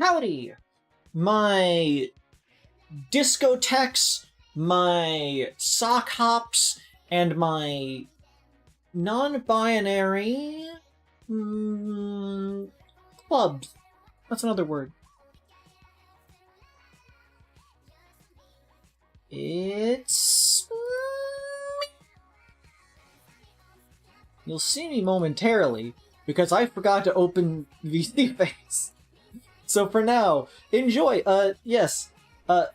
Howdy! My discotheques, my sock hops, and my non-binary clubs. That's another word. It's... You'll see me momentarily, because I forgot to open VC Face. So for now, enjoy! Yes. To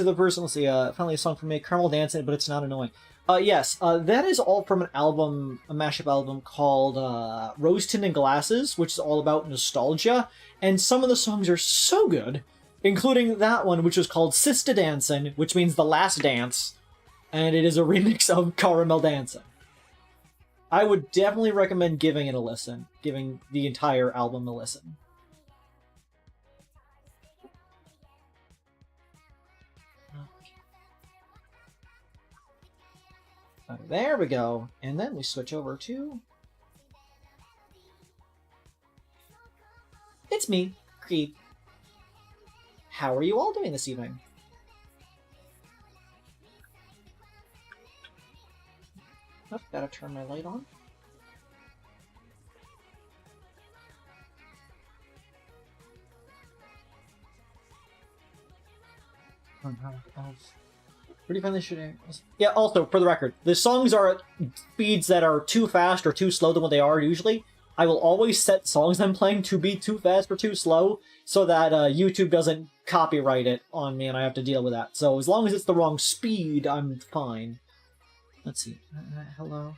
the person, let's see, finally a song for me, Caramel Dancing, but it's not annoying. Yes, that is all from an album, a mashup album called, Rose Tinted Glasses, which is all about nostalgia, and some of the songs are so good, including that one, which was called Sista Dancin', which means The Last Dance, and it is a remix of Caramel Dancing. I would definitely recommend giving it a listen, giving the entire album a listen. There we go, and then we switch over to... It's me, Kreed. How are you all doing this evening? Oh, gotta turn my light on. Where do you find this shit? Yeah, also, for the record, the songs are at speeds that are too fast or too slow than what they are usually. I will always set songs I'm playing to be too fast or too slow, so that YouTube doesn't copyright it on me and I have to deal with that. So as long as it's the wrong speed, I'm fine. Let's see. Hello?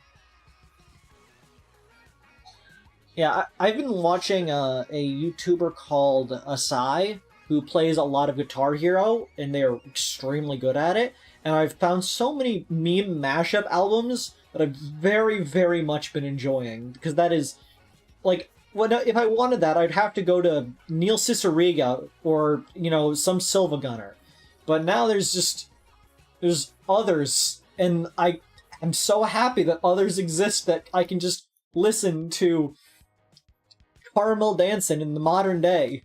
Yeah, I've been watching a YouTuber called Asai, who plays a lot of Guitar Hero, and they're extremely good at it. And I've found so many meme mashup albums that I've very, very much been enjoying. Because that is, like, if I wanted that, I'd have to go to Neil Cicierega or, you know, some Silva Gunner. But now there's others, and I'm so happy that others exist that I can just listen to Caramel Dancing in the modern day.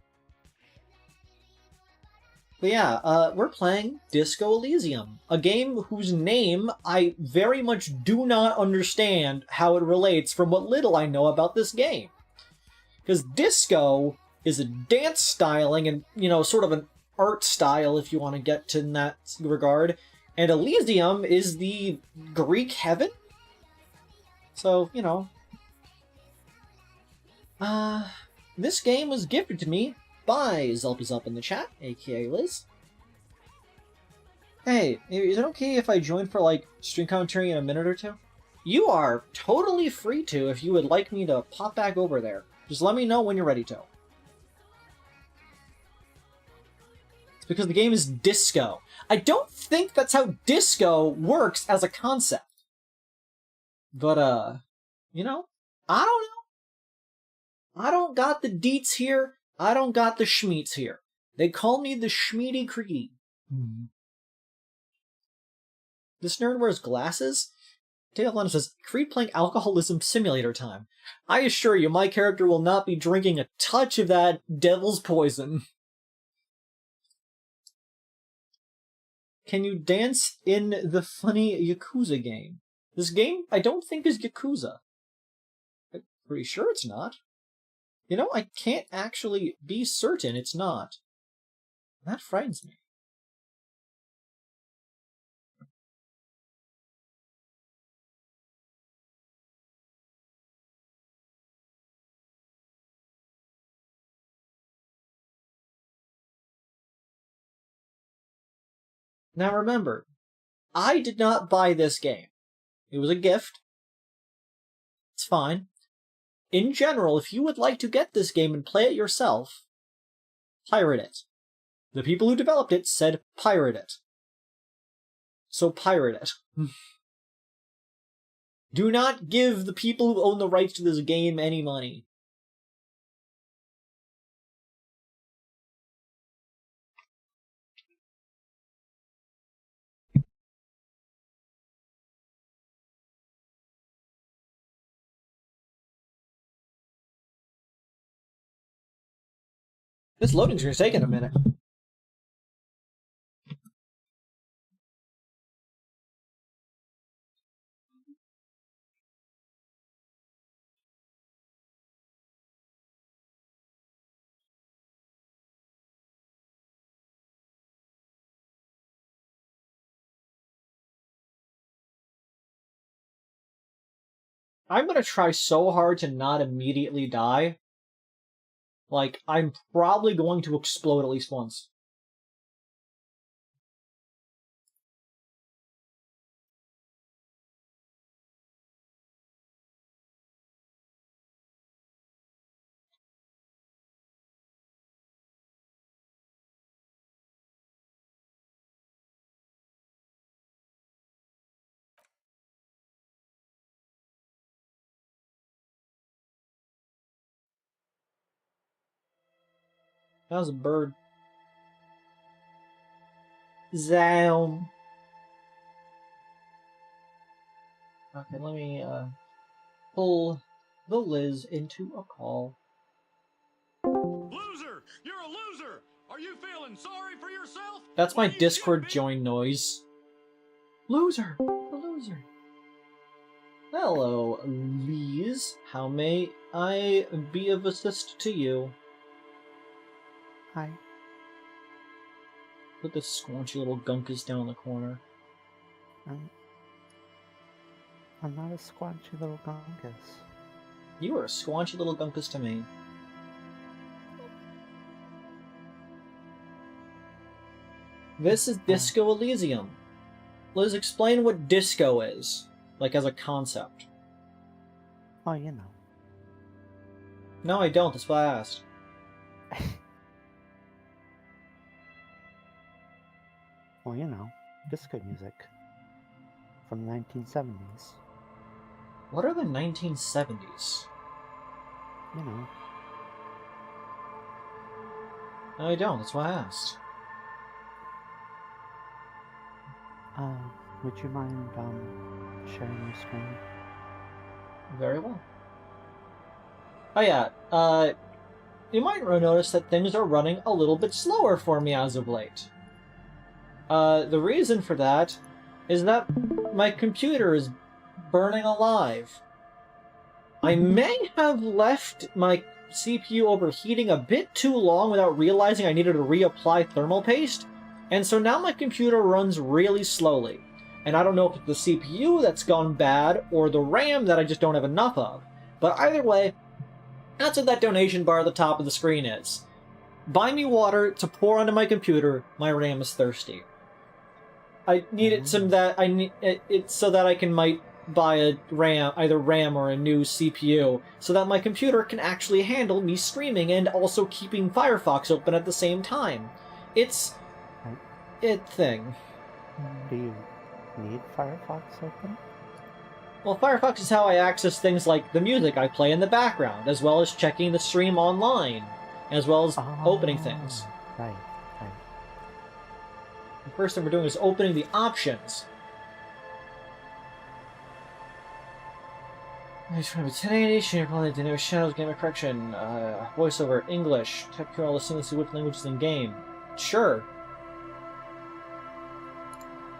But yeah, we're playing Disco Elysium, a game whose name I very much do not understand how it relates from what little I know about this game. Because disco is a dance styling and, you know, sort of an art style if you want to get to in that regard, and Elysium is the Greek heaven? So, you know. This game was gifted to me by Zelpyzup in the chat, aka Liz. Hey, is it okay if I join for, like, stream commentary in a minute or two? You are totally free to if you would like me to pop back over there. Just let me know when you're ready to. It's because the game is disco. I don't think that's how disco works as a concept. But, you know, I don't know. I don't got the deets here. I don't got the schmeats here. They call me the Schmeedy Creedy. This nerd wears glasses? Taylor says, Creed playing alcoholism simulator time. I assure you, my character will not be drinking a touch of that devil's poison. Can you dance in the funny Yakuza game? This game, I don't think, is Yakuza. I'm pretty sure it's not. You know, I can't actually be certain it's not. That frightens me. Now remember, I did not buy this game. It was a gift. It's fine. in general, if you would like to get this game and play it yourself, pirate it. The people who developed it said pirate it. So pirate it. Do not give the people who own the rights to this game any money. This loading screen's taking a minute. I'm gonna try so hard to not immediately die. Like, I'm probably going to explode at least once. That was a bird. Zoom. Okay, let me pull the Liz into a call. Loser! You're a loser! Are you feeling sorry for yourself? That's my Discord join noise. Loser! A loser. Hello, Liz. How may I be of assist to you? Hi. Put this squanchy little gunkus down in the corner. I'm not a squanchy little gunkus. You are a squanchy little gunkus to me. This is Disco Elysium. Liz, explain what disco is. Like, as a concept. Oh, you know. No, I don't. That's why I asked. Well, you know, disco music from the 1970s. What are the 1970s? You know. No, I don't. That's why I asked. Would you mind, sharing your screen? Very well. Oh yeah, you might notice that things are running a little bit slower for me as of late. The reason for that is that my computer is burning alive. I may have left my CPU overheating a bit too long without realizing I needed to reapply thermal paste, and so now my computer runs really slowly. And I don't know if it's the CPU that's gone bad, or the RAM that I just don't have enough of. But either way, that's what that donation bar at the top of the screen is. Buy me water to pour onto my computer, my RAM is thirsty. I need it so that I might buy a RAM, either RAM or a new CPU, so that my computer can actually handle me streaming and also keeping Firefox open at the same time. It's a thing. Do you need Firefox open? Well, Firefox is how I access things like the music I play in the background, as well as checking the stream online, as well as opening things. Right. The first thing we're doing is opening the options. It's from 1080, share quality, dynamic shadows, gamer correction, voiceover, English, type QR, listen to which languages in game. Sure.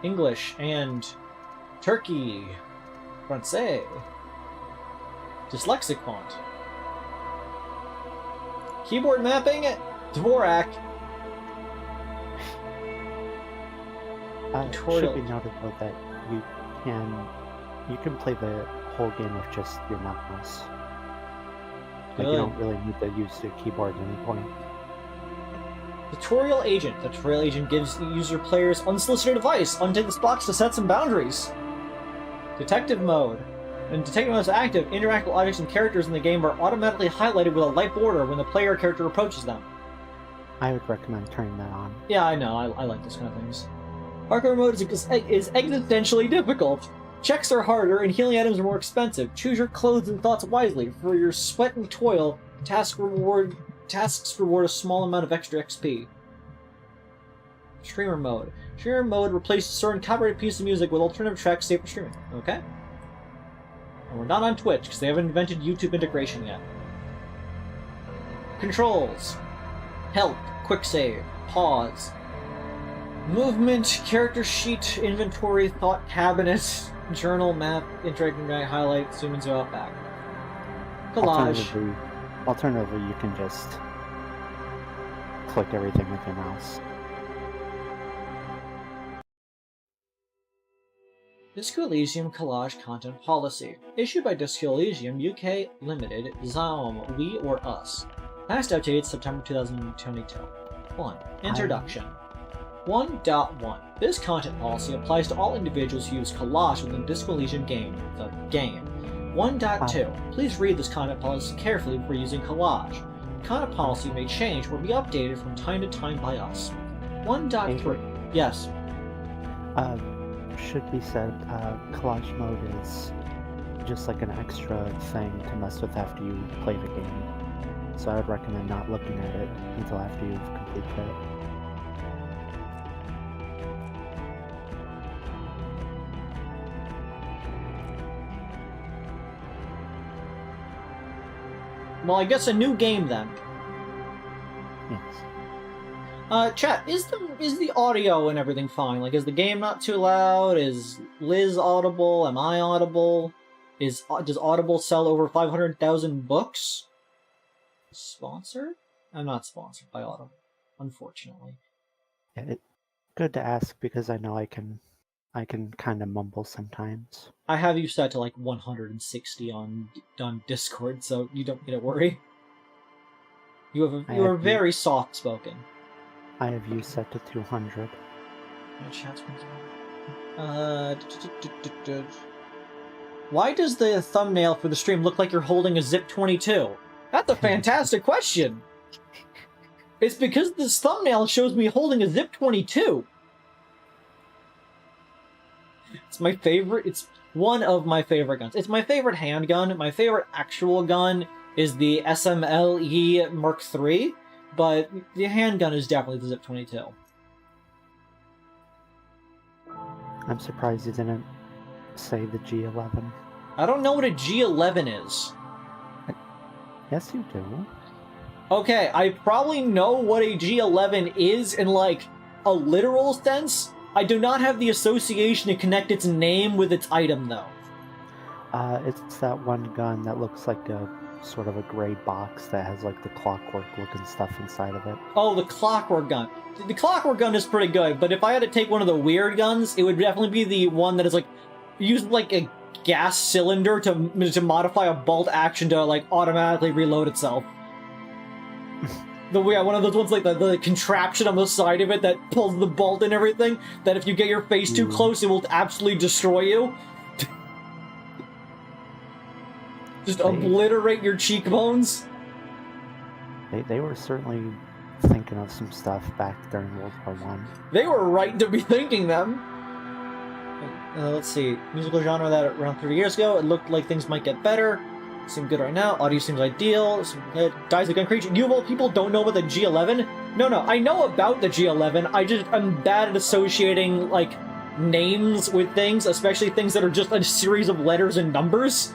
English and Turkey, Francais, dyslexic font. Keyboard mapping, Dvorak. It should be noted though that you can play the whole game with just your mouse. Like, you don't really need to use your keyboard at any point. Tutorial Agent. The Tutorial Agent gives the user players unsolicited advice. Untick this box to set some boundaries. Detective Mode. And to take them as active, interactive objects and characters in the game are automatically highlighted with a light border when the player or character approaches them. I would recommend turning that on. Yeah, I know. I like those kind of things. Hardcore mode is existentially difficult. Checks are harder, and healing items are more expensive. Choose your clothes and thoughts wisely. For your sweat and toil, tasks reward a small amount of extra XP. Streamer mode. Streamer mode replaces certain copyrighted pieces of music with alternative tracks safe for streaming. Okay. And we're not on Twitch, because they haven't invented YouTube integration yet. Controls. Help. Quick save. Pause. Movement. Character sheet. Inventory. Thought cabinet. Journal. Map. Interacting guy. Highlight. Zoom and zoom out back. Collage. Alternatively, you can just click everything with your mouse. Disco Elysium Collage Content Policy. Issued by Disco Elysium UK Limited, Zaum, We or Us. Last updated September 2022. 1. Introduction. 1.1. This content policy applies to all individuals who use collage within the Disco Elysium game, the game. 1.2. Please read this content policy carefully before using collage. Content policy may change or be updated from time to time by us. 1.3. Yes. Should be said, collage mode is just like an extra thing to mess with after you play the game. So I would recommend not looking at it until after you've completed it. Well, I guess a new game then. Yes. Chat, is the audio and everything fine? Like, is the game not too loud? Is Liz audible? Am I audible? Does Audible sell over 500,000 books? Sponsored? I'm not sponsored by Audible, unfortunately. Yeah, good to ask because I know I can kind of mumble sometimes. I have you set to like 160 on Discord, so you don't need to worry. You are very soft spoken. I have you set to 200. Why does the thumbnail for the stream look like you're holding a Zip 22? That's a fantastic question. It's because this thumbnail shows me holding a Zip 22. It's my favorite. It's one of my favorite guns. It's my favorite handgun. My favorite actual gun is the SMLE Mark III, but the handgun is definitely the Zip 22. I'm surprised you didn't say the G11. I don't know what a G11 is. Yes, you do. Okay, I probably know what a G11 is in, like, a literal sense. I do not have the association to connect its name with its item, though. It's that one gun that looks like a sort of a gray box that has, like, the clockwork-looking stuff inside of it. Oh, the clockwork gun. The clockwork gun is pretty good, but if I had to take one of the weird guns, it would definitely be the one that is, like, used like a gas cylinder to modify a bolt action to, like, automatically reload itself. One of those ones, like, the contraption on the side of it that pulls the bolt and everything, that if you get your face too close, it will absolutely destroy you. Just obliterate your cheekbones. They were certainly thinking of some stuff back during World War I. They were right to be thinking them. Let's see. Musical genre that around 30 years ago, it looked like things might get better. Seem good right now. Audio seems ideal. Dies a gun creature. You of all people don't know about the G11? No, I know about the G11. I'm bad at associating, like, names with things, especially things that are just a series of letters and numbers.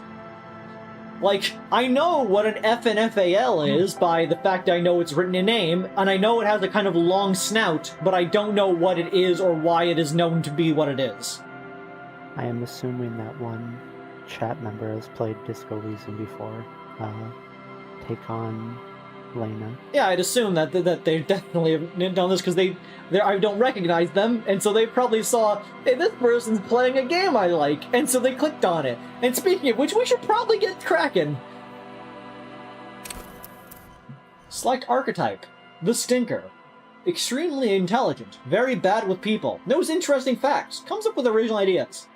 Like, I know what an F and FAL is by the fact I know it's written in name, and I know it has a kind of long snout, but I don't know what it is or why it is known to be what it is. I am assuming that one chat member has played Disco Elysium before. Take on Lena. Yeah, I'd assume that they definitely have done this because I don't recognize them, and so they probably saw, hey, this person's playing a game I like, and so they clicked on it. And speaking of which, we should probably get cracking. Select archetype. The Stinker. Extremely intelligent, very bad with people, knows interesting facts, comes up with original ideas.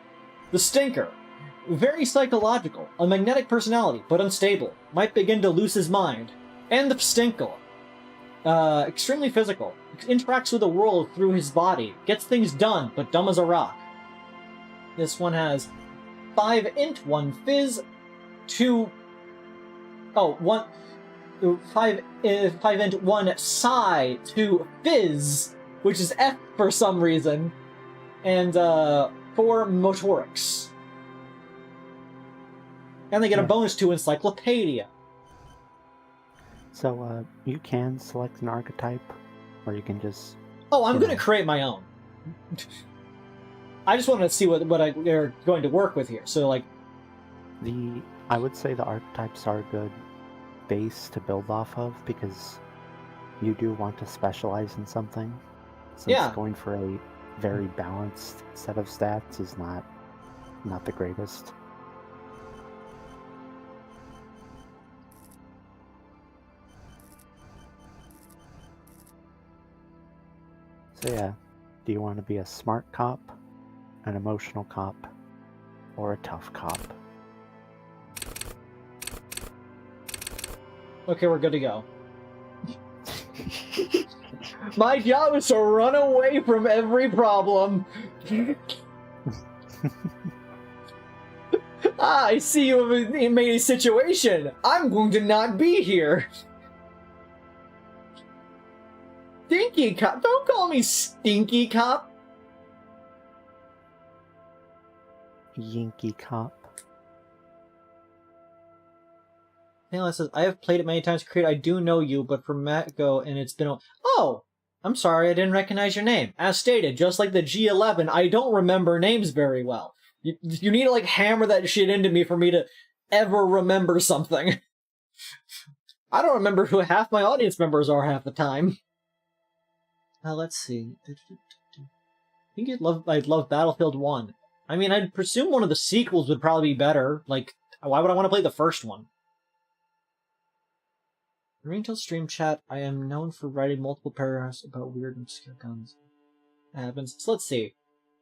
The Stinker. Very psychological, a magnetic personality, but unstable. Might begin to lose his mind. And the Stinkle. Extremely physical. Interacts with the world through his body. Gets things done, but dumb as a rock. This one has 5 int, 1 fizz, 2... Oh, 5 int, 1 psi, 2 fizz, which is F for some reason, and 4 motorics. And they get a bonus to Encyclopedia. So, you can select an archetype, or you can just... Oh, I'm going to create my own. I just wanted to see what they're going to work with here. So, like... I would say the archetypes are a good base to build off of, because you do want to specialize in something. Since going for a very balanced set of stats is not the greatest. So yeah, do you want to be a smart cop, an emotional cop, or a tough cop? Okay, we're good to go. My job is to run away from every problem. I see you have made a situation. I'm going to not be here. Stinky cop. Don't call me stinky cop. Yinky cop. Taylor says, I have played it many times, Creed. I do know you, but for Matt Go, and it's been Oh! I'm sorry, I didn't recognize your name. As stated, just like the G11, I don't remember names very well. You need to, like, hammer that shit into me for me to ever remember something. I don't remember who half my audience members are half the time. Let's see. I think I'd love Battlefield 1. I mean, I'd presume one of the sequels would probably be better. Like, why would I want to play the first one? Ringtail stream chat, I am known for writing multiple paragraphs about weird and obscure guns. That happens. So let's see.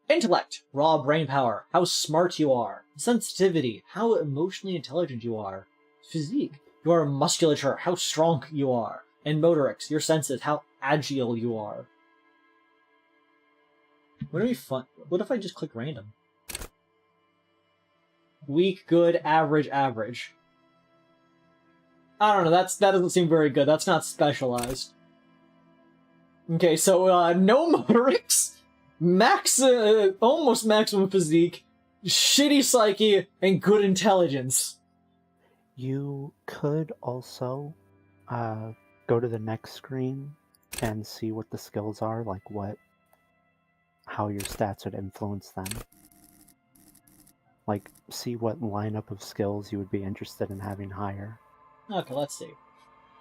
Intellect, raw brain power, how smart you are. Sensitivity, how emotionally intelligent you are. Physique, your musculature, how strong you are. And motorics, your senses, how agile you are. Wouldn't it be fun? What if I just click random? Weak, good, average, average. I don't know, that doesn't seem very good. That's not specialized. Okay, so, no motorics, almost maximum physique, shitty psyche, and good intelligence. You could also, go to the next screen and see what the skills are, like how your stats would influence them. Like, see what lineup of skills you would be interested in having higher. Okay, let's see.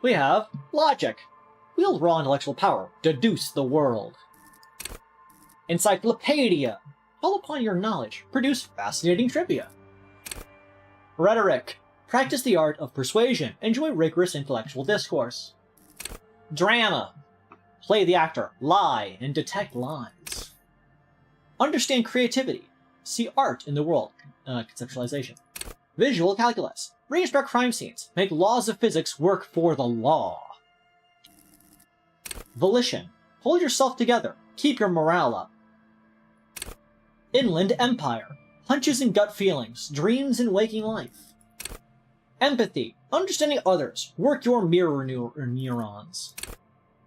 We have logic. Wield raw intellectual power. Deduce the world. Encyclopedia. Call upon your knowledge. Produce fascinating trivia. Rhetoric. Practice the art of persuasion. Enjoy rigorous intellectual discourse. Drama. Play the actor. Lie and detect lies. Understand creativity. See art in the world. Conceptualization. Visual calculus. Reconstruct crime scenes. Make laws of physics work for the law. Volition. Hold yourself together. Keep your morale up. Inland empire. Hunches and gut feelings. Dreams and waking life. Empathy. Understanding others. Work your mirror neurons.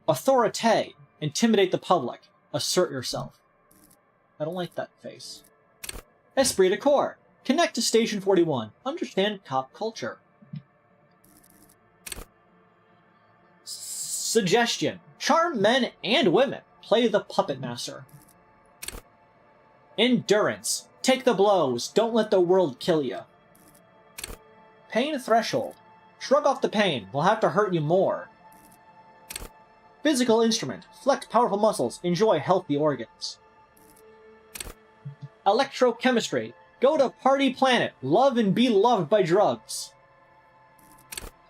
Authorité. Intimidate the public. Assert yourself. I don't like that face. Esprit de corps. Connect to Station 41. Understand cop culture. Suggestion. Charm men and women. Play the puppet master. Endurance. Take the blows. Don't let the world kill you. Pain threshold. Shrug off the pain. We'll have to hurt you more. Physical instrument. Flex powerful muscles. Enjoy healthy organs. Electrochemistry. Go to Party Planet. Love and be loved by drugs.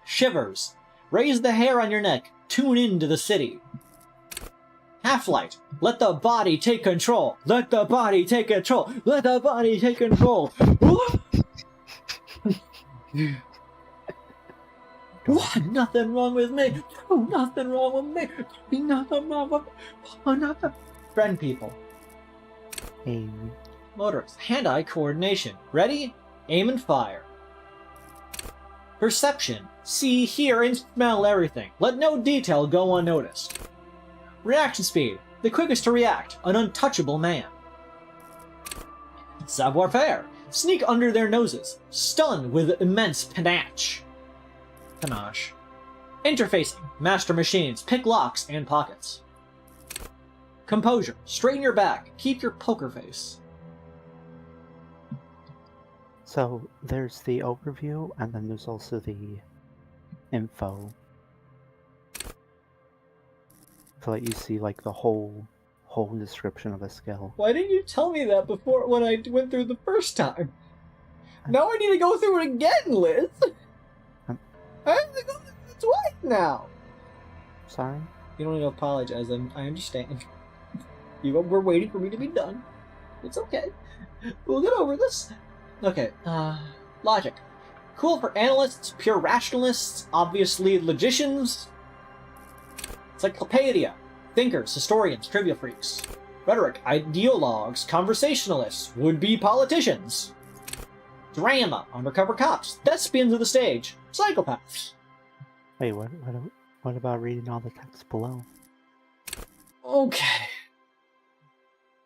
Shivers. Raise the hair on your neck. Tune into the city. Half-light. Let the body take control. Let the body take control. Let the body take control. What? Nothing wrong with me. Oh, nothing wrong with me. Nothing wrong with me. Oh, nothing. Friend people. Aim. Motorists. Hand-eye coordination. Ready? Aim and fire. Perception. See, hear, and smell everything. Let no detail go unnoticed. Reaction speed. The quickest to react. An untouchable man. Savoir-faire. Sneak under their noses. Stun with immense panache. Interfacing. Master machines. Pick locks and pockets. Composure. Straighten your back. Keep your poker face. So there's the overview, and then there's also the info. To let you see like the whole description of a skill. Why didn't you tell me that before when I went through the first time? Now I need to go through it again, Liz! I have to go through it twice now! Sorry? You don't need to apologize, I understand. You were waiting for me to be done. It's okay. We'll get over this. Okay, logic. Cool for analysts, pure rationalists, obviously logicians. Encyclopedia. Thinkers, historians, trivia freaks. Rhetoric, ideologues, conversationalists, would-be politicians. Drama, undercover cops, thespians of the stage, psychopaths. Wait, what about reading all the text below? Okay.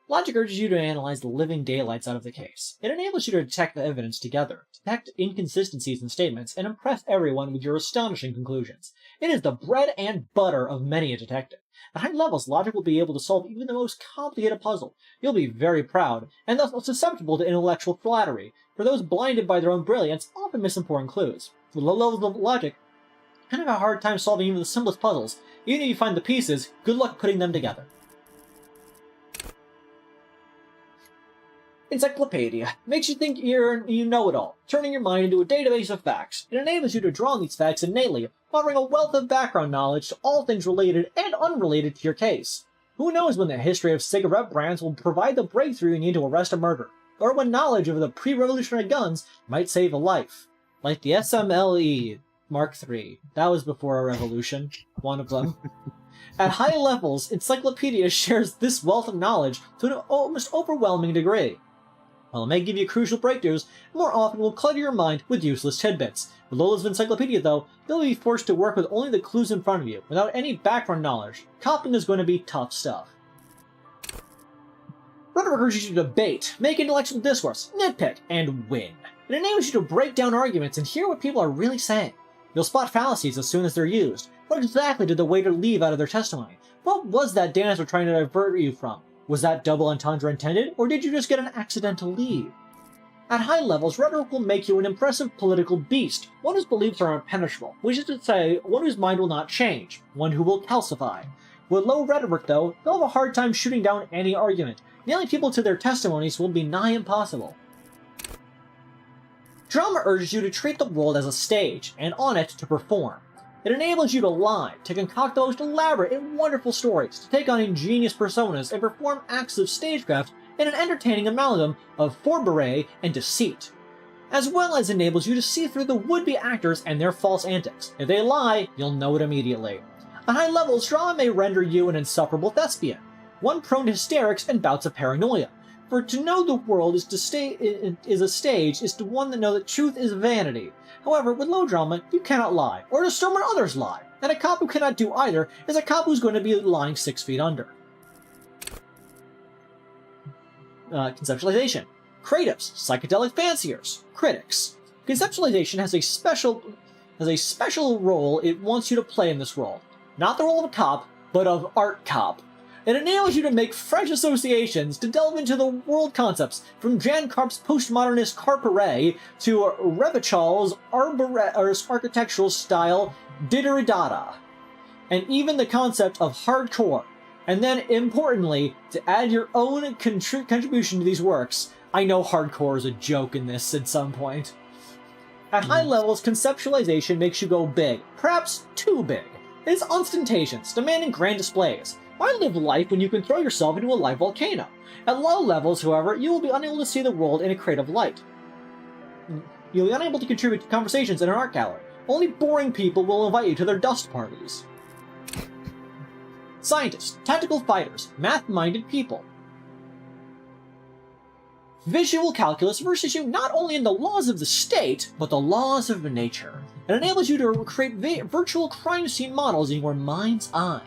Logic urges you to analyze the living daylights out of the case. It enables you to detect the evidence together, detect inconsistencies in statements, and impress everyone with your astonishing conclusions. It is the bread and butter of many a detective. At high levels, logic will be able to solve even the most complicated puzzle. You'll be very proud, and thus susceptible to intellectual flattery, for those blinded by their own brilliance often miss important clues. With low levels of logic, you kind of have a hard time solving even the simplest puzzles. Even if you find the pieces, good luck putting them together. Encyclopedia makes you think you know it all, turning your mind into a database of facts. It enables you to draw on these facts innately, offering a wealth of background knowledge to all things related and unrelated to your case. Who knows when the history of cigarette brands will provide the breakthrough you need to arrest a murderer, or when knowledge of the pre-revolutionary guns might save a life. Like the SMLE Mark III. That was before a revolution. One of them. At high levels, Encyclopedia shares this wealth of knowledge to an almost overwhelming degree. While it may give you crucial breakthroughs, more often will clutter your mind with useless tidbits. With low levels of Encyclopedia, though, you'll be forced to work with only the clues in front of you, without any background knowledge. Copying is going to be tough stuff. Rhetoric urges you to debate, make intellectual discourse, nitpick, and win. It enables you to break down arguments and hear what people are really saying. You'll spot fallacies as soon as they're used. What exactly did the waiter leave out of their testimony? What was that dancer trying to divert you from? Was that double entendre intended, or did you just get an accidental lead? At high levels, rhetoric will make you an impressive political beast, one whose beliefs are impenetrable, which is to say, one whose mind will not change, one who will calcify. With low rhetoric, though, you'll have a hard time shooting down any argument. Nailing people to their testimonies will be nigh impossible. Drama urges you to treat the world as a stage, and on it to perform. It enables you to lie, to concoct the most elaborate and wonderful stories, to take on ingenious personas, and perform acts of stagecraft in an entertaining amalgam of fourberay and deceit. As well as enables you to see through the would-be actors and their false antics. If they lie, you'll know it immediately. At high levels, drama may render you an insufferable thespian, one prone to hysterics and bouts of paranoia. For to know the world is a stage is to one that know that truth is vanity. However, with low drama, you cannot lie, or discern when others lie, and a cop who cannot do either is a cop who's going to be lying 6 feet under. Conceptualization. Creatives, psychedelic fanciers, critics. Conceptualization has a special role it wants you to play in this world. Not the role of a cop, but of art cop. It enables you to make fresh associations, to delve into the world concepts, from Jan Karp's postmodernist Carpere to Revichal's architectural style Didgeridoo, and even the concept of hardcore. And then, importantly, to add your own contribution to these works. I know hardcore is a joke in this at some point. At high levels, conceptualization makes you go big, perhaps too big. It is ostentatious, demanding grand displays. Why live life when you can throw yourself into a live volcano? At low levels, however, you will be unable to see the world in a creative light. You'll be unable to contribute to conversations in an art gallery. Only boring people will invite you to their dust parties. Scientists, tactical fighters, math-minded people. Visual calculus versus you not only in the laws of the state, but the laws of nature. It enables you to create virtual crime scene models in your mind's eye.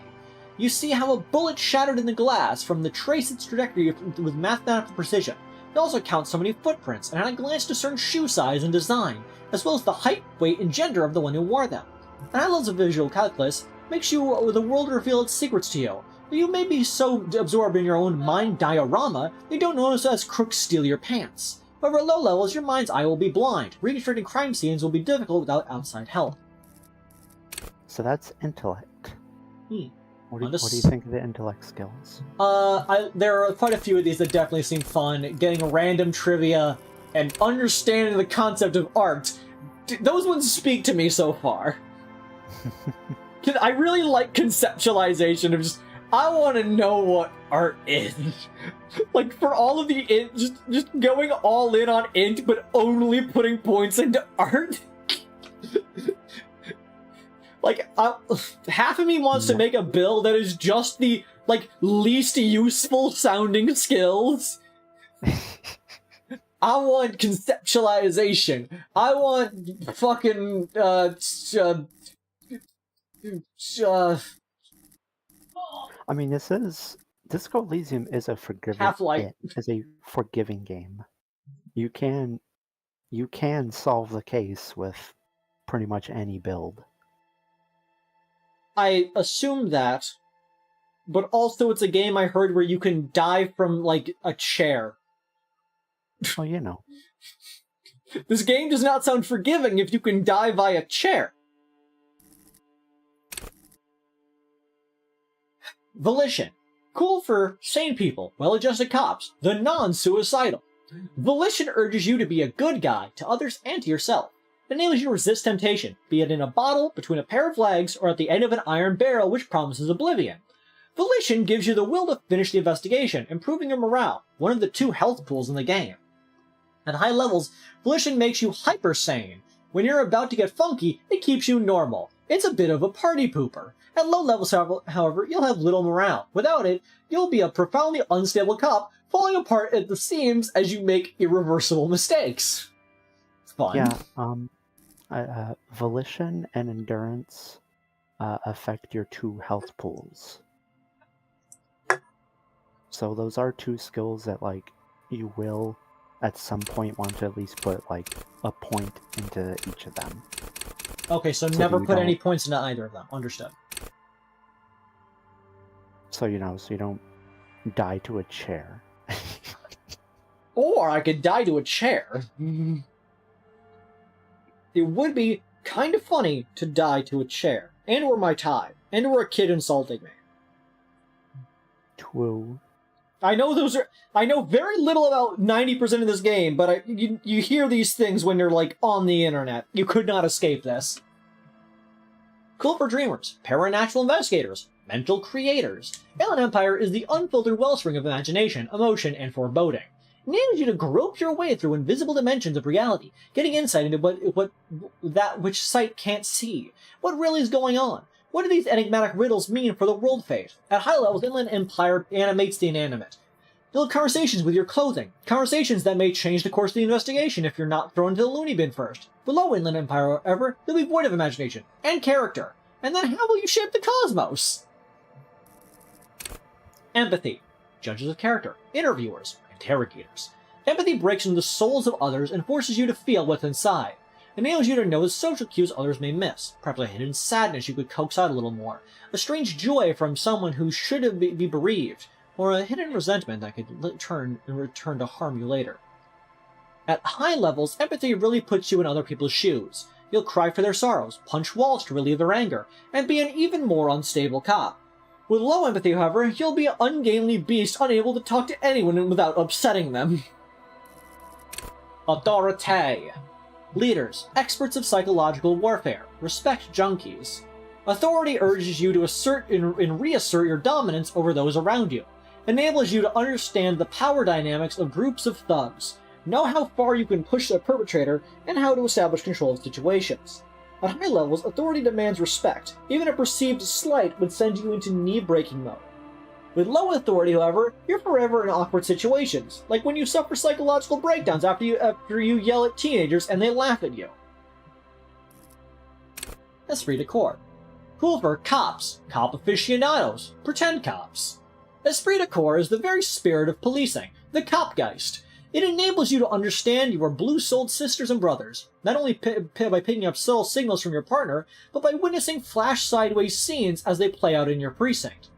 You see how a bullet shattered in the glass from the trace its trajectory with mathematical precision. It also counts so many footprints, and at a glance discerns shoe size and design, as well as the height, weight, and gender of the one who wore them. And high levels of visual calculus makes the world reveal its secrets to you. You may be so absorbed in your own mind diorama, you don't notice as crooks steal your pants. However, at low levels, your mind's eye will be blind. Reconstructing crime scenes will be difficult without outside help. So that's intellect. What do you think of the intellect skills? There are quite a few of these that definitely seem fun. Getting random trivia and understanding the concept of art. Those ones speak to me so far. I really like conceptualization of just, I want to know what art is. Like, for all of the just going all in on int, but only putting points into art. Like, half of me wants to make a bill that is just the, like, least useful sounding skills. I want conceptualization. I want fucking, I mean, Disco Elysium is a forgiving game. You can solve the case with pretty much any build. I assume that, but also it's a game I heard where you can die from, like, a chair. Oh, you know. This game does not sound forgiving if you can die via chair. Volition. Cool for sane people, well-adjusted cops, the non-suicidal. Volition urges you to be a good guy to others and to yourself. It enables you to resist temptation, be it in a bottle, between a pair of legs, or at the end of an iron barrel which promises oblivion. Volition gives you the will to finish the investigation, improving your morale, one of the 2 health pools in the game. At high levels, Volition makes you hyper-sane. When you're about to get funky, it keeps you normal. It's a bit of a party pooper. At low levels, however, you'll have little morale. Without it, you'll be a profoundly unstable cop, falling apart at the seams as you make irreversible mistakes. It's fun. Yeah, volition and endurance affect your 2 health pools. So those are 2 skills that, like, you will at some point want to at least put, like, a point into each of them. Okay, so never put any points into either of them. Understood. So, you don't die to a chair. Or I could die to a chair. It would be kind of funny to die to a chair. And or my tie. And or a kid insulting me. True. I know very little about 90% of this game, but you hear these things when you're, like, on the internet. You could not escape this. Cool for dreamers, paranatural investigators, mental creators. Alien Empire is the unfiltered wellspring of imagination, emotion, and foreboding. It enables you to grope your way through invisible dimensions of reality, getting insight into which sight can't see. What really is going on? What do these enigmatic riddles mean for the world fate? At high levels, Inland Empire animates the inanimate. Build conversations with your clothing. Conversations that may change the course of the investigation if you're not thrown into the loony bin first. Below Inland Empire, however, you'll be void of imagination and character. And then how will you shape the cosmos? Empathy. Judges of character. Interviewers. Interrogators. Empathy breaks into the souls of others and forces you to feel what's inside. It enables you to know the social cues others may miss. Perhaps a hidden sadness you could coax out a little more. A strange joy from someone who should be bereaved. Or a hidden resentment that could return to harm you later. At high levels, empathy really puts you in other people's shoes. You'll cry for their sorrows, punch walls to relieve their anger, and be an even more unstable cop. With low empathy, however, you'll be an ungainly beast unable to talk to anyone without upsetting them. Autorité. Leaders, experts of psychological warfare, respect junkies. Authority urges you to assert and reassert your dominance over those around you. Enables you to understand the power dynamics of groups of thugs. know how far you can push a perpetrator, and how to establish control of situations. At high levels, authority demands respect. Even a perceived slight would send you into knee-breaking mode. With low authority, however, you're forever in awkward situations, like when you suffer psychological breakdowns after you yell at teenagers and they laugh at you. Esprit de corps. Cool for cops, cop aficionados, pretend cops. Esprit de corps is the very spirit of policing, the copgeist. It enables you to understand your blue-souled sisters and brothers, not only by picking up subtle signals from your partner, but by witnessing flash-sideways scenes as they play out in your precinct.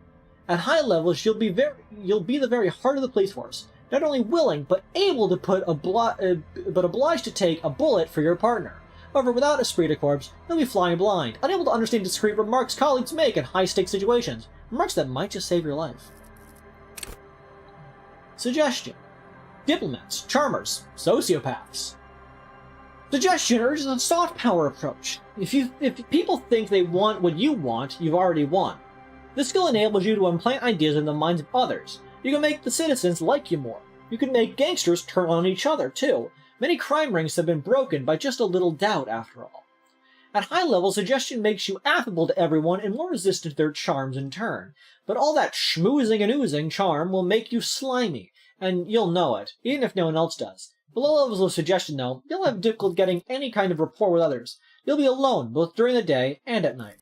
At high levels, you'll be the very heart of the police force, not only willing but able to obliged to take a bullet for your partner. However, without esprit de corps, you'll be flying blind, unable to understand discreet remarks colleagues make in high-stakes situations, remarks that might just save your life. Suggestion. Diplomats, charmers, sociopaths. Suggestion urges a soft power approach. If people think they want what you want, you've already won. This skill enables you to implant ideas in the minds of others. You can make the citizens like you more. You can make gangsters turn on each other, too. Many crime rings have been broken by just a little doubt, after all. At high level, suggestion makes you affable to everyone and more resistant to their charms in turn. But all that schmoozing and oozing charm will make you slimy, and you'll know it, even if no one else does. Below levels of suggestion, though, you'll have difficulty getting any kind of rapport with others. You'll be alone, both during the day and at night.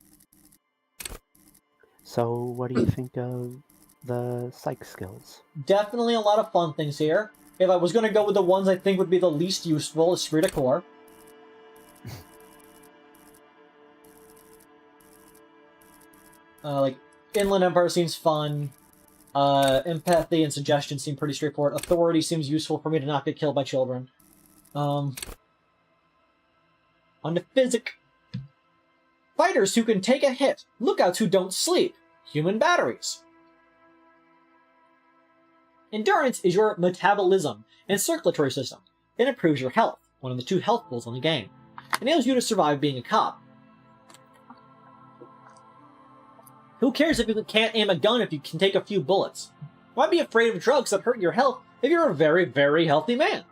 So, what do you think of the psych skills? Definitely a lot of fun things here. If I was going to go with the ones I think would be the least useful, esprit de corps. Like, Inland Empire seems fun. Empathy and suggestion seem pretty straightforward. Authority seems useful for me to not get killed by children. On to physic. Fighters who can take a hit. Lookouts who don't sleep. Human batteries. Endurance is your metabolism and circulatory system. It improves your health, one of the 2 health goals on the game. It enables you to survive being a cop. Who cares if you can't aim a gun if you can take a few bullets? Why be afraid of drugs that hurt your health if you're a very, very healthy man?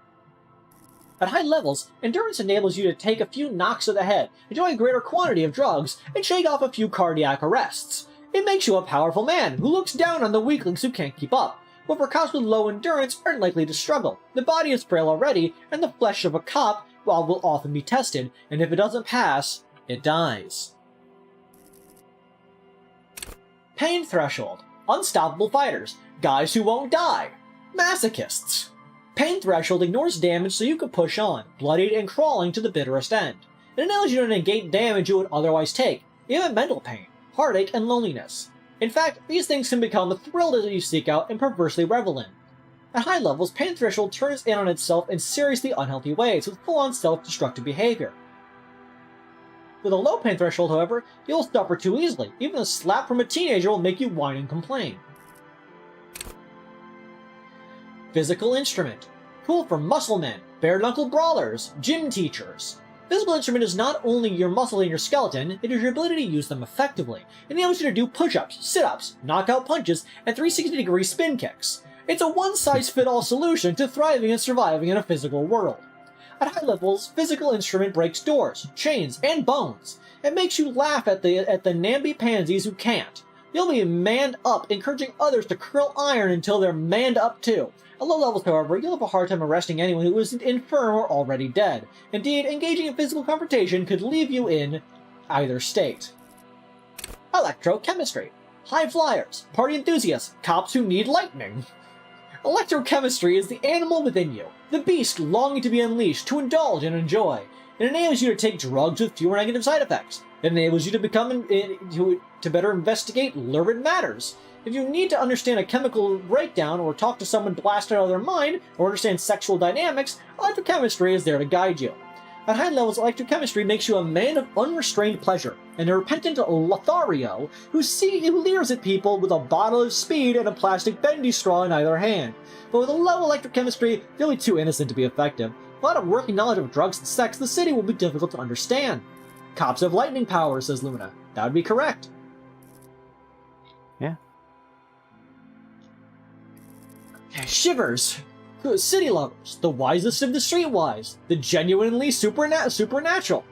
At high levels, endurance enables you to take a few knocks to the head, enjoy a greater quantity of drugs, and shake off a few cardiac arrests. It makes you a powerful man who looks down on the weaklings who can't keep up. But for cops with low endurance aren't likely to struggle. The body is frail already, and the flesh of a cop, will often be tested, and if it doesn't pass, it dies. Pain threshold. Unstoppable fighters. Guys who won't die. Masochists. Pain threshold ignores damage so you can push on, bloodied and crawling to the bitterest end. It enables you to negate damage you would otherwise take, even mental pain, heartache, and loneliness. In fact, these things can become a thrill that you seek out and perversely revel in. At high levels, pain threshold turns in on itself in seriously unhealthy ways, with full-on self-destructive behavior. With a low pain threshold, however, you'll suffer too easily. Even a slap from a teenager will make you whine and complain. Physical instrument. Cool for muscle men, bare-knuckle brawlers, gym teachers. Physical instrument is not only your muscle and your skeleton, it is your ability to use them effectively. It enables you to do push-ups, sit-ups, knockout punches, and 360-degree spin kicks. It's a one-size-fit-all solution to thriving and surviving in a physical world. At high levels, physical instrument breaks doors, chains, and bones. It makes you laugh at the namby-pansies who can't. You'll be manned up, encouraging others to curl iron until they're manned up too. At low levels, however, you'll have a hard time arresting anyone who isn't infirm or already dead. Indeed, engaging in physical confrontation could leave you in either state. Electrochemistry. High flyers, party enthusiasts, cops who need lightning. Electrochemistry is the animal within you, the beast longing to be unleashed, to indulge and enjoy. It enables you to take drugs with fewer negative side effects. It enables you to better investigate lurid matters. If you need to understand a chemical breakdown, or talk to someone blasted out of their mind, or understand sexual dynamics, electrochemistry is there to guide you. At high levels, electrochemistry makes you a man of unrestrained pleasure, and a repentant Lothario who leers at people with a bottle of speed and a plastic bendy straw in either hand. But with a low electrochemistry, you'll be too innocent to be effective. Without a working knowledge of drugs and sex, the city will be difficult to understand. Cops have lightning powers, says Luna. That would be correct. Yeah. Shivers. City lovers, the wisest of the streetwise, the genuinely supernatural.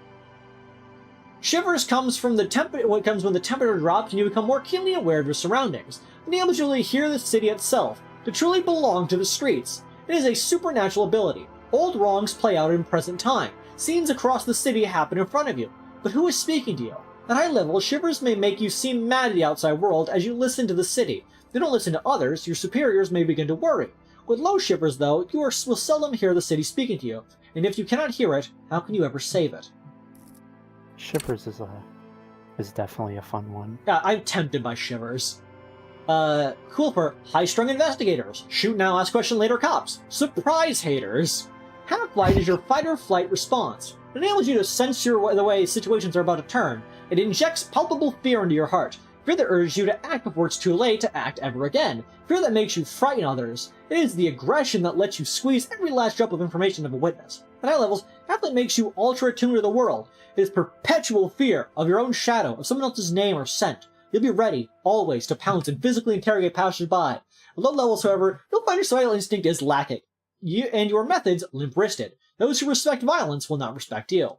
Shivers comes from what comes when the temperature drops and you become more keenly aware of your surroundings, enables you to hear the city itself, to truly belong to the streets. It is a supernatural ability. Old wrongs play out in present time. Scenes across the city happen in front of you. But who is speaking to you? At high level, shivers may make you seem mad at the outside world as you listen to the city. If you don't listen to others, your superiors may begin to worry. With low shivers, though, will seldom hear the city speaking to you, and if you cannot hear it, how can you ever save it? Shivers is definitely a fun one. Yeah, I'm tempted by shivers. Cool for high-strung investigators. Shoot now, ask question later cops. Surprise haters. Half-light is your fight-or-flight response. It enables you to sense the way situations are about to turn. It injects palpable fear into your heart. Fear that urges you to act before it's too late to act ever again. Fear that makes you frighten others. It is the aggression that lets you squeeze every last drop of information of a witness. At high levels, half-light makes you ultra-attuned to the world. It is perpetual fear of your own shadow, of someone else's name or scent. You'll be ready, always, to pounce and physically interrogate passers-by. At low levels, however, you'll find your survival instinct is lacking. And your methods limp-wristed. Those who respect violence will not respect you.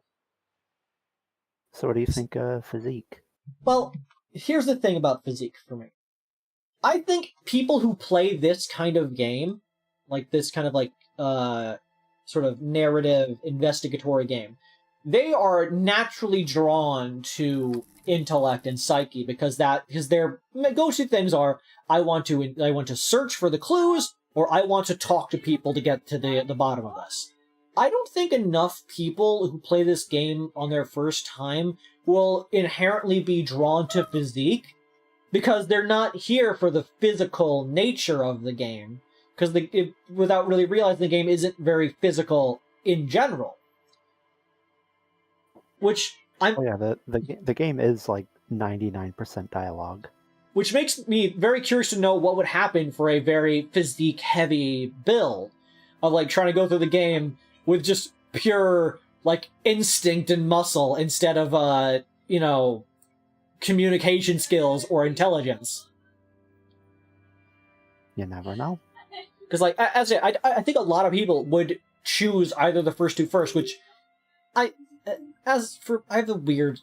So what do you think of physique? Well, here's the thing about physique for me. I think people who play this kind of game, like this kind of sort of narrative investigatory game, they are naturally drawn to intellect and psyche because their go-to things are I want to search for the clues or I want to talk to people to get to the bottom of this. I don't think enough people who play this game on their first time will inherently be drawn to physique because they're not here for the physical nature of the game because without really realizing the game isn't very physical in general. Which the game is like 99% dialogue. Which makes me very curious to know what would happen for a very physique-heavy build of like trying to go through the game with just pure like instinct and muscle instead of communication skills or intelligence. You never know. Because like I think a lot of people would choose either the first two first, which I have the weird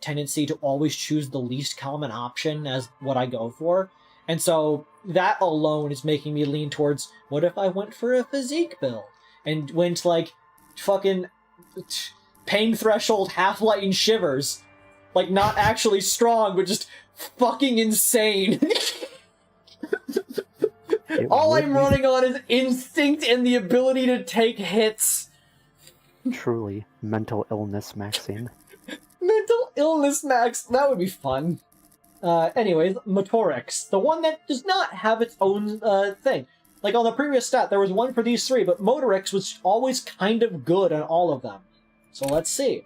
tendency to always choose the least common option as what I go for. And so that alone is making me lean towards what if I went for a physique build and went like fucking pain threshold half-light and shivers. Like not actually strong, but just fucking insane. All I'm running on is instinct and the ability to take hits. Truly, mental illness maxing. Mental illness max, that would be fun. Anyways, motorics. The one that does not have its own thing. Like on the previous stat, there was one for these three, but motorics was always kind of good on all of them. So let's see.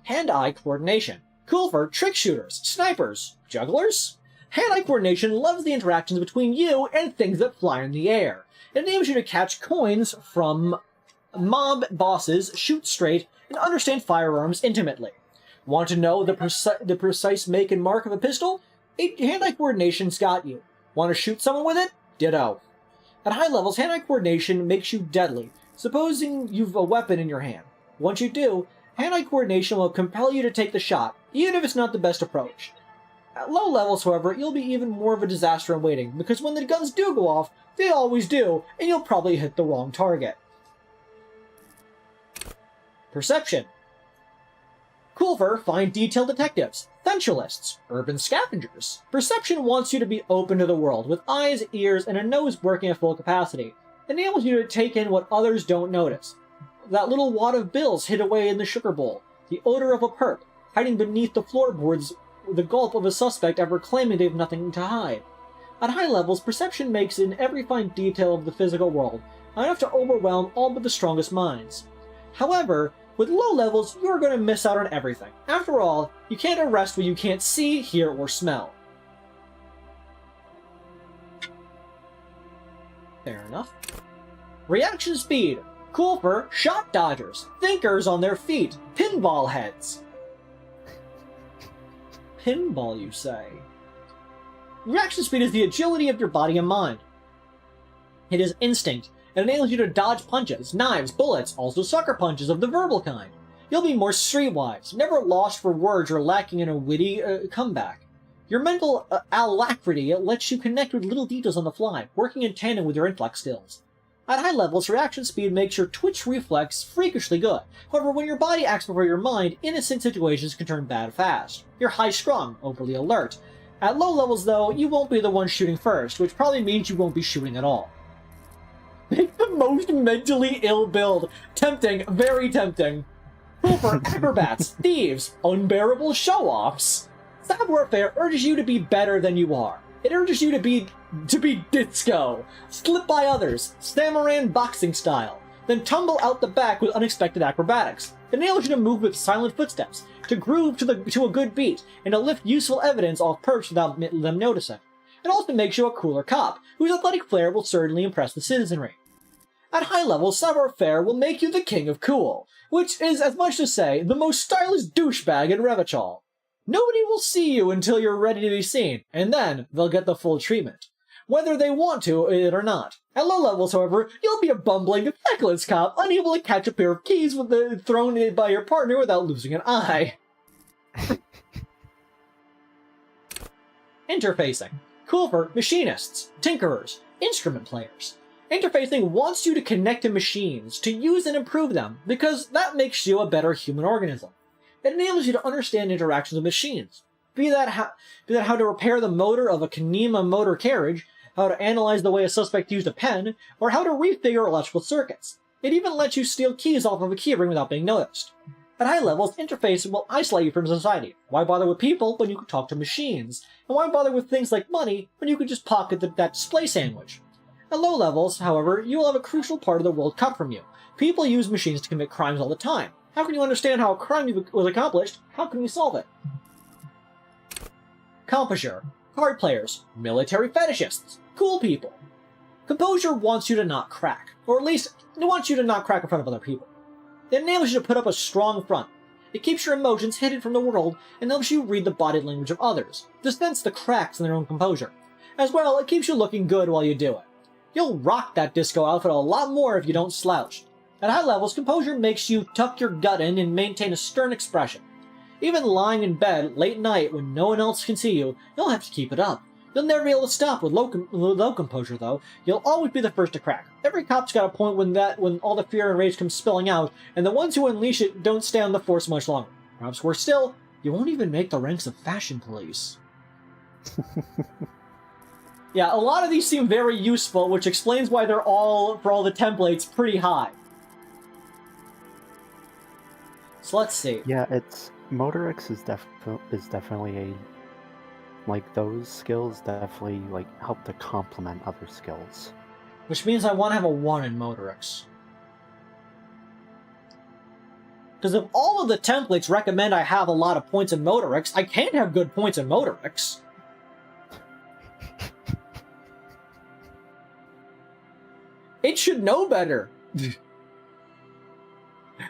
Hand-eye coordination. Cool for trick shooters, snipers, jugglers. Hand-eye coordination loves the interactions between you and things that fly in the air. It enables you to catch coins from mob bosses, shoot straight, and understand firearms intimately. Want to know the precise make and mark of a pistol? Hand-eye coordination's got you. Want to shoot someone with it? Ditto. At high levels, hand-eye coordination makes you deadly, supposing you've a weapon in your hand. Once you do, hand-eye coordination will compel you to take the shot, even if it's not the best approach. At low levels, however, you'll be even more of a disaster in waiting, because when the guns do go off, they always do, and you'll probably hit the wrong target. Perception. Cool for fine detail detectives, venturalists, urban scavengers. Perception wants you to be open to the world, with eyes, ears, and a nose working at full capacity. It enables you to take in what others don't notice. That little wad of bills hid away in the sugar bowl, the odor of a perp, hiding beneath the floorboards, the gulp of a suspect ever claiming they've nothing to hide. At high levels, perception makes in every fine detail of the physical world, enough to overwhelm all but the strongest minds. However, with low levels, you're going to miss out on everything. After all, you can't arrest what you can't see, hear, or smell. Fair enough. Reaction speed. Cool for shot dodgers, thinkers on their feet, pinball heads. Pinball, you say? Reaction speed is the agility of your body and mind. It is instinct. It enables you to dodge punches, knives, bullets, also sucker punches of the verbal kind. You'll be more streetwise, never lost for words or lacking in a witty comeback. Your mental alacrity lets you connect with little details on the fly, working in tandem with your intellect skills. At high levels, reaction speed makes your twitch reflex freakishly good. However, when your body acts before your mind, innocent situations can turn bad fast. You're high-strung, overly alert. At low levels, though, you won't be the one shooting first, which probably means you won't be shooting at all. Make the most mentally ill build. Tempting, very tempting. Cool for acrobats, thieves, unbearable show-offs. Cyber Warfare urges you to be better than you are. It urges you to be disco, slip by others, Samurai boxing style, then tumble out the back with unexpected acrobatics. It enables you to move with silent footsteps, to groove to a good beat, and to lift useful evidence off perch without them noticing. It also makes you a cooler cop, whose athletic flair will certainly impress the citizenry. At high levels, Cyber Warfare will make you the king of cool, which is as much to say the most stylish douchebag in Revachol. Nobody will see you until you're ready to be seen, and then they'll get the full treatment, whether they want to it or not. At low levels, however, you'll be a bumbling, feckless cop, unable to catch a pair of keys thrown in by your partner without losing an eye. Interfacing. Cool for machinists, tinkerers, instrument players. Interfacing wants you to connect to machines, to use and improve them, because that makes you a better human organism. It enables you to understand interactions with machines, be that how to repair the motor of a Kanema motor carriage, how to analyze the way a suspect used a pen, or how to refigure electrical circuits. It even lets you steal keys off of a keyring without being noticed. At high levels, interfacing will isolate you from society. Why bother with people when you can talk to machines? And why bother with things like money when you can just pocket that display sandwich? At low levels, however, you will have a crucial part of the world cut from you. People use machines to commit crimes all the time. How can you understand how a crime was accomplished? How can you solve it? Composure. Card players. Military fetishists. Cool people. Composure wants you to not crack. Or at least, it wants you to not crack in front of other people. It enables you to put up a strong front. It keeps your emotions hidden from the world and helps you read the body language of others, to sense the cracks in their own composure. As well, it keeps you looking good while you do it. You'll rock that disco outfit a lot more if you don't slouch. At high levels, composure makes you tuck your gut in and maintain a stern expression. Even lying in bed late night when no one else can see you, you'll have to keep it up. You'll never be able to stop with low composure, though. You'll always be the first to crack. Every cop's got a point when all the fear and rage comes spilling out, and the ones who unleash it don't stay on the force much longer. Perhaps worse still, you won't even make the ranks of fashion police. Yeah, a lot of these seem very useful, which explains why they're all, for all the templates, pretty high. So let's see. Yeah, Motorix is definitely a, like, those skills definitely, like, help to complement other skills. Which means I want to have a 1 in Motorix. Because if all of the templates recommend I have a lot of points in Motorix, I can't have good points in Motorix. It should know better.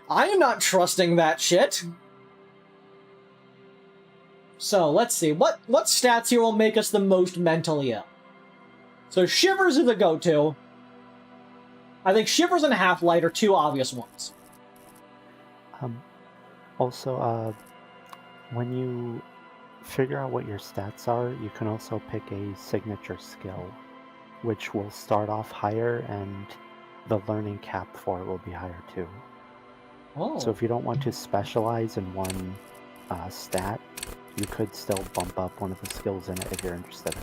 I am not trusting that shit. So, let's see. What stats here will make us the most mentally ill? So, Shivers is the go-to. I think Shivers and Half-Light are two obvious ones. Also, when you figure out what your stats are, you can also pick a signature skill, which will start off higher, and the learning cap for it will be higher too. Oh. So if you don't want to specialize in one stat, you could still bump up one of the skills in it if you're interested in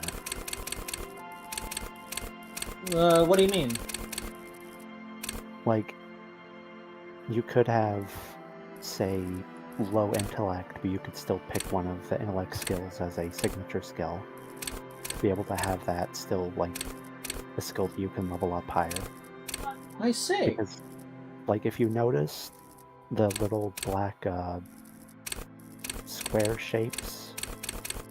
it. What do you mean? Like, you could have, say, low intellect, but you could still pick one of the intellect skills as a signature skill. To be able to have that still, like, a skill that you can level up higher. I see. Because, like, if you notice the little black square shapes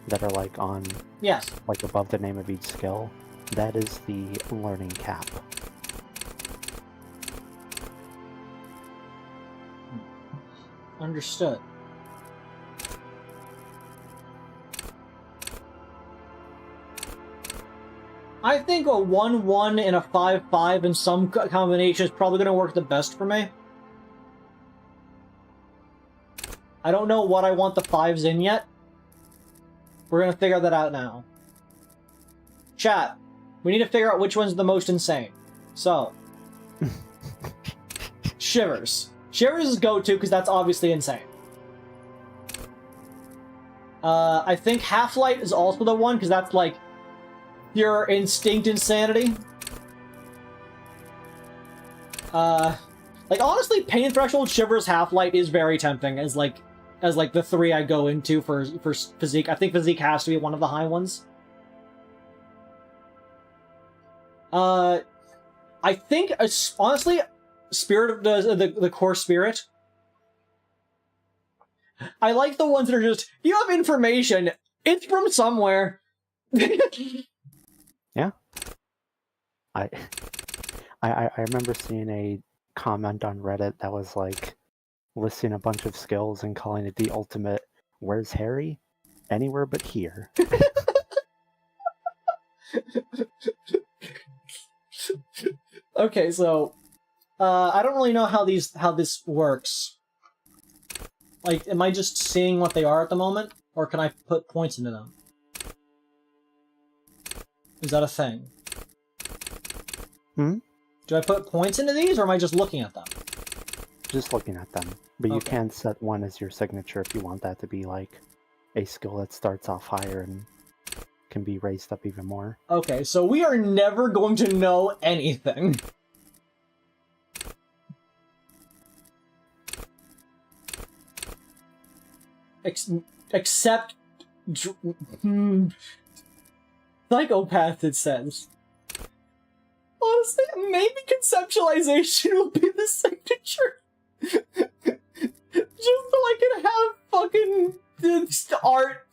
that are, like, on... Yes. Like, above the name of each skill, that is the learning cap. Understood. I think a 1-1 and a 5-5 in some combination is probably going to work the best for me. I don't know what I want the 5s in yet. We're going to figure that out now. Chat, we need to figure out which one's the most insane. So, Shivers. Shivers is go-to because that's obviously insane. I think Half-Light is also the one because that's like pure instinct insanity. Like honestly, Pain Threshold, Shivers, Half-Light is very tempting as like the 3 I go into for Physique. I think Physique has to be one of the high ones. I think honestly, Spirit of the core Spirit. I like the ones that are just, you have information, it's from somewhere. Yeah. I remember seeing a comment on Reddit that was like listing a bunch of skills and calling it the ultimate, where's Harry? Anywhere but here. Okay, so I don't really know how this works. Like, am I just seeing what they are at the moment? Or can I put points into them? Is that a thing? Hmm? Do I put points into these, or am I just looking at them? Just looking at them. But you Okay. can set one as your signature if you want that to be like a skill that starts off higher and can be raised up even more. Okay, so we are never going to know anything. Except... Psychopath, it says. Honestly, maybe conceptualization will be the signature. Just so I can have fucking art.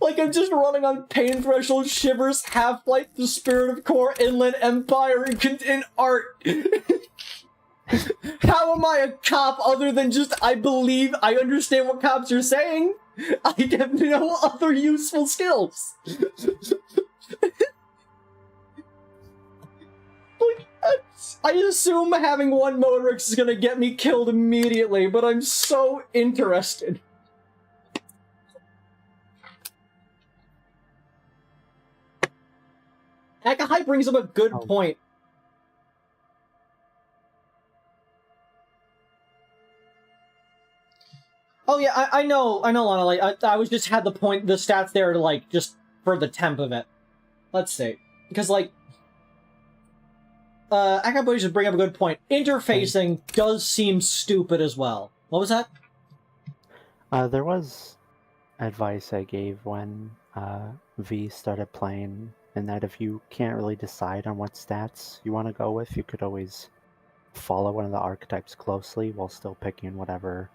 Like I'm just running on Pain Threshold, Shivers, Half-Light, the Spirit of Core, Inland Empire, and art. How am I a cop other than just, I believe, I understand what cops are saying? I have no other useful skills. Like, I assume having one Motorix is gonna get me killed immediately, but I'm so interested. Akahai brings up a good point. Oh yeah, I know, Lana. Like, I was just had the stats there to like just for the temp of it. Let's see, because like, Akahai should bring up a good point. Interfacing does seem stupid as well. What was that? There was advice I gave when V started playing, and that if you can't really decide on what stats you want to go with, you could always follow one of the archetypes closely while still picking whatever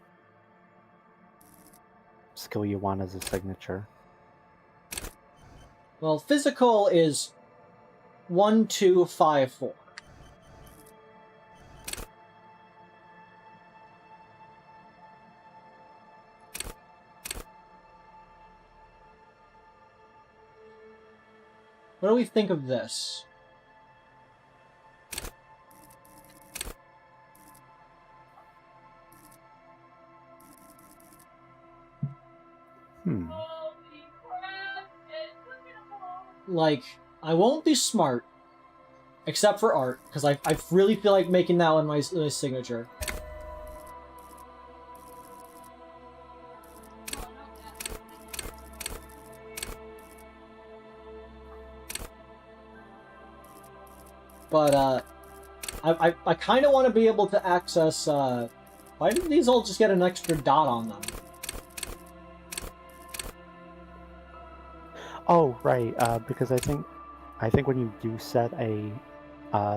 skill you want as a signature. Well, physical is 1, 2, 5, 4. What do we think of this? Like, I won't be smart, except for art, because I really feel like making that one my signature. But, I kind of want to be able to access, why did these all just get an extra dot on them? Oh, right, because I think when you do set a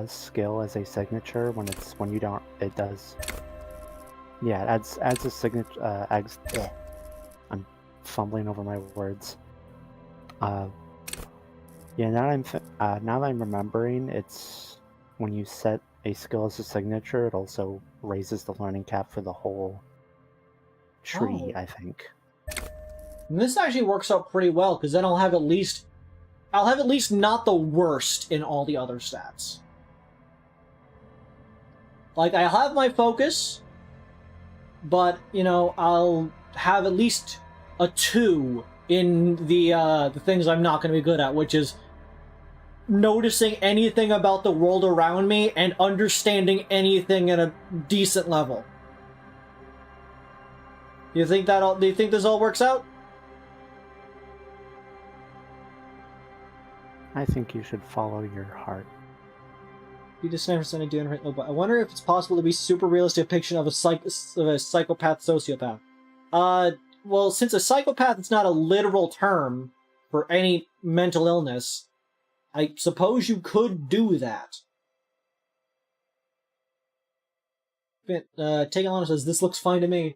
skill as a signature, when you don't, it does. Yeah, it adds a signature. I'm fumbling over my words. Yeah, now that I'm remembering, it's when you set a skill as a signature, it also raises the learning cap for the whole tree. Oh. I think. And this actually works out pretty well, because then I'll have at least I'll have at least not the worst in all the other stats. Like, I'll have my focus, but, you know, I'll have at least a 2 in the things I'm not going to be good at, which is noticing anything about the world around me and understanding anything at a decent level. Do you think this all works out? I think you should follow your heart. You just never send a doing right. I wonder if it's possible to be super realistic depiction of a psychopath sociopath. Well, since a psychopath is not a literal term for any mental illness, I suppose you could do that. Take on says, this looks fine to me.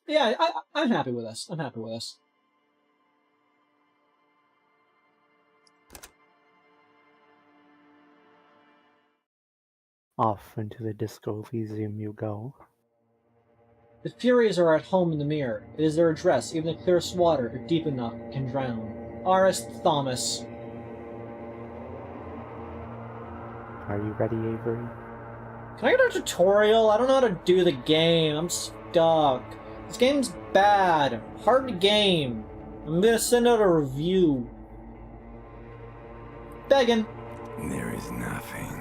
Yeah, I'm happy with this. I'm happy with this. Off into the disco Elysium you go. The Furies are at home in the mirror. It is their address. Even the clearest water, if deep enough, can drown. R.S. Thomas. Are you ready, Avery? Can I get a tutorial? I don't know how to do the game. I'm stuck. This game's bad. Hard to game. I'm gonna send out a review. Begging. There is nothing.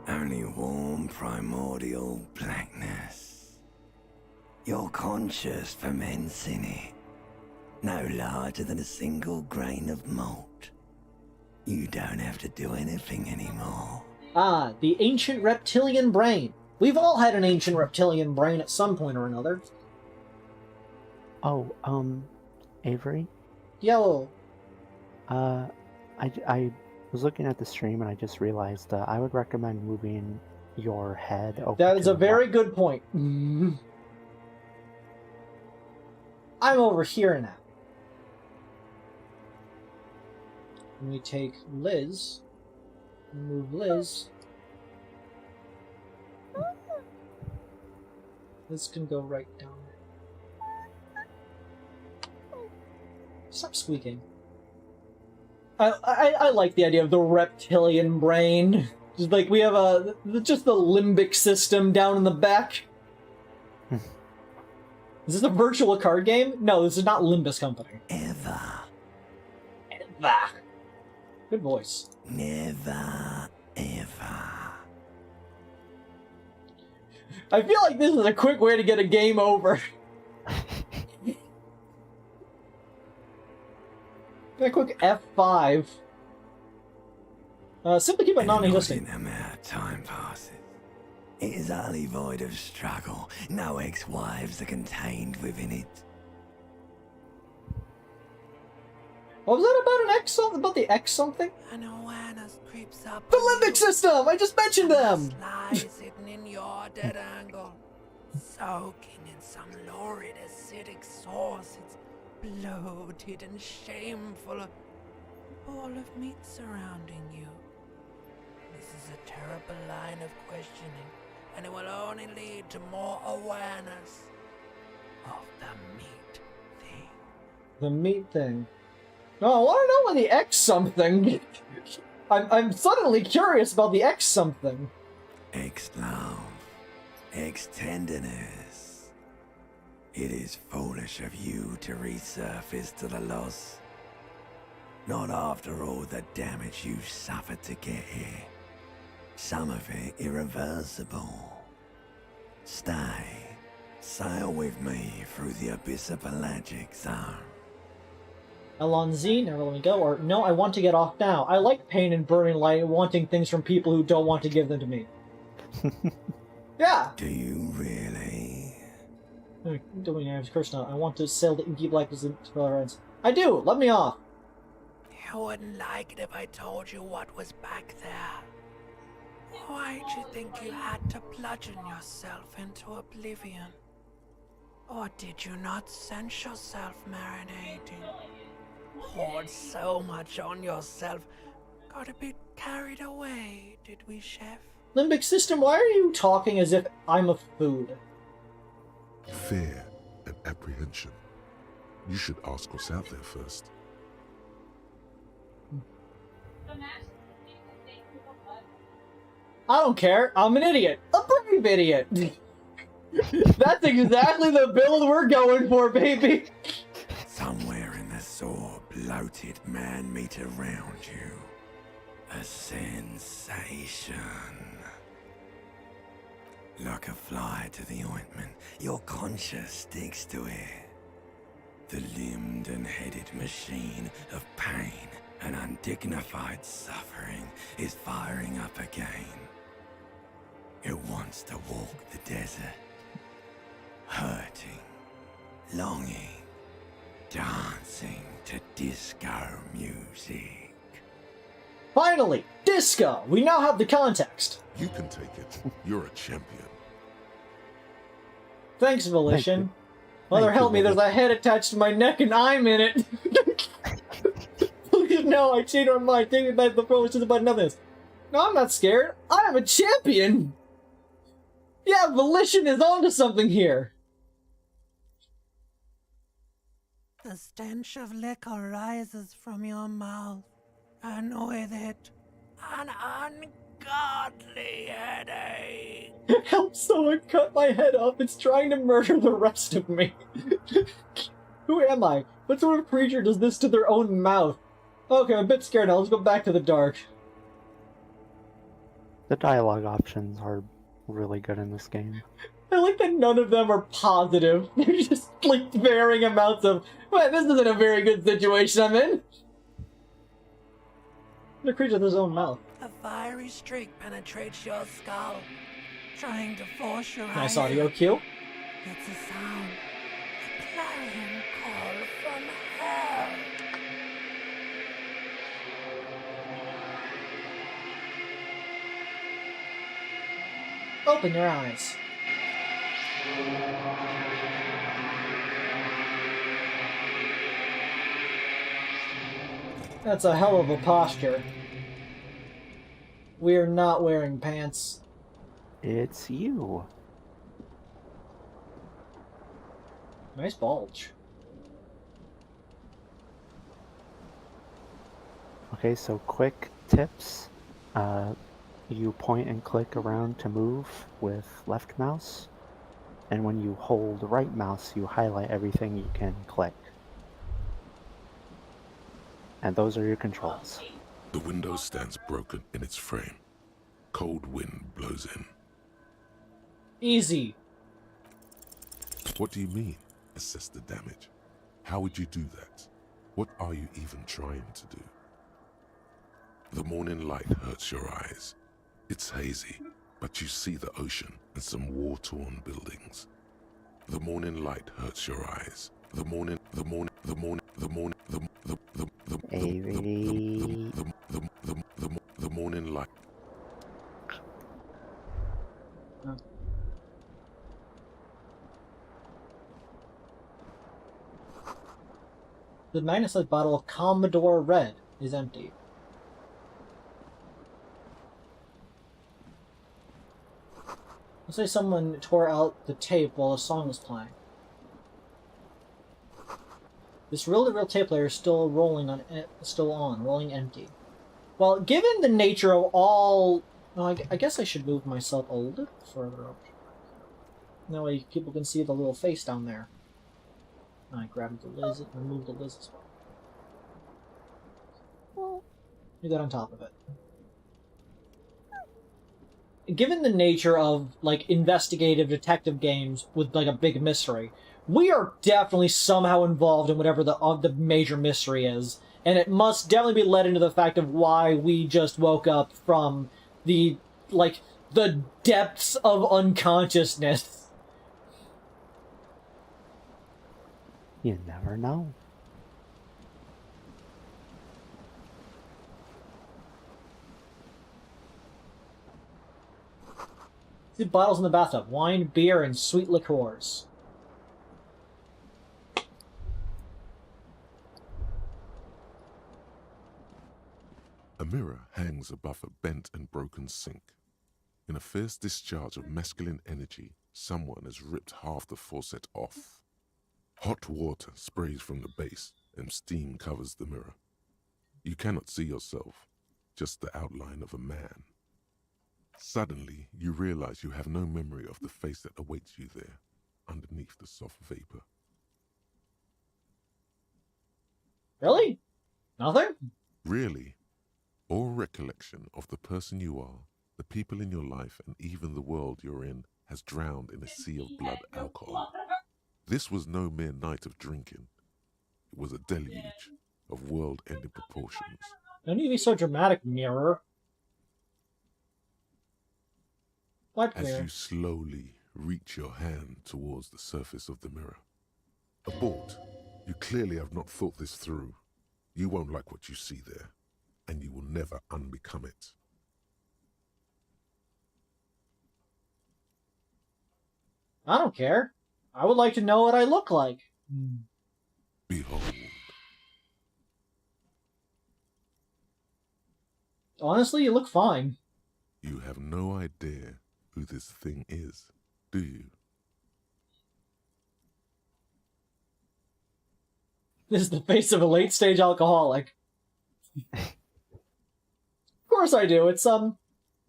Only warm, primordial blackness. You're conscious from hence in it. No larger than a single grain of malt. You don't have to do anything anymore. Ah, the ancient reptilian brain. We've all had an ancient reptilian brain at some point or another. Oh, Avery? Yo. I was looking at the stream and I just realized I would recommend moving your head over. That is a very good point. I'm over here now. Let me take Liz. Move Liz. Liz can go right down there. Stop squeaking. I like the idea of the reptilian brain. Just like we have just the limbic system down in the back. Is this a virtual card game? No, this is not Limbus Company. Ever. Good voice. Never, ever. I feel like this is a quick way to get a game over. A quick F5. Simply keep it non-existent. No matter time passes. It is utterly void of struggle. No ex-wives are contained within it. What was that about an X something? About the X something? An awareness creeps up. The limbic system! I just mentioned them! Lies hidden in your dead angle. Soaking in some lurid acidic sauce. It's bloated and shameful. A ball of meat surrounding you. This is a terrible line of questioning, and it will only lead to more awareness of the meat thing. The meat thing. No, I want to know what the X something. I'm suddenly curious about the X something. Ex-love. Ex-tenderness. It is foolish of you to resurface to the loss. Not after all the damage you suffered to get here. Some of it irreversible. Stay. Sail with me through the abyss of pelagic zone. Alonzi, never let me go, or no, I want to get off now. I like pain and burning light, wanting things from people who don't want to give them to me. Yeah! Do you really? Doing have curse now. I want to sail the inky blackness into friends. I do! Let me off! You wouldn't like it if I told you what was back there. Why'd you think you had to bludgeon yourself into oblivion? Or did you not sense yourself marinating? Poured so much on yourself. Got a bit carried away, did we, Chef? Limbic system, why are you talking as if I'm a food? Fear and apprehension. You should ask what's out there first. I don't care. I'm an idiot. A brave idiot. That's exactly the build we're going for, baby. Somewhere in the sore, bloated man meat around you. A sensation. Like a fly to the ointment, your conscience sticks to it. The limbed and headed machine of pain and undignified suffering is firing up again. It wants to walk the desert, hurting, longing, dancing to disco music. Finally, disco! We now have the context. You can take it. You're a champion. Thanks, Volition. Thank Mother Thank help you, me, there's a head attached to my neck and I'm in it. Please no, I changed my mind. Take me back to the Volition about nothing. No, I'm not scared. I am a champion! Yeah, Volition is onto something here. The stench of liquor rises from your mouth, and with it, an ungodly headache. Help someone cut my head off. It's trying to murder the rest of me. Who am I? What sort of creature does this to their own mouth? Okay, I'm a bit scared now. Let's go back to the dark. The dialogue options are really good in this game. I like that none of them are positive. They're just like varying amounts of, well, this isn't a very good situation I'm in. The creature of his own mouth. A fiery streak penetrates your skull, trying to force your Nice eyes. audio cue. It's a sound, a clarion call from hell. Open your eyes. That's a hell of a posture. We are not wearing pants. It's you. Nice bulge. Okay, so quick tips. You point and click around to move with left mouse. And when you hold right mouse, you highlight everything you can click. And those are your controls. The window stands broken in its frame. Cold wind blows in. Easy. What do you mean? Assess the damage. How would you do that? What are you even trying to do? The morning light hurts your eyes. It's hazy, but you see the ocean and some war-torn buildings. The morning light hurts your eyes. The morning light. The magnesite bottle of Commodore Red is empty. Let's say someone tore out the tape while a song was playing. This reel-to-reel tape player is still rolling rolling empty. Well, given the nature of all... Well, I guess I should move myself a little further up. That way people can see the little face down there. I grabbed the Liz and removed the Liz as well. Do that on top of it. Given the nature of, like, investigative detective games with, like, a big mystery, we are definitely somehow involved in whatever the major mystery is. And it must definitely be led into the fact of why we just woke up from the, like, the depths of unconsciousness. You never know. See bottles in the bathtub. Wine, beer, and sweet liqueurs. A mirror hangs above a bent and broken sink. In a fierce discharge of masculine energy, someone has ripped half the faucet off. Hot water sprays from the base and steam covers the mirror. You cannot see yourself, just the outline of a man. Suddenly, you realize you have no memory of the face that awaits you there, underneath the soft vapor. Really? Nothing? Really? All recollection of the person you are, the people in your life, and even the world you're in has drowned in a sea of blood alcohol. This was no mere night of drinking. It was a deluge of world-ending proportions. Don't need to be so dramatic, mirror. What As mirror? you slowly reach your hand towards the surface of the mirror. Abort. You clearly have not thought this through. You won't like what you see there, and you will never unbecome it. I don't care. I would like to know what I look like. Behold. Honestly, you look fine. You have no idea who this thing is, do you? This is the face of a late-stage alcoholic. Of course I do. It's is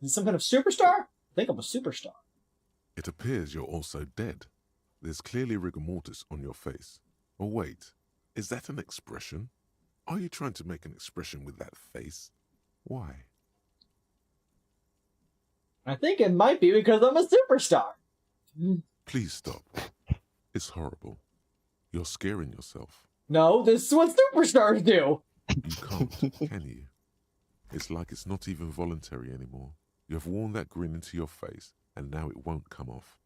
it some kind of superstar? I think I'm a superstar. It appears you're also dead. There's clearly rigor mortis on your face. Or wait, is that an expression? Are you trying to make an expression with that face? Why? I think it might be because I'm a superstar. Please stop. It's horrible. You're scaring yourself. No, this is what superstars do. You can't, can you? It's like it's not even voluntary anymore. You have worn that grin into your face, and now it won't come off.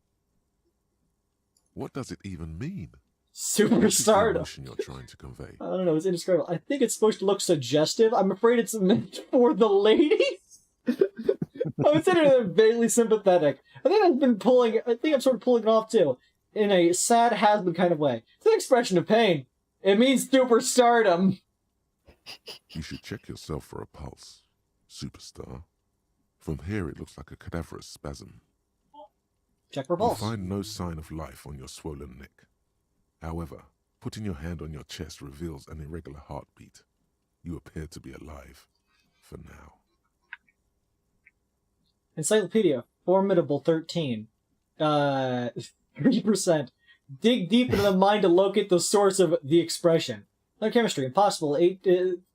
What does it even mean? What is the Superstar. emotion you're trying to convey? I don't know, it's indescribable. I think it's supposed to look suggestive. I'm afraid it's meant for the ladies. I would say they're vaguely sympathetic. I think I'm sort of pulling it off too. In a sad has-been kind of way. It's an expression of pain. It means superstardom. You should check yourself for a pulse, superstar. From here it looks like a cadaverous spasm. Check for You'll pulse. find no sign of life on your swollen neck. However, putting your hand on your chest reveals an irregular heartbeat. You appear to be alive, for now. Encyclopedia, Formidable 13. 3%. Dig deep into the mind to locate the source of the expression. No chemistry, impossible, 8,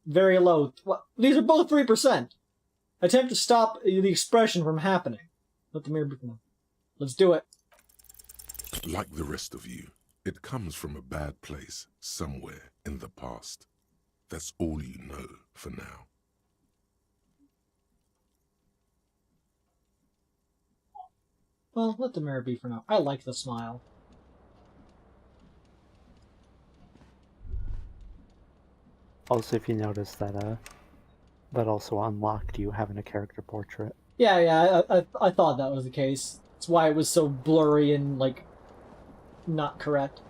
very low. Well, these are both 3%. Attempt to stop the expression from happening. Let the mirror be. Let's do it. Like the rest of you, it comes from a bad place somewhere in the past. That's all you know for now. Well, let the mirror be for now. I like the smile. Also, if you notice that, that also unlocked you having a character portrait. Yeah, I thought that was the case. That's why it was so blurry and, like, not correct.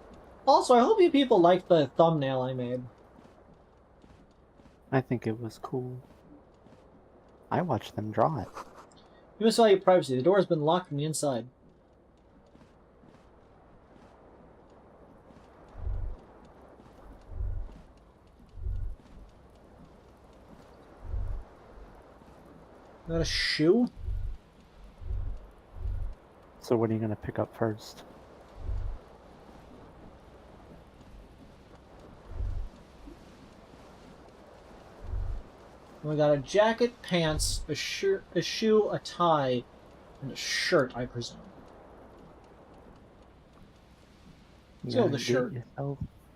Also, I hope you people liked the thumbnail I made. I think it was cool. I watched them draw it. You must value privacy. The door has been locked from the inside. Is that a shoe? So what are you going to pick up first? We got a jacket, pants, a shirt, a shoe, a tie, and a shirt, I presume. Let's go with the shirt.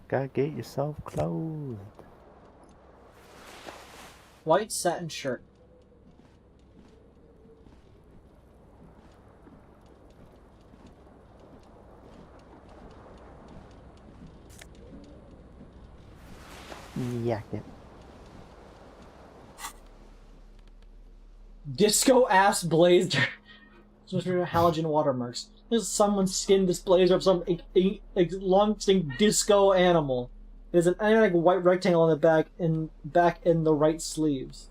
Gotta get yourself clothed. White satin shirt. Jacket. Disco ass blazer. Supposed to be halogen watermarks. This is someone's skinned this blazer of some long extinct disco animal. There's an animatic white rectangle on the back in the right sleeves.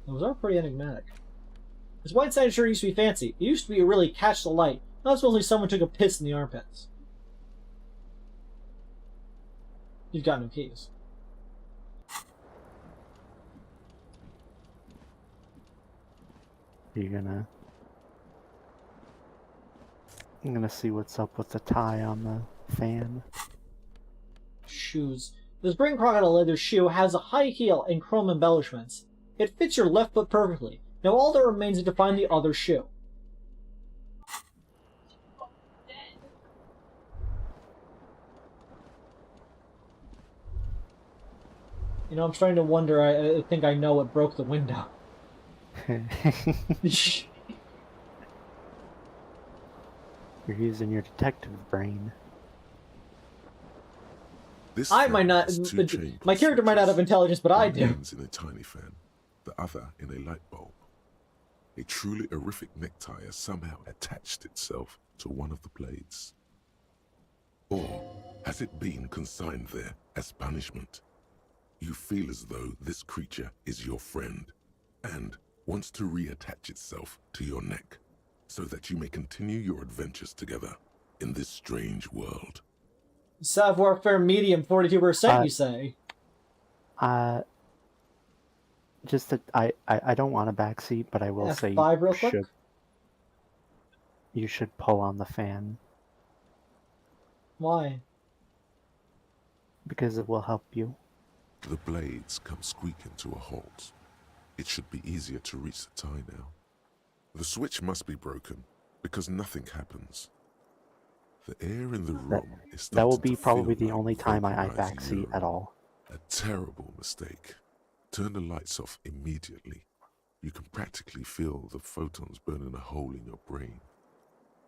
Those are pretty enigmatic. This white satin shirt used to be fancy. It used to be really catch the light. Now it's mostly someone took a piss in the armpits. You've got no keys. Are you gonna... I'm gonna see what's up with the tie on the fan. Shoes. The spring crocodile leather shoe has a high heel and chrome embellishments. It fits your left foot perfectly. Now all that remains is to find the other shoe. You know, I'm starting to wonder, I think I know what broke the window. You're using your detective brain. This I fan might not... has two chain My character might not have intelligence, but I one do. ends in a tiny fan, the other in a light bulb. A truly horrific necktie has somehow attached itself to one of the blades. Or has it been consigned there as punishment? You feel as though this creature is your friend and wants to reattach itself to your neck so that you may continue your adventures together in this strange world. Savoir-faire medium, 42%, you say? Just that I don't want a backseat, but I will say F5 real quick? You should pull on the fan. Why? Because it will help you. The blades come squeaking to a halt. It should be easier to reach the tie now. The switch must be broken, because nothing happens. The air in the room is starting That will be to probably feel the like only time I vaporizing backseat urine. at all. A terrible mistake. Turn the lights off immediately. You can practically feel the photons burning a hole in your brain.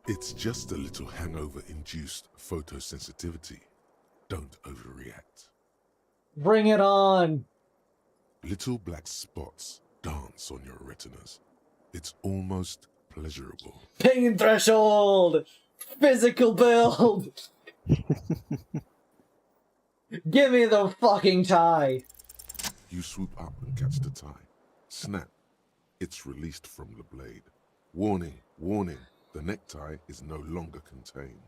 It's just a little hangover-induced photosensitivity. Don't overreact. Bring it on! Little black spots dance on your retinas. It's almost pleasurable. Pain threshold! Physical build! Give me the fucking tie! You swoop up and catch the tie. Snap. It's released from the blade. Warning, warning, the necktie is no longer contained.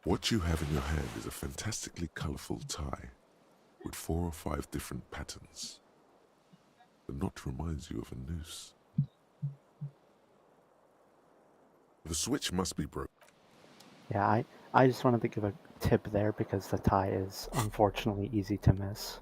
What you have in your hand is a fantastically colorful tie with 4 or 5 different patterns. The knot reminds you of a noose. The switch must be broken. Yeah, I just wanted to give a tip there because the tie is unfortunately easy to miss.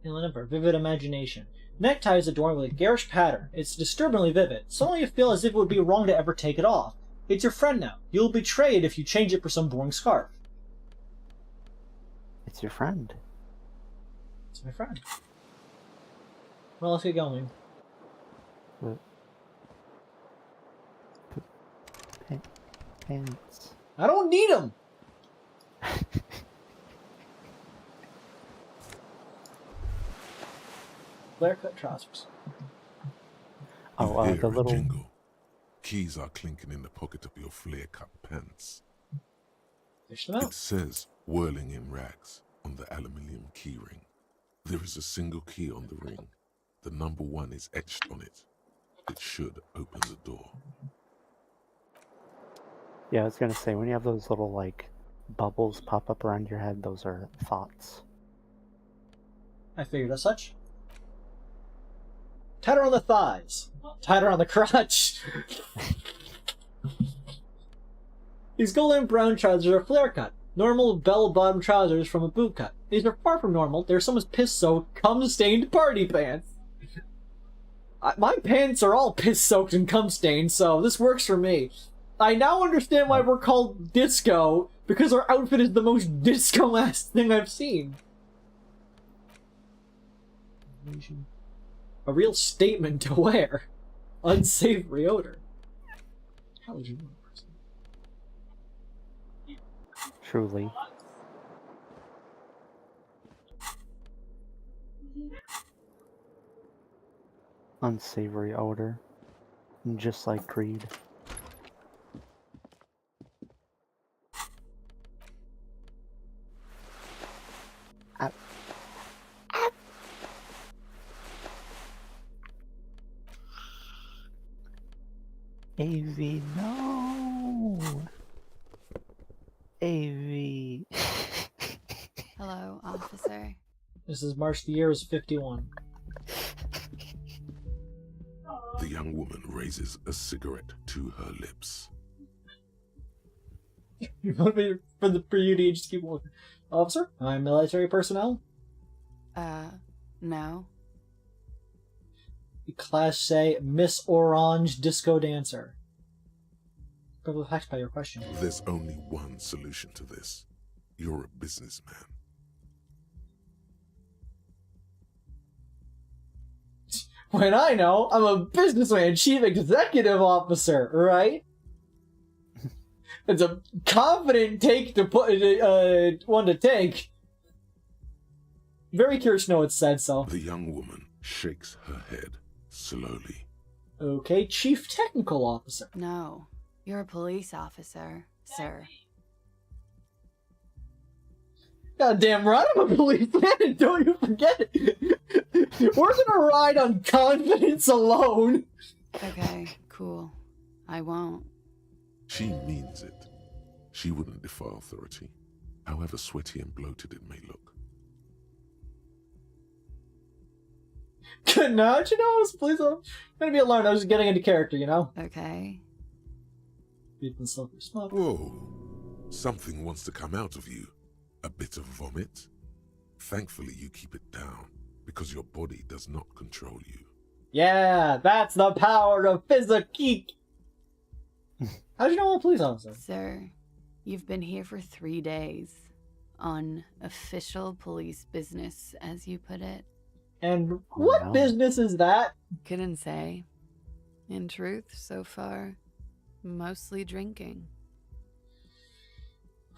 Remember, vivid imagination. Necktie is adorned with a garish pattern. It's disturbingly vivid. Suddenly you feel as if it would be wrong to ever take it off. It's your friend now. You'll betray it if you change it for some boring scarf. It's your friend. It's my friend. Well, let's get going. Pants. I don't need them! Flare cut trousers. Oh, You the hear a little... jingle. Keys are clinking in the pocket of your flare-cut pants. Fish them out. It says "whirling in rags" on the aluminium keyring. There is a single key on the ring. The number 1 is etched on it. It should open the door. Yeah, I was gonna say, when you have those little, like, bubbles pop up around your head, those are thoughts. I figured as such. Tighter on the thighs. Tighter on the crotch. These golden brown trousers are flare cut. Normal bell-bottom trousers from a boot cut. These are far from normal. They're someone's piss-soaked, cum-stained party pants. My pants are all piss-soaked and cum-stained, so this works for me. I now understand why we're called disco, because our outfit is the most disco-ass thing I've seen. A real statement to wear. Unsavory odor. How would you know? Truly. Unsavory odor. Just like Kreed. AV, no! AV. This is March, the year is 51. The young woman raises a cigarette to her lips. You want me for you to just keep walking? Officer, I'm military personnel. No. Class say Miss Orange Disco Dancer. Perplexed by your question. There's only one solution to this. You're a businessman. When I know, I'm a businessman, chief executive officer, right? It's a confident take to put one to take. Very curious to know it said so. The young woman shakes her head slowly. Okay, chief technical officer. No. You're a police officer, sir. Goddamn right, I'm a policeman, and don't you forget it. We're gonna ride on confidence alone. Okay, cool. I won't. She means it. She wouldn't defy authority, however sweaty and bloated it may look. Good night, you know, please don't be alarmed. I was just getting into character, you know? Okay. Whoa. Something wants to come out of you. A bit of vomit. Thankfully, you keep it down, because your body does not control you. Yeah, that's the power of physique. How do you know I'm a police officer? Sir, you've been here for 3 days. On official police business, as you put it. And what business is that? Couldn't say. In truth, so far, mostly drinking.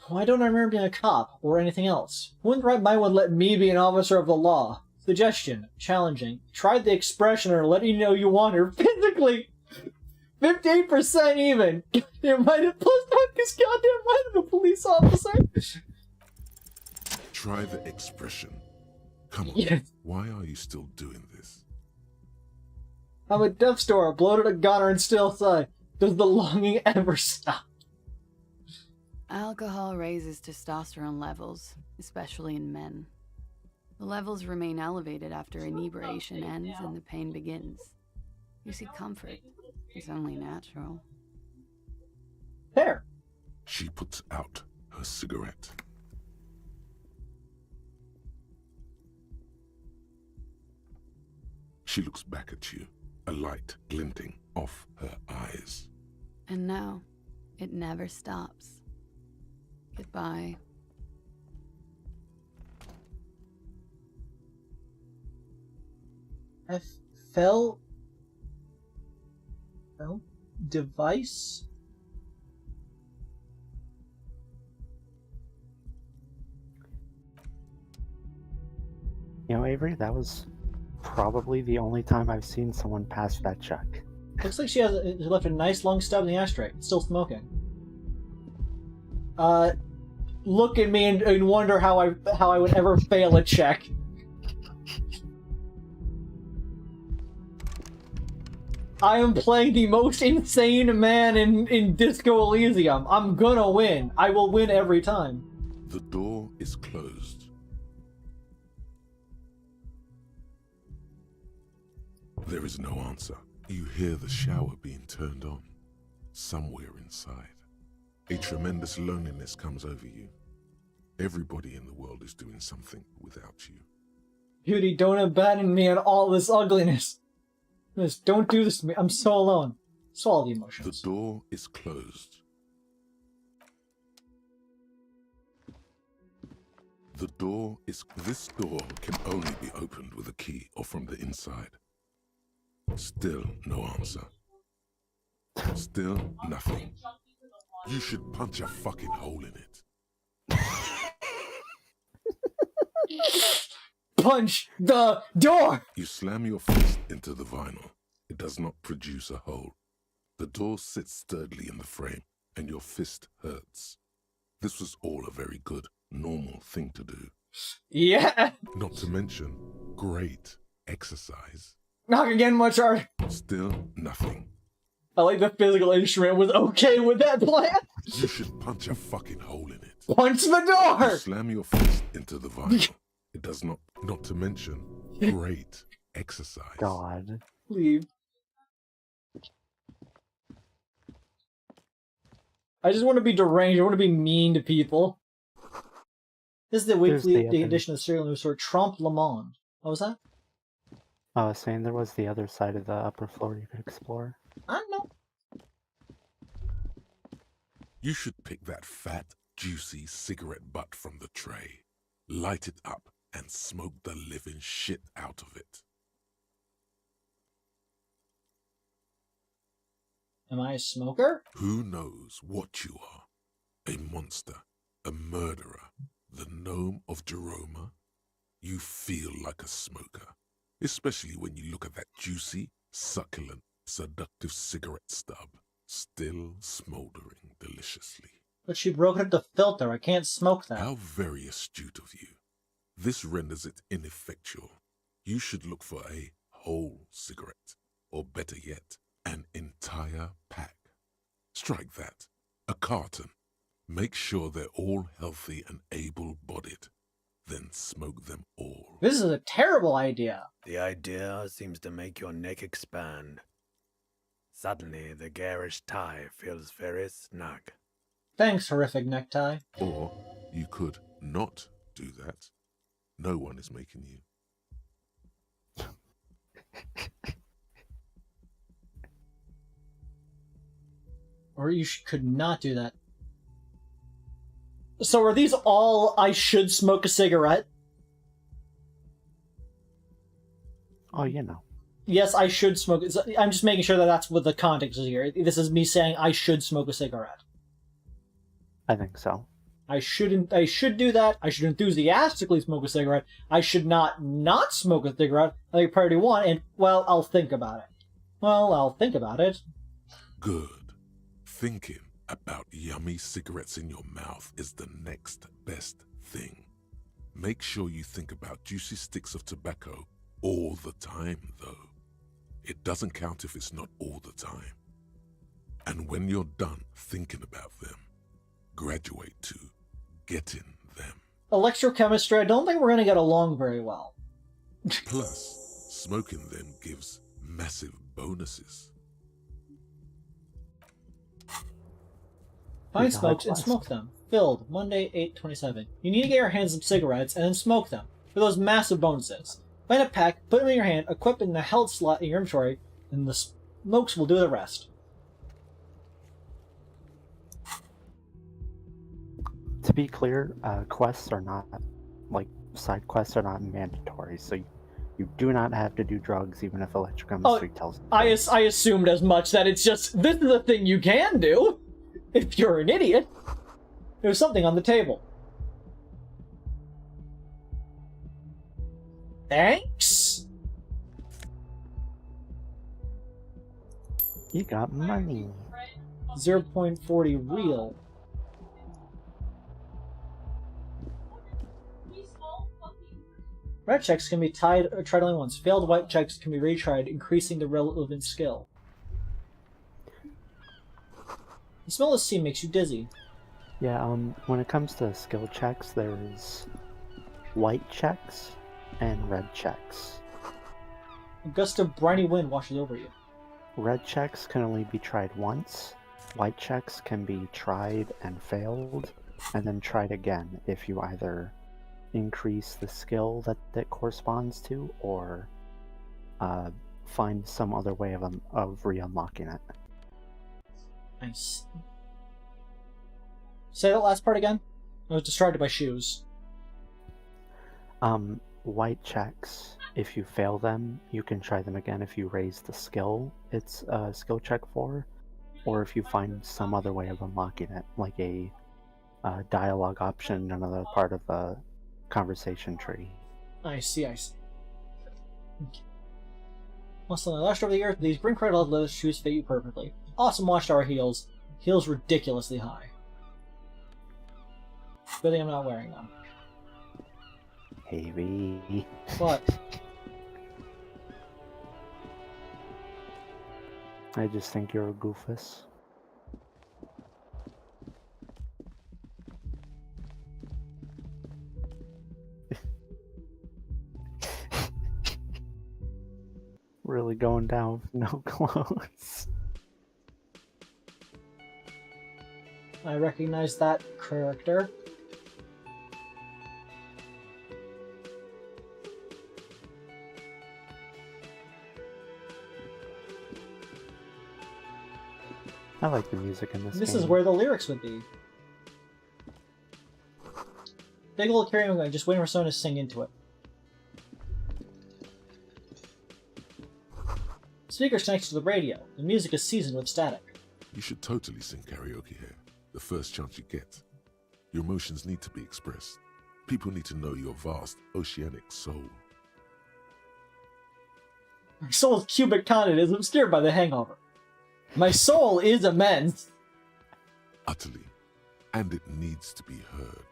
Why don't I remember being a cop or anything else? Wouldn't right mind would let me be an officer of the law. Suggestion. Challenging. Tried the expression or letting you know you want her physically. 58% even. Goddamn right, it plus focus. Goddamn right, I'm a police officer. Try the expression. Come on. Yes. Why are you still doing this? I'm a death store, bloated a gunner, and still say, does the longing ever stop? Alcohol raises testosterone levels, especially in men. The levels remain elevated after inebriation ends and the pain begins. You see, comfort is only natural. There. She puts out her cigarette. She looks back at you, a light glinting off her eyes. And now, it never stops. Goodbye. Fell device? You know, Avery, that was probably the only time I've seen someone pass that check. Looks like she left a nice long stub in the ashtray. It's still smoking. Look at me and wonder how I would ever fail a check. I am playing the most insane man in Disco Elysium. I'm gonna win. I will win every time. The door is closed. There is no answer. You hear the shower being turned on, somewhere inside. A tremendous loneliness comes over you. Everybody in the world is doing something without you. Beauty, don't abandon me in all this ugliness. Just don't do this to me. I'm so alone. Swallow the emotions. The door is closed. This door can only be opened with a key or from the inside. Still no answer. Still nothing. You should punch a fucking hole in it. Punch the door! You slam your fist into the vinyl. It does not produce a hole. The door sits sturdily in the frame, and your fist hurts. This was all a very good, normal thing to do. Yeah! Not to mention, great exercise. Knock again, much harder. Still nothing. I like the physical instrument was okay with that plan. You should punch a fucking hole in it. Punch the door! You slam your fist into the vinyl. It does not to mention great exercise. God. Leave. I just want to be deranged. I want to be mean to people. This is the weekly edition of the Serial News Story. Trump Le Monde. What was that? I was saying there was the other side of the upper floor you could explore. I don't know. You should pick that fat, juicy cigarette butt from the tray, light it up, and smoke the living shit out of it. Am I a smoker? Who knows what you are? A monster, a murderer, the gnome of Jeroma? You feel like a smoker, especially when you look at that juicy, succulent, seductive cigarette stub, still smoldering deliciously. But she broke up the filter. I can't smoke that. How very astute of you. This renders it ineffectual. You should look for a whole cigarette, or better yet, an entire pack. Strike that. A carton. Make sure they're all healthy and able-bodied. Then smoke them all. This is a terrible idea. The idea seems to make your neck expand. Suddenly, the garish tie feels very snug. Thanks, horrific necktie. Or you could not do that. No one is making you. Or you could not do that. So are these all I should smoke a cigarette? Oh, you know. Yes, I should smoke. I'm just making sure that that's what the context is here. This is me saying I should smoke a cigarette. I think so. I should do that. I should enthusiastically smoke a cigarette. I should not smoke a cigarette. I think priority one, and, well, I'll think about it. Well, I'll think about it. Good. Thinking about yummy cigarettes in your mouth is the next best thing. Make sure you think about juicy sticks of tobacco all the time, though. It doesn't count if it's not all the time. And when you're done thinking about them, graduate to getting them. Electrochemistry, I don't think we're going to get along very well. Plus, smoking them gives massive bonuses. Find smokes and smoke them. Filled, Monday, 8/27. You need to get your hands on cigarettes and then smoke them for those massive bonuses. Find a pack, put them in your hand, equip it in the held slot in your inventory, and the smokes will do the rest. To be clear, quests are not, like, side quests are not mandatory, so you do not have to do drugs even if electrochemistry tells you. I assumed as much, that it's just, this is a thing you can do, if you're an idiot. There's something on the table. Thanks? You got money. 0.40 real. Red checks can be tried only once. Failed white checks can be retried, increasing the relevant skill. The smell of sea makes you dizzy. Yeah, when it comes to skill checks, there's white checks and red checks. A gust of briny wind washes over you. Red checks can only be tried once. White checks can be tried and failed, and then tried again if you either increase the skill that corresponds to, or find some other way of re-unlocking it. Nice. Say that last part again? I was distracted by shoes. White checks, if you fail them, you can try them again if you raise the skill it's a skill check for, or if you find some other way of unlocking it, like a dialogue option in another part of the conversation tree. I see. Okay. Once on the lashed over the earth, these bring credit leather shoes fit you perfectly. Awesome watchtower heels. Heels ridiculously high. Good thing I'm not wearing them. Hey, What? I just think you're a goofus. going down with no clothes. I recognize that character. I like the music in this This game. is where the lyrics would be. Big old carrying on, just waiting for someone to sing into it. Speakers connected to the radio. The music is seasoned with static. You should totally sing karaoke here, the first chance you get. Your emotions need to be expressed. People need to know your vast, oceanic soul. My soul's cubic content is obscured by the hangover. My soul is immense. Utterly. And it needs to be heard.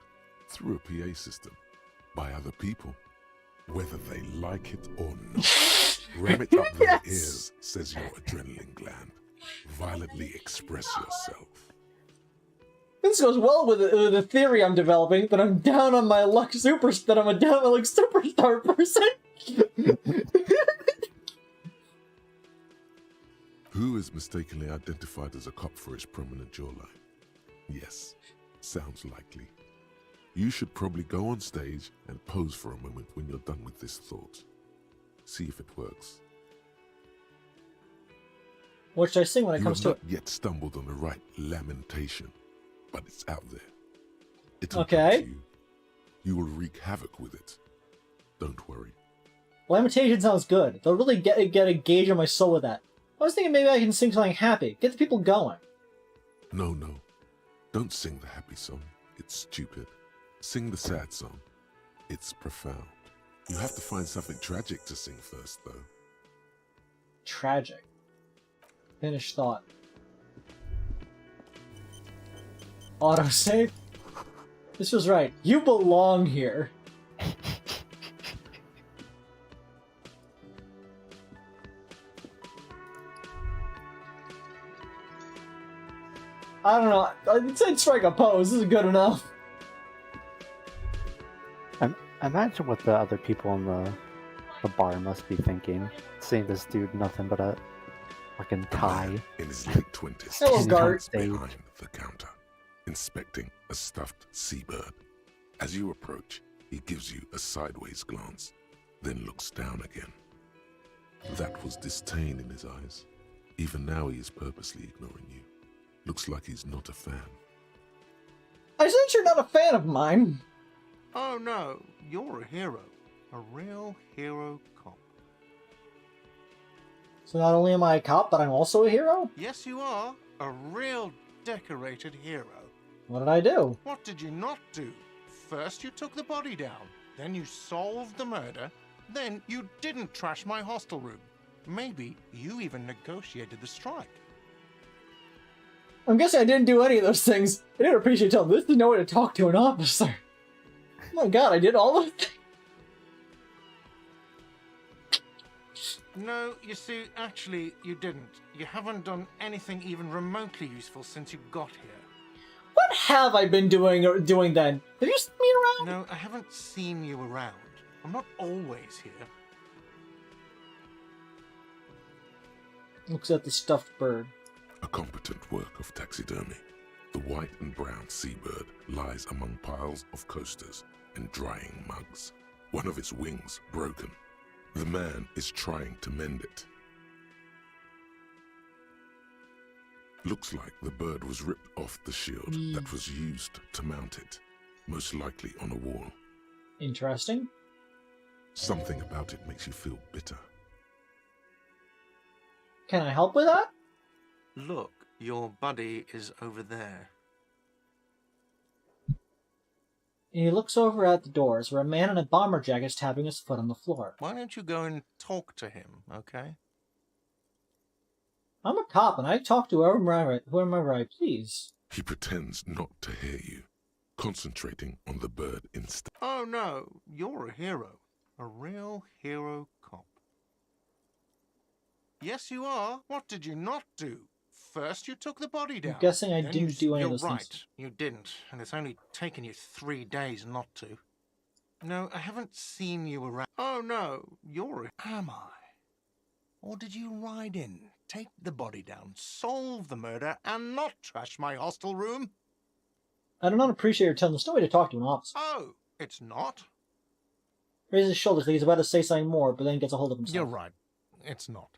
Through a PA system. By other people. Whether they like it or not. Ram it up their ears, says your adrenaline gland. Violently express yourself. This goes well with the theory I'm developing that I'm down on my luck superstar person. Who is mistakenly identified as a cop for his prominent jawline? Yes, sounds likely. You should probably go on stage and pose for a moment when you're done with this thought. See if it works. What should I sing when it comes to it? You have not yet stumbled on the right lamentation, but it's out there. It'll Okay. come to you. You will wreak havoc with it. Don't worry. Lamentation sounds good. They'll really get a gauge on my soul with that. I was thinking maybe I can sing something happy. Get the people going. No. Don't sing the happy song. It's stupid. Sing the sad song. It's profound. You have to find something tragic to sing first, though. Tragic. Finished thought. Autosave? This was right. You belong here. I don't know. I said strike a pose. This is good enough. Imagine what the other people in the bar must be thinking. Seeing this dude nothing but a fucking tie. In his late 20s, Hello, he Gart. stands behind the counter, inspecting a stuffed seabird. As you approach, he gives you a sideways glance, then looks down again. That was disdain in his eyes. Even now he is purposely ignoring you. Looks like he's not a fan. I sense you're not a fan of mine. Oh no, you're a hero. A real hero cop. So not only am I a cop, but I'm also a hero? Yes, you are. A real decorated hero. What did I do? What did you not do? First you took the body down, then you solved the murder, then you didn't trash my hostel room. Maybe you even negotiated the strike. I'm guessing I didn't do any of those things. I didn't appreciate telling this is no way to talk to an officer. Oh my god, I did all of it. No, you see, actually, you didn't. You haven't done anything even remotely useful since you got here. What have I been doing then? Have you seen me around? No, I haven't seen you around. I'm not always here. Looks at the stuffed bird. A competent work of taxidermy. The white and brown seabird lies among piles of coasters and drying mugs. One of its wings broken. The man is trying to mend it. Looks like the bird was ripped off the shield that was used to mount it, most likely on a wall. Interesting. Something about it makes you feel bitter. Can I help with that? Look, your buddy is over there. He looks over at the doors where a man in a bomber jacket is tapping his foot on the floor. Why don't you go and talk to him, okay? I'm a cop and I talk to whoever I please. He pretends not to hear you, concentrating on the bird instead. Oh no, you're a hero. A real hero cop. Yes, you are. What did you not do? First, you took the body down. I'm guessing I Then didn't do any of You're those right. things. You didn't, and it's only taken you 3 days not to. No, I haven't seen you around. Oh no, you're a... Am I? Or did you ride in, take the body down, solve the murder, and not trash my hostel room? I do not appreciate your telling the story to talk to an officer. Oh, it's not? Raises his shoulders like he's about to say something more, but then gets a hold of himself. You're right. It's not.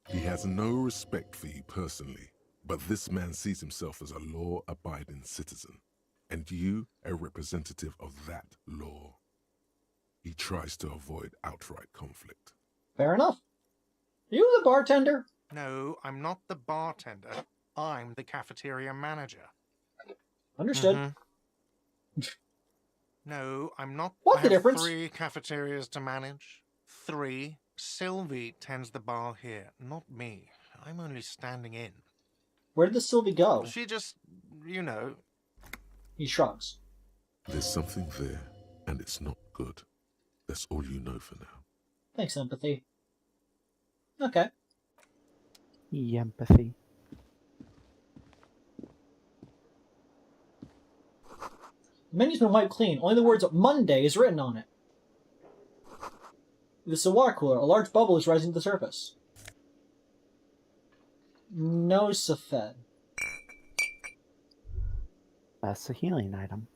He has no respect for you personally, but this man sees himself as a law-abiding citizen, and you a representative of that law. He tries to avoid outright conflict. Fair enough. Are you the bartender? No, I'm not the bartender. I'm the cafeteria manager. Understood. No, I'm not. What's I the have difference? 3 cafeterias to manage. 3. Sylvie tends the bar here, not me. I'm only standing in. Where did the Sylvie go? She just, you know. He shrugs. There's something there, and it's not good. That's all you know for now. Thanks, empathy. Okay. Empathy. The menu's been wiped clean. Only the words Monday is written on it. This is a water cooler. A large bubble is rising to the surface. No Safed. That's a healing item.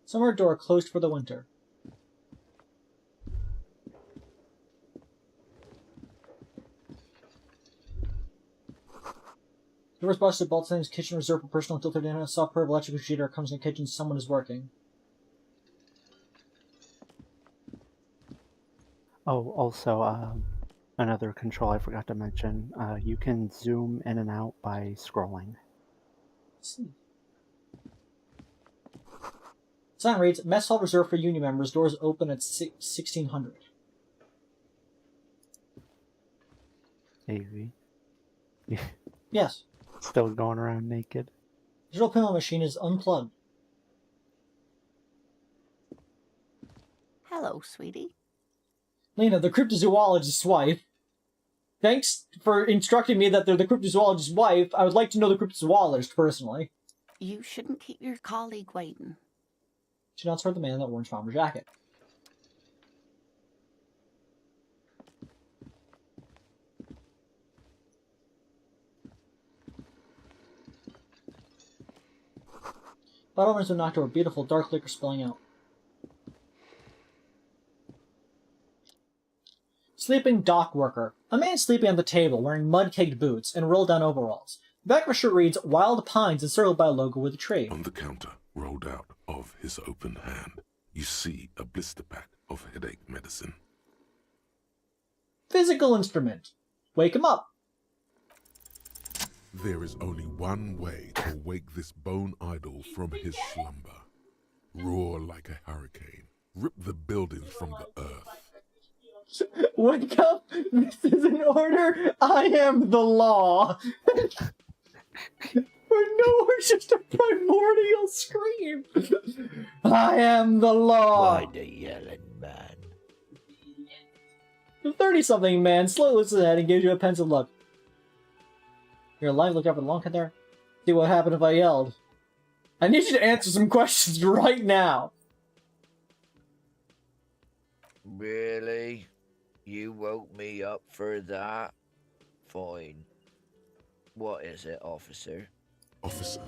Summer door closed for the winter. Doors busted, Bolt Sane's kitchen reserved for personal until 30 minutes. Soft purr of electrical heater comes in the kitchen. Someone is working. Oh, also, another control I forgot to mention. You can zoom in and out by scrolling. Let's see. Sign reads, Mess hall reserved for union members. Doors open at 1600. AV. Yes. Still going around naked. Digital pinball machine is unplugged. Hello, sweetie. Lena, the cryptozoologist's wife. Thanks for instructing me that they're the cryptozoologist's wife. I would like to know the cryptozoologist personally. You shouldn't keep your colleague waiting. She nods toward the man in the orange bomber jacket. Bottle opens to knock door, beautiful dark liquor spilling out. Sleeping dock worker. A man sleeping on the table, wearing mud-caked boots and rolled-down overalls. The back of his shirt reads, Wild Pines, encircled by a logo with a tree. On the counter, rolled out of his open hand, you see a blister pack of headache medicine. Physical instrument. Wake him up. There is only one way to wake this bone idol from his slumber. Roar like a hurricane. Rip the buildings from the earth. Wake up! This is an order! I am the law! For no, it's just a primordial scream! I am the law! Why the yelling, man? The 30-something man slowly lifts his head and gives you a pensive look. You're alive, look up at the long cut there. See what happened if I yelled. I need you to answer some questions right now. Really? You woke me up for that? Fine. What is it, officer? Officer,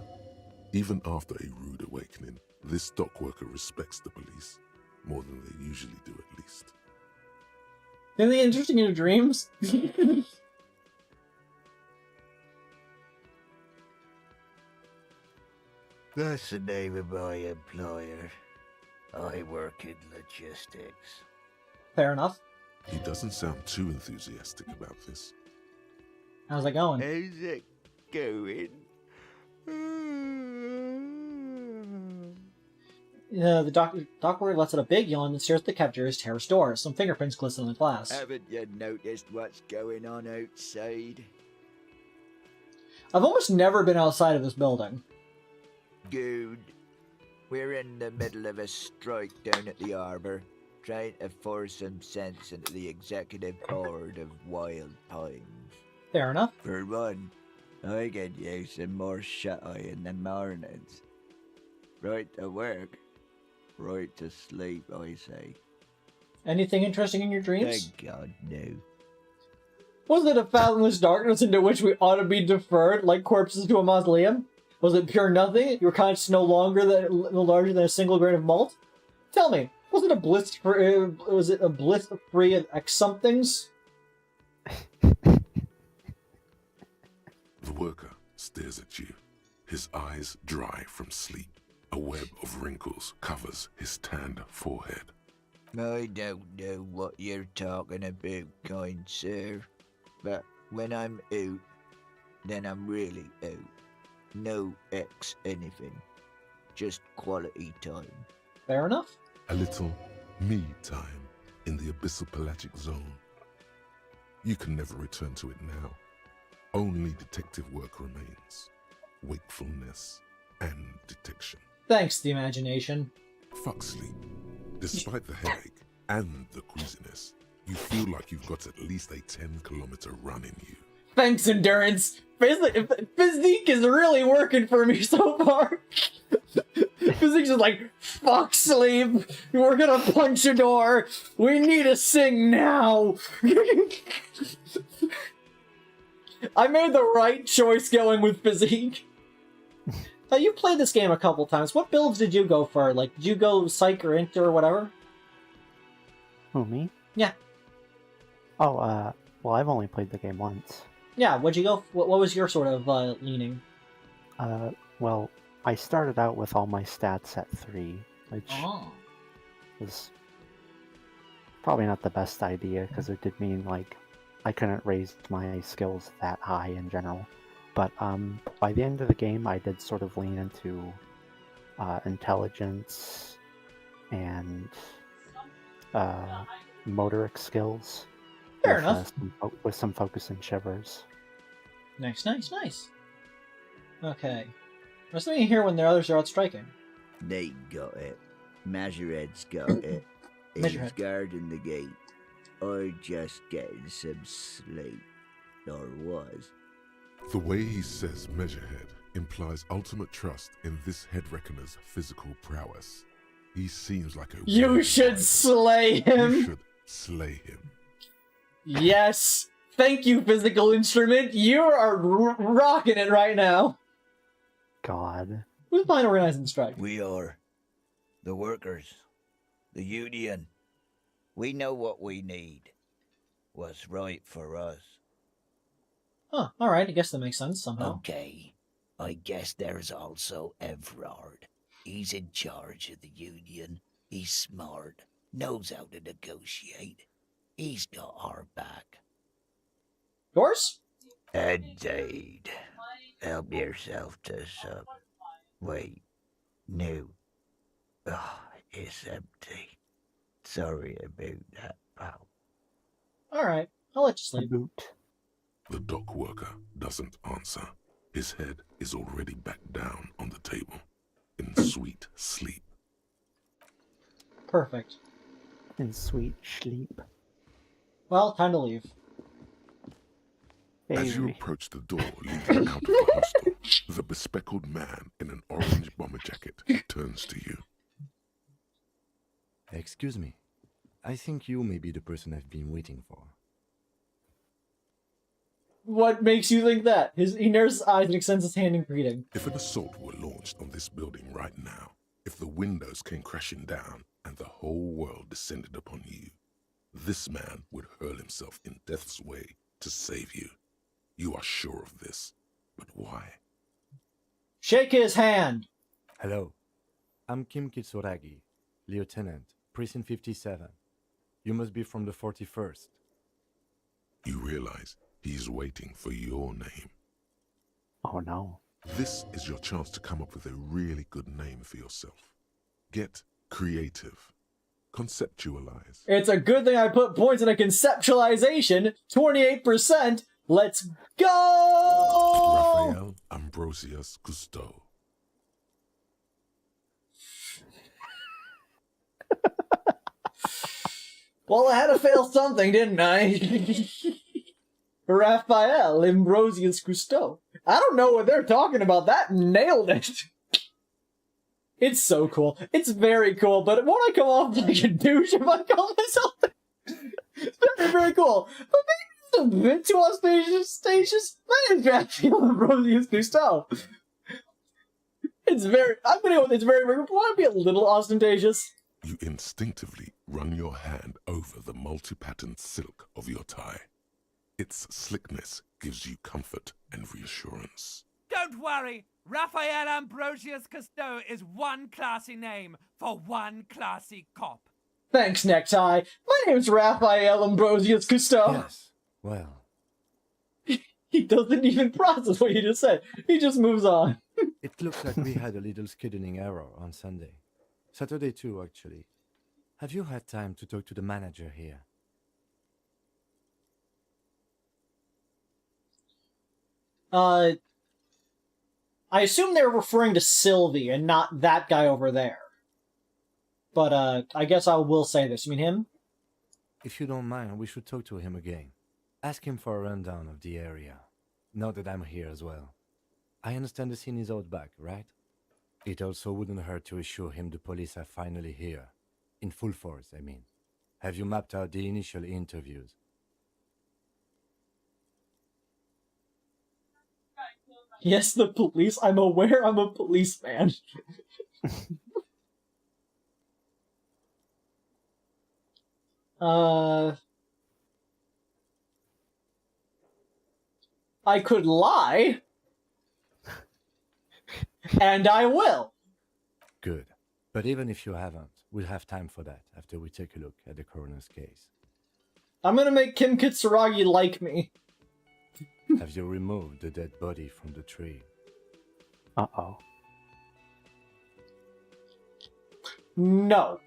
even after a rude awakening, this dock worker respects the police more than they usually do, at least. Anything interesting in your dreams? That's the name of my employer. I work in logistics. Fair enough. He doesn't sound too enthusiastic about this. How's it going? How's it going? The dock worker lets out a big yawn and stares at the cafeteria's terrace door. Some fingerprints glisten on the glass. Haven't you noticed what's going on outside? I've almost never been outside of this building. Good. We're in the middle of a strike down at the harbour, trying to force some sense into the executive board of Wild Pines. Fair enough. For one, I could use some more shut-eye in the mornings. Right to work, right to sleep, I say. Anything interesting in your dreams? Thank God, no. Was it a fathomless darkness into which we ought to be deferred, like corpses to a mausoleum? Was it pure nothing? Your conscience no larger than a single grain of malt? Tell me, was it a bliss-free of X somethings? The worker stares at you, his eyes dry from sleep. A web of wrinkles covers his tanned forehead. I don't know what you're talking about, kind sir. But when I'm out, then I'm really out. No X anything. Just quality time. Fair enough. A little me time in the abyssal pelagic zone. You can never return to it now. Only detective work remains. Wakefulness and detection. Thanks, the imagination. Fuck sleep. Despite the headache and the queasiness, you feel like you've got at least a 10-kilometer run in you. Thanks, endurance. Physique is really working for me so far. Physique's just like, fuck sleep. We're gonna punch a door. We need to sing now. I made the right choice going with physique. You played this game a couple times. What builds did you go for? Like, did you go psych or int or whatever? Who, me? Yeah. Oh, well, I've only played the game once. Yeah, what'd you go? What was your sort of leaning? Well, I started out with all my stats at 3, which was probably not the best idea, because it did mean, like, I couldn't raise my skills that high in general. But by the end of the game, I did sort of lean into intelligence and motoric skills. Fair enough. With some focus and shivers. Nice. Okay. What's the here when the others are out striking? They got it. Measurehead's got it. He's Measurehead. guarding the gate. Or just getting some sleep. Or was. The way he says Measurehead implies ultimate trust in this head reckoner's physical prowess. He seems like a... You should slay him! You should slay him. Yes! Thank you, physical instrument! You are rocking it right now! God. Who's behind organizing strike? We are. The workers. The union. We know what we need. What's right for us. Huh, alright, I guess that makes sense somehow. Okay, I guess there's also Everard. He's in charge of the union. He's smart, knows how to negotiate. He's got our back. Yours? Indeed. Help yourself to some. Wait. No. Oh, it's empty. Sorry about that, pal. Alright, I'll let you sleep. The dock worker doesn't answer. His head is already back down on the table, in sweet sleep. Perfect. In sweet sleep. Well, time to leave. As you approach the door leading out of the hostel, the bespectacled man in an orange bomber jacket turns to you. Excuse me. I think you may be the person I've been waiting for. What makes you think that? He narrows his eyes and extends his hand in greeting. If an assault were launched on this building right now, if the windows came crashing down and the whole world descended upon you, this man would hurl himself in death's way to save you. You are sure of this, but why? Shake his hand! Hello. I'm Kim Kitsuragi, Lieutenant, Precinct 57. You must be from the 41st. You realize he's waiting for your name. Oh no. This is your chance to come up with a really good name for yourself. Get creative. Conceptualize. It's a good thing I put points in a conceptualization. 28%. Let's go! Raphael Ambrosius Cousteau. Well, I had to fail something, didn't I? Raphael Ambrosius Cousteau. I don't know what they're talking about. That nailed it. It's so cool. It's very cool, but won't I come off like a douche if I call myself that? It's very, very cool. But maybe it's a bit too ostentatious. My name's Raphael Ambrosius Cousteau. It's very, I'm gonna go with it's very, very, want to be a little ostentatious. You instinctively run your hand over the multi-patterned silk of your tie. Its slickness gives you comfort and reassurance. Don't worry, Raphael Ambrosius Cousteau is one classy name for one classy cop. Thanks, Necktie. My name's Raphael Ambrosius Cousteau. Yes, well. He doesn't even process what you just said. He just moves on. It looks like we had a little scheduling error on Sunday. Saturday too, actually. Have you had time to talk to the manager here? I assume they're referring to Sylvie and not that guy over there. But, I guess I will say this. You mean him? If you don't mind, we should talk to him again. Ask him for a rundown of the area. Now that I'm here as well. I understand the scene is out back, right? It also wouldn't hurt to assure him the police are finally here. In full force, I mean. Have you mapped out the initial interviews? Yes, the police. I'm aware I'm a policeman. I could lie. And I will. Good. But even if you haven't, we'll have time for that after we take a look at the coroner's case. I'm gonna make Kim Kitsuragi like me. Have you removed the dead body from the tree? Uh-oh. No.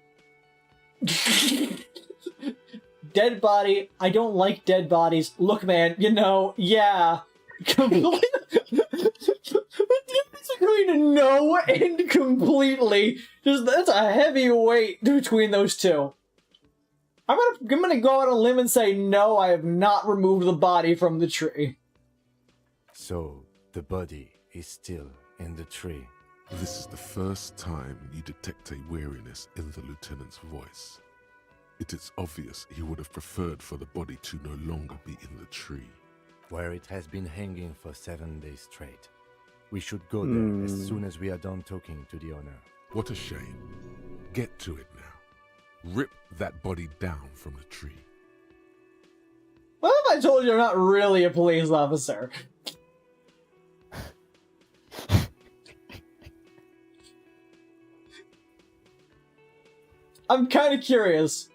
Dead body. I don't like dead bodies. Look, man, you know, yeah. The difference between no and completely, just that's a heavy weight between those two. I'm gonna go out on a limb and say no, I have not removed the body from the tree. So, the body is still in the tree. This is the first time you detect a weariness in the lieutenant's voice. It is obvious he would have preferred for the body to no longer be in the tree. Where it has been hanging for 7 days straight. We should go there as soon as we are done talking to the owner. What a shame. Get to it now. Rip that body down from the tree. What if I told you I'm not really a police officer? I'm kind of curious.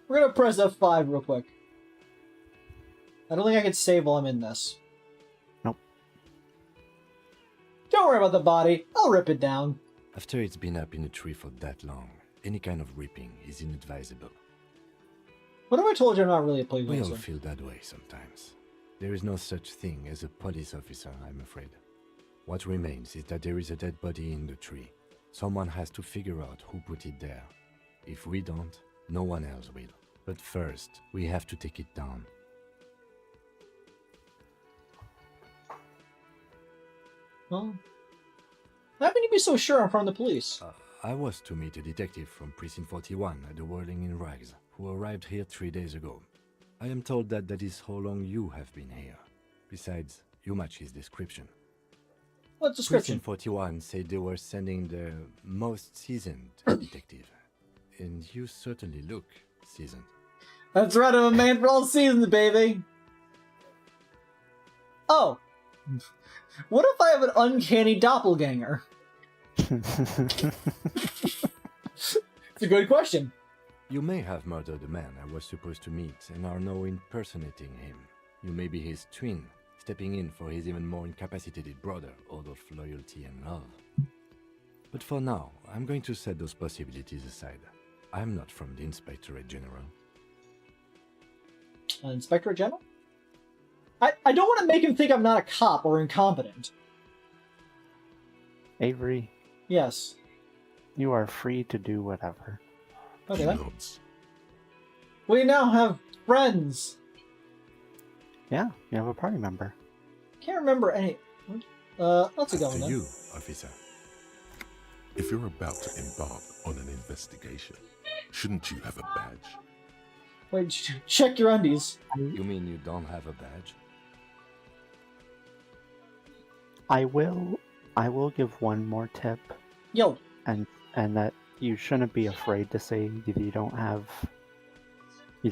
We're gonna press F5 real quick. I don't think I can save while I'm in this. Nope. Don't worry about the body. I'll rip it down. After it's been up in a tree for that long, any kind of ripping is inadvisable. What if I told you I'm not really a police We officer? all feel that way sometimes. There is no such thing as a police officer, I'm afraid. What remains is that there is a dead body in the tree. Someone has to figure out who put it there. If we don't, no one else will. But first, we have to take it down. Well, how can you be so sure I'm from the police? I was to meet a detective from Precinct 41 at the Whirling in Rags, who arrived here 3 days ago. I am told that that is how long you have been here. Besides, you match his description. What description? Precinct 41 said they were sending the most seasoned detective. And you certainly look seasoned. That's right, I'm a man for all seasons, baby. Oh. What if I have an uncanny doppelganger? It's a good question. You may have murdered the man I was supposed to meet and are now impersonating him. You may be his twin, stepping in for his even more incapacitated brother out of loyalty and love. But for now, I'm going to set those possibilities aside. I'm not from the Inspectorate General. Inspectorate General? I don't want to make him think I'm not a cop or incompetent. Avery, Yes. you are free to do whatever. Okay. He nods. We now have friends. Yeah, you have a party member. Can't remember any. Let's Up go to then. you, officer. If you're about to embark on an investigation, shouldn't you have a badge? Wait, check your undies. You mean you don't have a badge? I will give one more tip, Yo. and that you shouldn't be afraid to say that you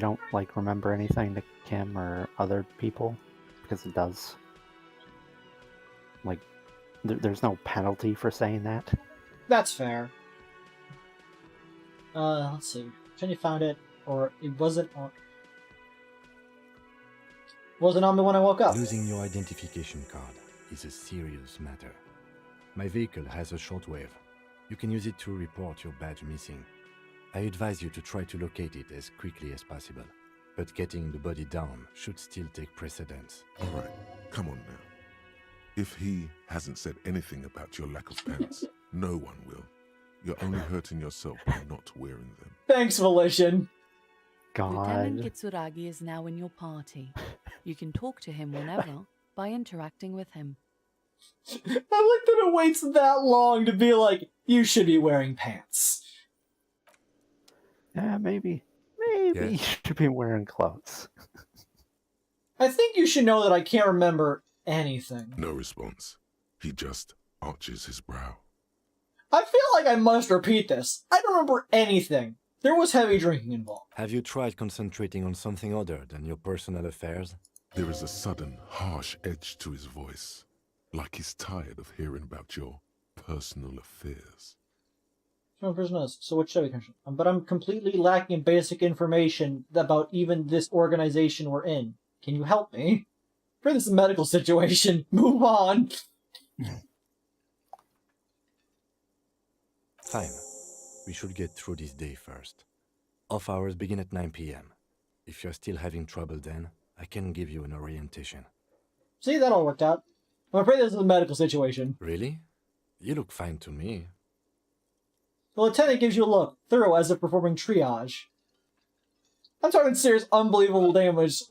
don't like remember anything to Kim or other people, because it does. Like, there's no penalty for saying that. That's fair. Let's see. Jenny found it, or it wasn't on. Wasn't on me when I woke up. Losing your identification card is a serious matter. My vehicle has a shortwave. You can use it to report your badge missing. I advise you to try to locate it as quickly as possible, but getting the body down should still take precedence. All right, come on now. If he hasn't said anything about your lack of pants, no one will. You're only hurting yourself by not wearing them. Thanks, Volition. Lieutenant God. Kitsuragi is now in your party. You can talk to him whenever by interacting with him. I like that it waits that long to be like, you should be wearing pants. Yeah, maybe Yeah. you should be wearing clothes. I think you should know that I can't remember anything. No response. He just arches his brow. I feel like I must repeat this. I don't remember anything. There was heavy drinking involved. Have you tried concentrating on something other than your personal affairs? There is a sudden, harsh edge to his voice, like he's tired of hearing about your personal affairs. So what should we consider? But I'm completely lacking in basic information about even this organization we're in. Can you help me? For this medical situation, move on. Fine. We should get through this day first. Off hours begin at 9 p.m. If you're still having trouble then, I can give you an orientation. See, that all worked out. I'm afraid this is a medical situation. Really? You look fine to me. The lieutenant gives you a look, thorough as if performing triage. I'm talking serious, unbelievable damage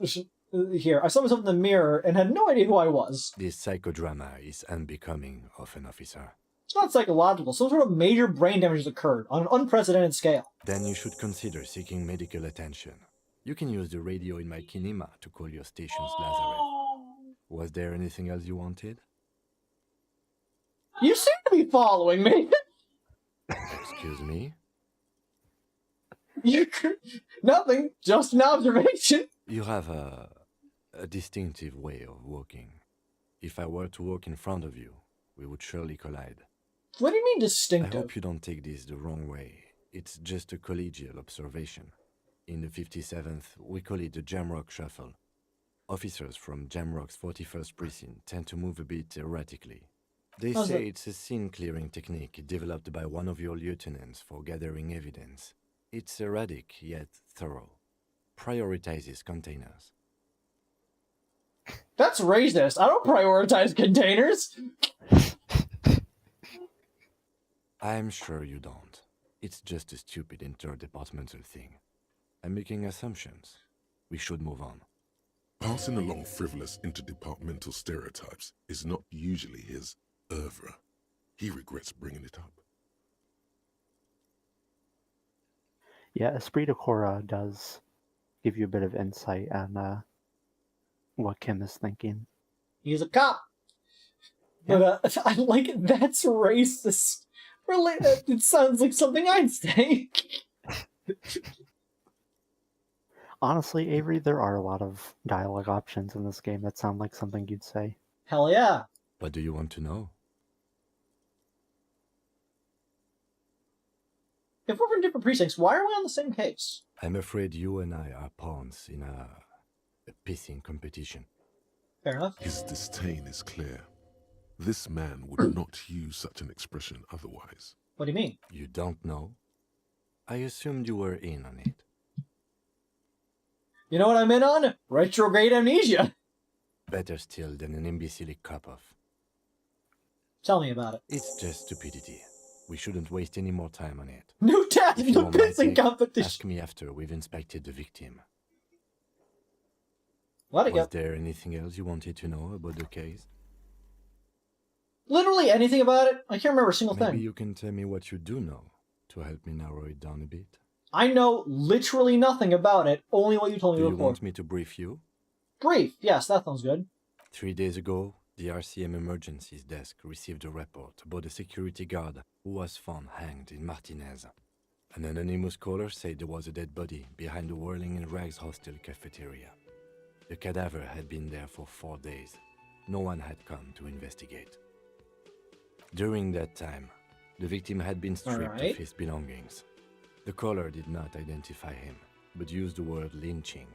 here. I saw myself in the mirror and had no idea who I was. This psychodrama is unbecoming of an officer. It's not psychological. Some sort of major brain damage has occurred on an unprecedented scale. Then you should consider seeking medical attention. You can use the radio in my kinema to call your station's Lazarus. Was there anything else you wanted? You seem to be following me. Excuse me? Nothing, just an observation. You have a distinctive way of walking. If I were to walk in front of you, we would surely collide. What do you mean I distinctive? hope you don't take this the wrong way. It's just a collegial observation. In the 57th, we call it the Jamrock Shuffle. Officers from Jamrock's 41st Precinct tend to move a bit erratically. They How's say that? it's a scene-clearing technique developed by one of your lieutenants for gathering evidence. It's erratic, yet thorough. Prioritizes containers. That's racist. I don't prioritize containers. I'm sure you don't. It's just a stupid interdepartmental thing. I'm making assumptions. We should move on. Passing along frivolous interdepartmental stereotypes is not usually his oeuvre. He regrets bringing it up. Yeah, Esprit de Corps does give you a bit of insight on what Kim is thinking. He's a cop. But I like it. That's racist. Really, it sounds like something I'd say. Honestly, Avery, there are a lot of dialogue options in this game that sound like something you'd say. Hell yeah. What do you want to know? If we're from different precincts, why are we on the same case? I'm afraid you and I are pawns in a pissing competition. Fair enough. His disdain is clear. This man would not use such an expression otherwise. What do you mean? You don't know? I assumed you were in on it. You know what I'm in on? Retrograde amnesia. Better still than an imbecilic cop-off. Tell me about it. It's just stupidity. We shouldn't waste any more time on it. New task, If you new don't like pissing it, competition. ask me after we've inspected the victim. Let it go. Was there anything else you wanted to know about the case? Literally anything about it? I can't remember a single thing. Maybe you can tell me what you do know to help me narrow it down a bit. I know literally nothing about it, only what you told me Do before. you want me to brief you? Brief, yes, that sounds good. 3 days ago, the RCM Emergencies Desk received a report about a security guard who was found hanged in Martinez. An anonymous caller said there was a dead body behind the Whirling in Rags hostel cafeteria. The cadaver had been there for 4 days. No one had come to investigate. During that time, the victim had been stripped of his belongings. The caller did not identify him, but used the word lynching.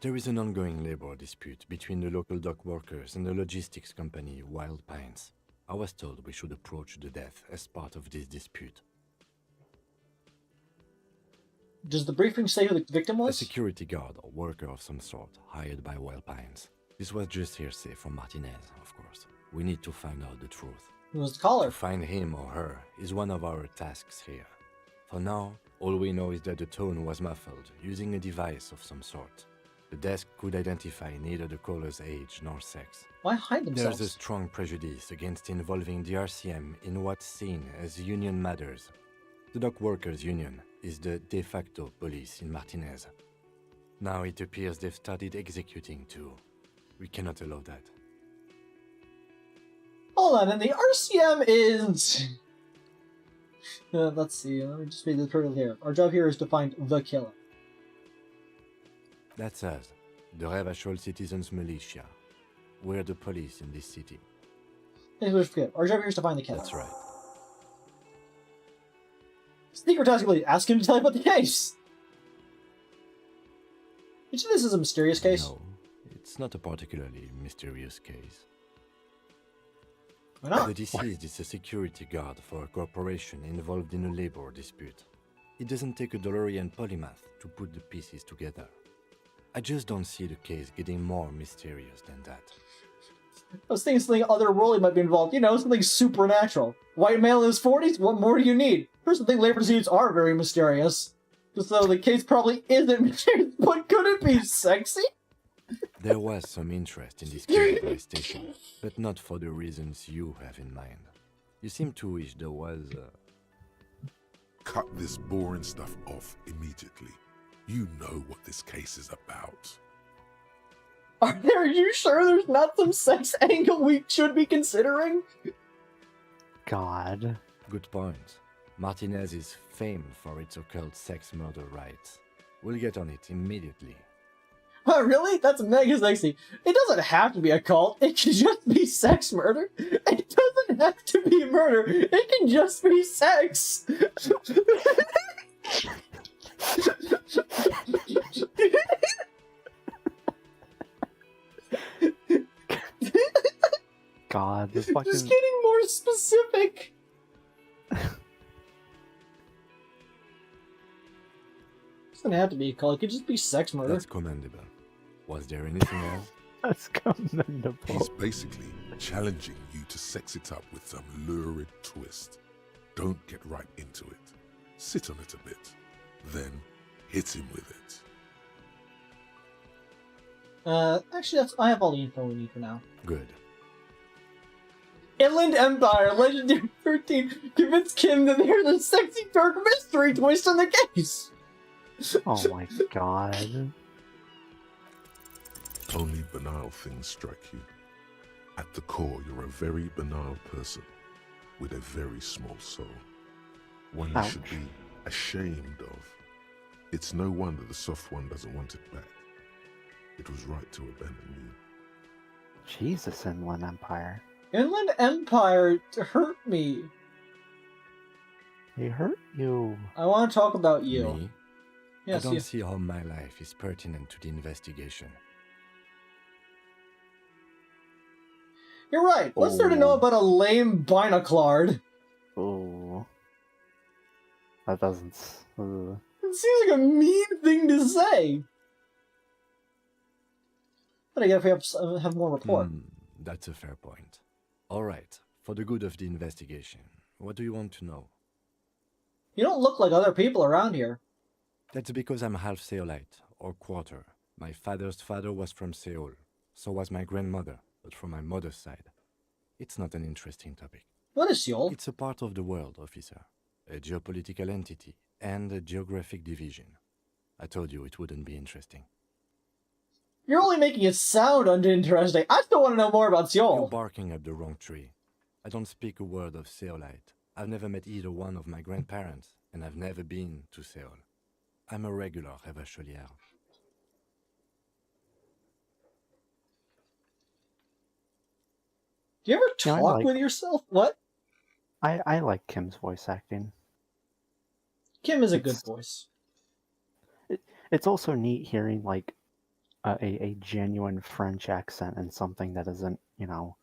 There is an ongoing labor dispute between the local dock workers and the logistics company Wild Pines. I was told we should approach the death as part of this dispute. Does the briefing say who the victim was? A security guard or worker of some sort, hired by Wild Pines. This was just hearsay from Martinez, of course. We need to find out the truth. Who was the caller? To find him or her is one of our tasks here. For now, all we know is that the tone was muffled, using a device of some sort. The desk could identify neither the caller's age nor sex. Why hide themselves? There's a strong prejudice against involving the RCM in what's seen as union matters. The Dock Workers Union is the de facto police in Martinez. Now it appears they've started executing too. We cannot allow that. Hold on, and the RCM is... let's see, let me just read the turtle here. Our job here is to find the killer. That's us, the Revachol Citizens Militia. We're the police in this city. Our job here is to find the killer. That's right. Secret task complete. Ask him to tell you about the case. You think this is a mysterious case? No, it's not a particularly mysterious case. Why not? The deceased is a security guard for a corporation involved in a labor dispute. It doesn't take a DeLorean polymath to put the pieces together. I just don't see the case getting more mysterious than that. I was thinking something otherworldly might be involved. You know, something supernatural. White male in his 40s? What more do you need? First, I think labor disputes are very mysterious. Just though the case probably isn't mysterious, but could it be sexy? There was some interest in this case at my station, but not for the reasons you have in mind. You seem to wish there was Cut this boring stuff off immediately. You know what this case is about. Are you sure there's not some sex angle we should be considering? God. Good point. Martinez is famed for its occult sex murder rites. We'll get on it immediately. Oh, really? That's mega sexy. It doesn't have to be a cult. It can just be sex murder. It doesn't have to be murder. It can just be sex. God, this fucking... Just getting more specific. It doesn't have to be a cult. It could just be sex murder. That's commendable. Was there anything else? That's commendable. He's basically challenging you to sex it up with some lurid twist. Don't get right into it. Sit on it a bit. Then hit him with it. Actually, I have all the info we need for now. Good. Inland Empire, Legendary 13, convinced Kim that there's a sexy dark mystery twist on the case. Oh my god. Only banal things strike you. At the core, you're a very banal person with a very small soul. One you should be ashamed of. It's no wonder the soft one doesn't want it back. It was right to abandon you. Jesus, Inland Empire. Inland Empire hurt me. He hurt you. I want to talk about you. Me? Yes, I don't see how my life is pertinent to the investigation. You're right. What's there to know about a lame binoclard? Oh. That doesn't... It seems like a mean thing to say. But I guess we have more rapport. That's a fair point. Alright, for the good of the investigation, what do you want to know? You don't look like other people around here. That's because I'm half Seolite, or quarter. My father's father was from Seoul. So was my grandmother, but from my mother's side. It's not an interesting topic. What is Seoul? It's a part of the world, officer. A geopolitical entity and a geographic division. I told you it wouldn't be interesting. You're only making it sound uninteresting. I still want to know more about Seoul. You're barking up the wrong tree. I don't speak a word of Seoulite. I've never met either one of my grandparents, and I've never been to Seoul. I'm a regular Revacholière. Do you ever talk with yourself? What? I like Kim's voice acting. Kim is a good voice. It's also neat hearing like a genuine French accent and something that isn't, you know,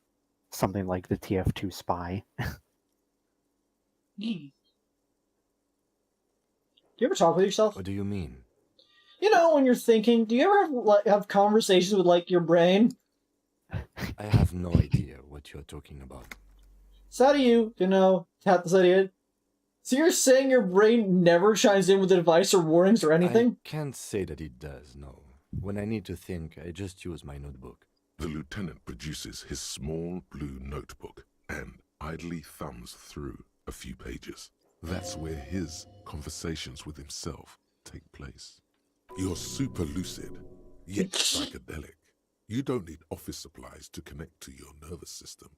something like the TF2 spy. Do you ever talk with yourself? What do you mean? You know, when you're thinking, do you ever have conversations with, like, your brain? I have no idea what you're talking about. So how do you know, tap this idea? So you're saying your brain never chimes in with advice or warnings or anything? I can't say that it does, no. When I need to think, I just use my notebook. The lieutenant produces his small blue notebook and idly thumbs through a few pages. That's where his conversations with himself take place. You're super lucid, yet psychedelic. You don't need office supplies to connect to your nervous system.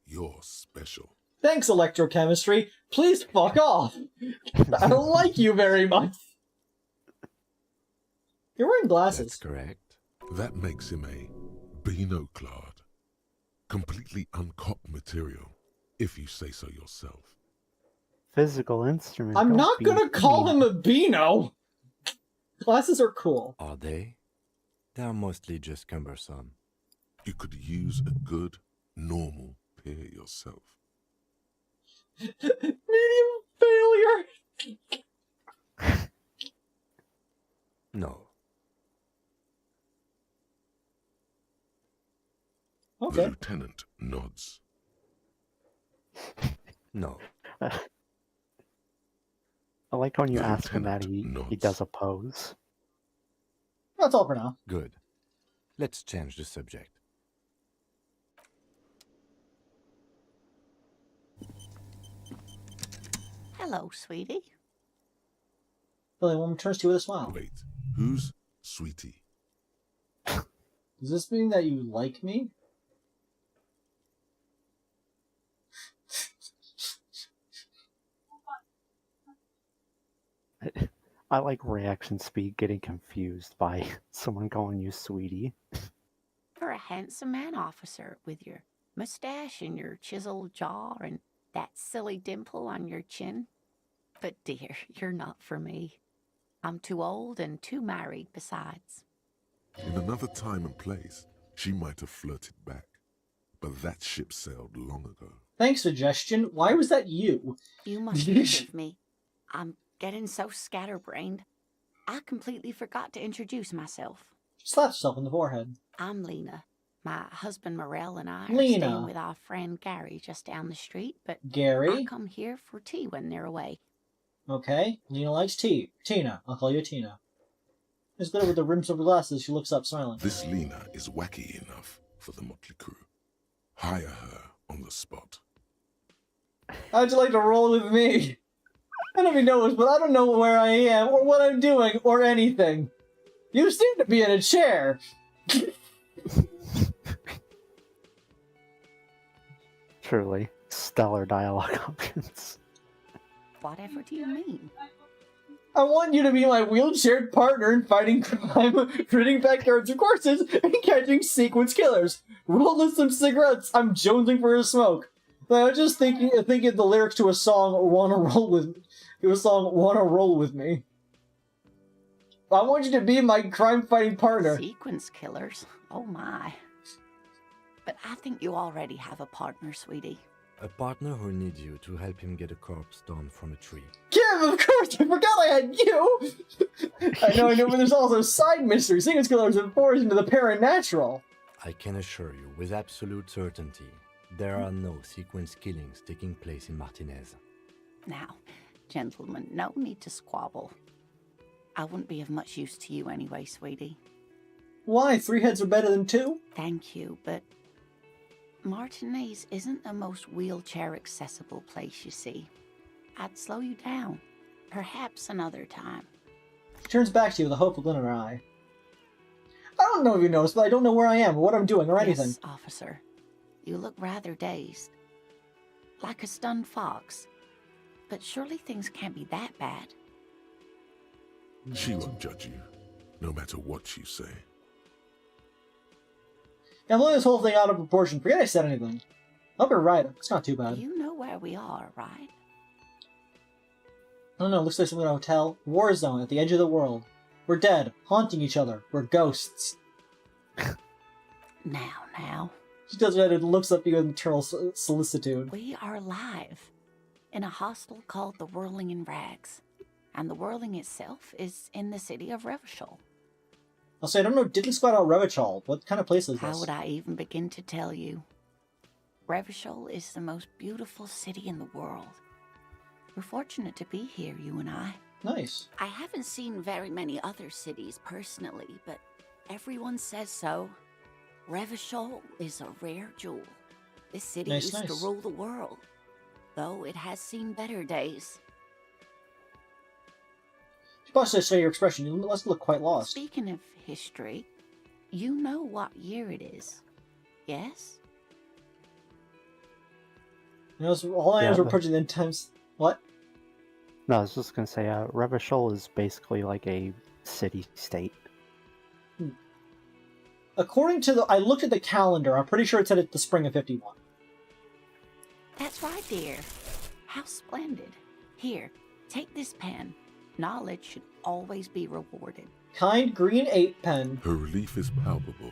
You're special. Thanks, electrochemistry. Please fuck off. I don't like you very much. You're wearing glasses. That's correct. That makes him a binoclard. Completely uncopped material, if you say so yourself. Physical instrument. I'm not gonna call him a Beano. Glasses are cool. Are they? They're mostly just cumbersome. You could use a good, normal pair yourself. Medium failure. No. Okay. The lieutenant nods. No. I like when you The ask him that lieutenant he does a pose. That's all for now. Good. Let's change the subject. Hello, sweetie. Billy Woman turns to you with a smile. Wait, who's Sweetie? Does this mean that you like me? I like reaction speed getting confused by someone calling you sweetie. You're a handsome man, officer, with your mustache and your chiseled jaw and that silly dimple on your chin. But dear, you're not for me. I'm too old and too married besides. In another time and place, she might have flirted back. But that ship sailed long ago. Thanks, suggestion. Why was that you? You must forgive me. I'm getting so scatterbrained. I completely forgot to introduce myself. She slaps herself on the forehead. I'm Lena. My husband Morel and I are Lena. staying with our friend Gary just down the street, but Gary? I come here for tea when they're away. Okay. Lena likes tea. Tina. I'll call you Tina. It's good with the rims of her glasses. She looks up, smiling. This Lena is wacky enough for the motley crew. Hire her on the spot. How'd you like to roll with me? I don't even know this, but I don't know where I am, or what I'm doing, or anything. You seem to be in a chair. Truly, stellar dialogue options. Whatever do you mean? I want you to be my wheelchaired partner in fighting crime, ridding backyards of corpses, and catching sequence killers. Roll us some cigarettes. I'm jonesing for a smoke. I was just thinking of the lyrics to a song, "Wanna Roll With Me." It was a song, "Wanna Roll With Me." I want you to be my crime-fighting partner. Sequence killers? Oh my. But I think you already have a partner, sweetie. A partner who needs you to help him get a corpse down from a tree. Kim, of course, I forgot I had you! I know, but there's also side mystery. Sequence killers are forced into the paranatural. I can assure you, with absolute certainty, there are no sequence killings taking place in Martinez. Now, gentlemen, no need to squabble. I wouldn't be of much use to you anyway, sweetie. Why? 3 heads are better than 2? Thank you, but Martinez isn't the most wheelchair-accessible place, you see. I'd slow you down. Perhaps another time. She turns back to you with a hopeful glint in her eye. I don't know if you noticed, but I don't know where I am, or what I'm doing, or anything. Yes, officer. You look rather dazed. Like a stunned fox. But surely things can't be that bad. She won't judge you, no matter what you say. Yeah, I'm blowing this whole thing out of proportion. Forget I said anything. I hope you're right. It's not too bad. You know where we are, right? I don't know, looks like something in a hotel. War zone at the edge of the world. We're dead, haunting each other. We're ghosts. Now. She does that and looks up at you with maternal solicitude. We are live in a hostel called the Whirling in Rags. And the Whirling itself is in the city of Revachol. I'll say, I don't know diddly squat about Revachol. What kind of place is this? How would I even begin to tell you? Revachol is the most beautiful city in the world. We're fortunate to be here, you and I. Nice. I haven't seen very many other cities personally, but everyone says so. Revachol is a rare jewel. This city used to rule the world, though it has seen better days. You must just say your expression. You must look quite lost. Speaking of history, you know what year it is, yes? You know, so all I know is we're approaching the end times. What? No, I was just gonna say, Revachol is basically like a city-state. According to I looked at the calendar. I'm pretty sure it said it's the spring of 51. That's right, dear. How splendid. Here, take this pen. Knowledge should always be rewarded. Kind green 8 pen. Her relief is palpable.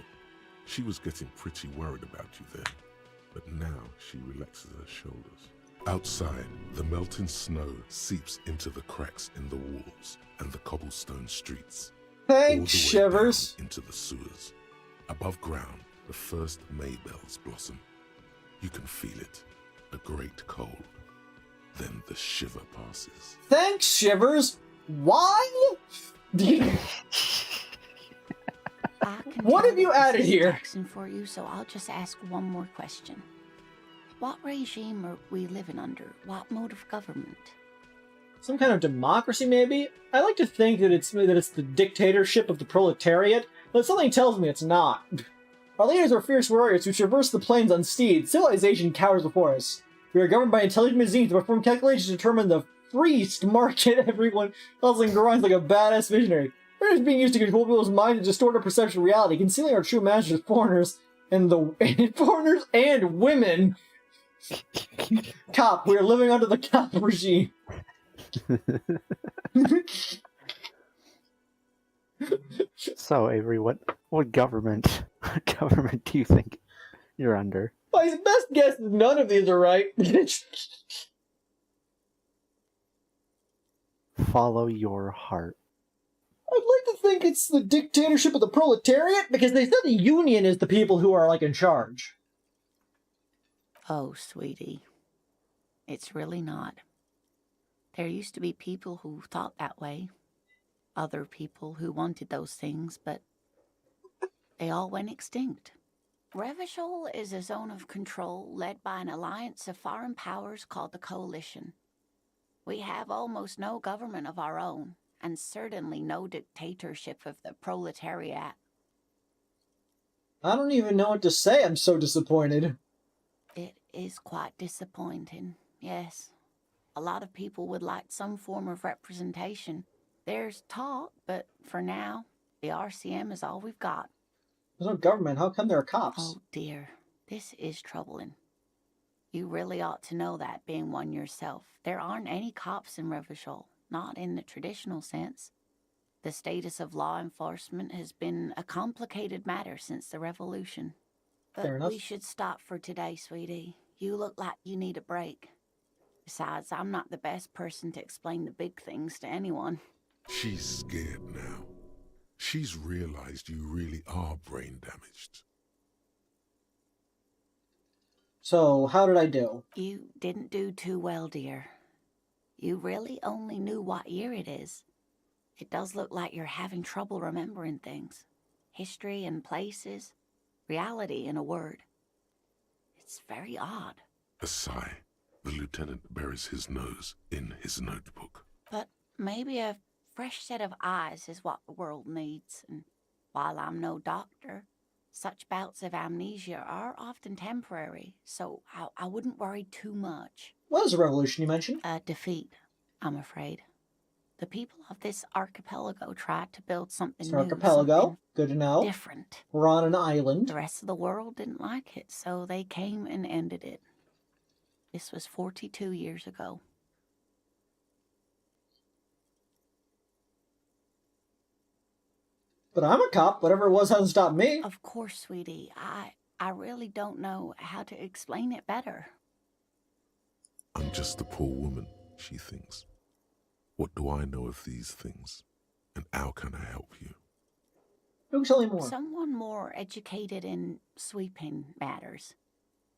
She was getting pretty worried about you then, but now she relaxes her shoulders. Outside, the melting snow seeps into the cracks in the walls and the cobblestone streets. Thanks, Shivers. Into the sewers. Above ground, the first Maybells blossom. You can feel it, a great cold. Then the shiver passes. Thanks, Shivers. Why? What have you added here? For you, so I'll just ask one more question. What regime are we living under? What mode of government? Some kind of democracy, maybe? I like to think that it's the dictatorship of the proletariat, but something tells me it's not. Our leaders are fierce warriors who traverse the plains on steeds. Civilization cowers before us. We are governed by intelligent machines to perform calculations to determine the freest market. Everyone hustling grinds like a badass visionary. We're just being used to control people's minds and distort our perception of reality, concealing our true masters, foreigners and foreigners and women. Cop, we are living under the cop regime. So, Avery, what government do you think you're under? My best guess is none of these are right. Follow your heart. I'd like to think it's the dictatorship of the proletariat, because they said the union is the people who are, like, in charge. Oh, sweetie. It's really not. There used to be people who thought that way. Other people who wanted those things, but they all went extinct. Revachol is a zone of control led by an alliance of foreign powers called the Coalition. We have almost no government of our own, and certainly no dictatorship of the proletariat. I don't even know what to say. I'm so disappointed. It is quite disappointing, yes. A lot of people would like some form of representation. There's talk, but for now, the RCM is all we've got. There's no government. How come there are cops? Oh dear, this is troubling. You really ought to know that, being one yourself. There aren't any cops in Revachol, not in the traditional sense. The status of law enforcement has been a complicated matter since the revolution. But we should stop for today, sweetie. You look like you need a break. Besides, I'm not the best person to explain the big things to anyone. She's scared now. She's realized you really are brain damaged. So, how did I do? You didn't do too well, dear. You really only knew what year it is. It does look like you're having trouble remembering things. history and places, reality in a word. It's very odd. A sigh. The lieutenant buries his nose in his notebook. But maybe a fresh set of eyes is what the world needs, and while I'm no doctor, such bouts of amnesia are often temporary, so I wouldn't worry too much. What is the revolution you mentioned? A defeat, I'm afraid. The people of this archipelago tried to build something new. Archipelago, something good to know. different. We're on an island. The rest of the world didn't like it, so they came and ended it. This was 42 years ago. But I'm a cop. Whatever it was hasn't stopped me. Of course, sweetie. I really don't know how to explain it better. I'm just a poor woman, she thinks. What do I know of these things? And how can I help you? Who can tell me more? Someone more educated in sweeping matters.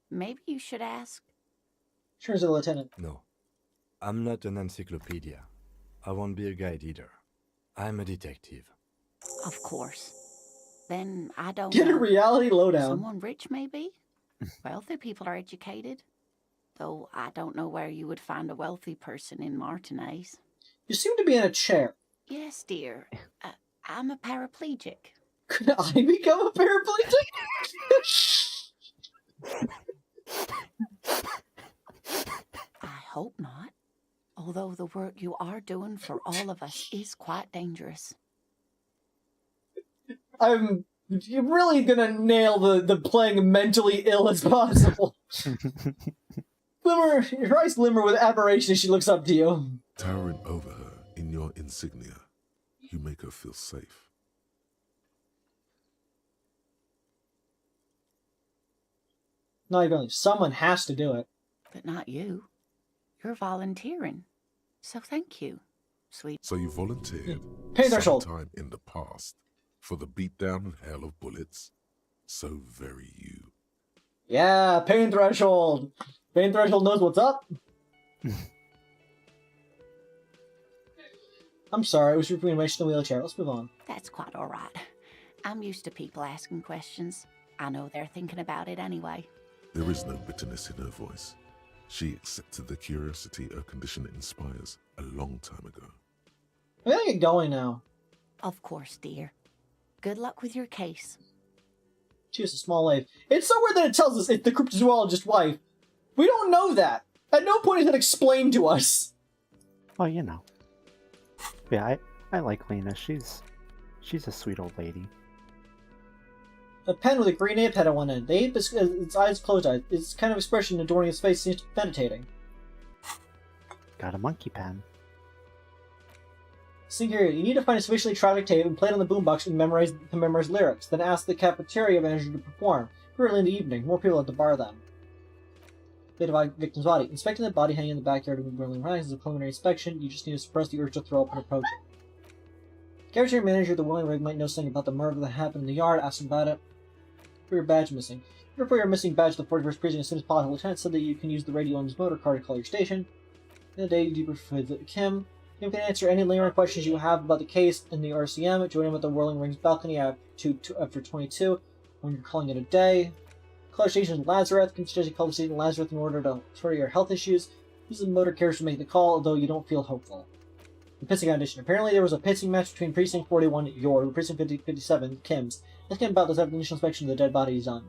Maybe you should ask. Sure, as a lieutenant. No. I'm not an encyclopedia. I won't be a guide either. I'm a detective. Of course. Then I don't Get know. a reality lowdown. Someone rich, maybe? Wealthy people are educated. Though I don't know where you would find a wealthy person in Martinez. You seem to be in a chair. Yes, dear. I'm a paraplegic. Could I become a paraplegic? I hope not. Although the work you are doing for all of us is quite dangerous. I'm really gonna nail the playing mentally ill as possible. Glimmer, your eyes glimmer with admiration as she looks up to you. Towering over her in your insignia, you make her feel safe. Not even someone has to do it. But not you. You're volunteering. So thank you, sweet. So you volunteered Pay threshold. sometime in the past for the beatdown and hell of bullets. So very you. Yeah, pain threshold. Pain threshold knows what's up. I'm sorry, it was your information in the wheelchair. Let's move on. That's quite all right. I'm used to people asking questions. I know they're thinking about it anyway. There is no bitterness in her voice. She accepted the curiosity her condition inspires a long time ago. I gotta get going now. Of course, dear. Good luck with your case. She has a small wave. It's so weird that it tells us it's the cryptozoologist's wife. We don't know that. At no point is that explained to us. Well, you know. Yeah, I like Lena. She's a sweet old lady. A pen with a green ape head on one end. The ape is its eyes closed. Its kind of expression adorning its face seems meditating. Got a monkey pen. See here, you need to find a sufficiently tragic tape and play it on the boombox and memorize lyrics. Then ask the cafeteria manager to perform. Early in the evening, more people at the bar then. Bit of a victim's body. Inspecting the body hanging in the backyard of the Berlin Rise is a preliminary inspection. You just need to suppress the urge to throw up and approach it. The cafeteria manager of the Willing Rig might know something about the murder that happened in the yard. Ask him about it. For your badge missing. Report your missing badge to the 41st Precinct as soon as possible. Lieutenant said that you can use the radio on his motor car to call your station. In the day, you debrief with Kim. Kim can answer any lingering questions you have about the case in the RCM. Join him at the Whirling Rings balcony after 22 when you're calling it a day. Call your station Lazarus. Can suggest you call the station Lazarus in order to sort your health issues. Use the motor carriage to make the call, although you don't feel hopeful. The pissing audition. Apparently there was a pissing match between Precinct 41, your, and Precinct 57, Kim's. Let's get about this after the initial inspection of the dead body is done.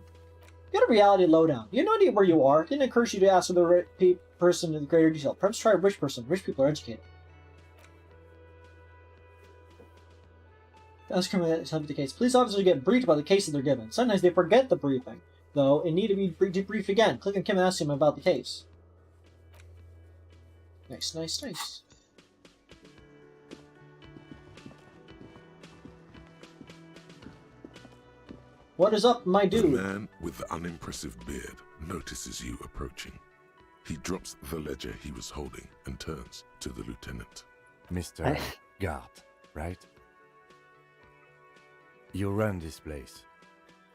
Get a reality lowdown. You have no idea where you are. It didn't encourage you to ask for the right person in greater detail. Perhaps try a rich person. Rich people are educated. Ask criminal to the case. Police officers get briefed about the case that they're given. Sometimes they forget the briefing, though, and need to be debriefed again. Click on Kim and ask him about the case. Nice, nice, nice. What is up, my dude? The man with the unimpressive beard notices you approaching. He drops the ledger he was holding and turns to the lieutenant. Mr. Gart, right? You run this place.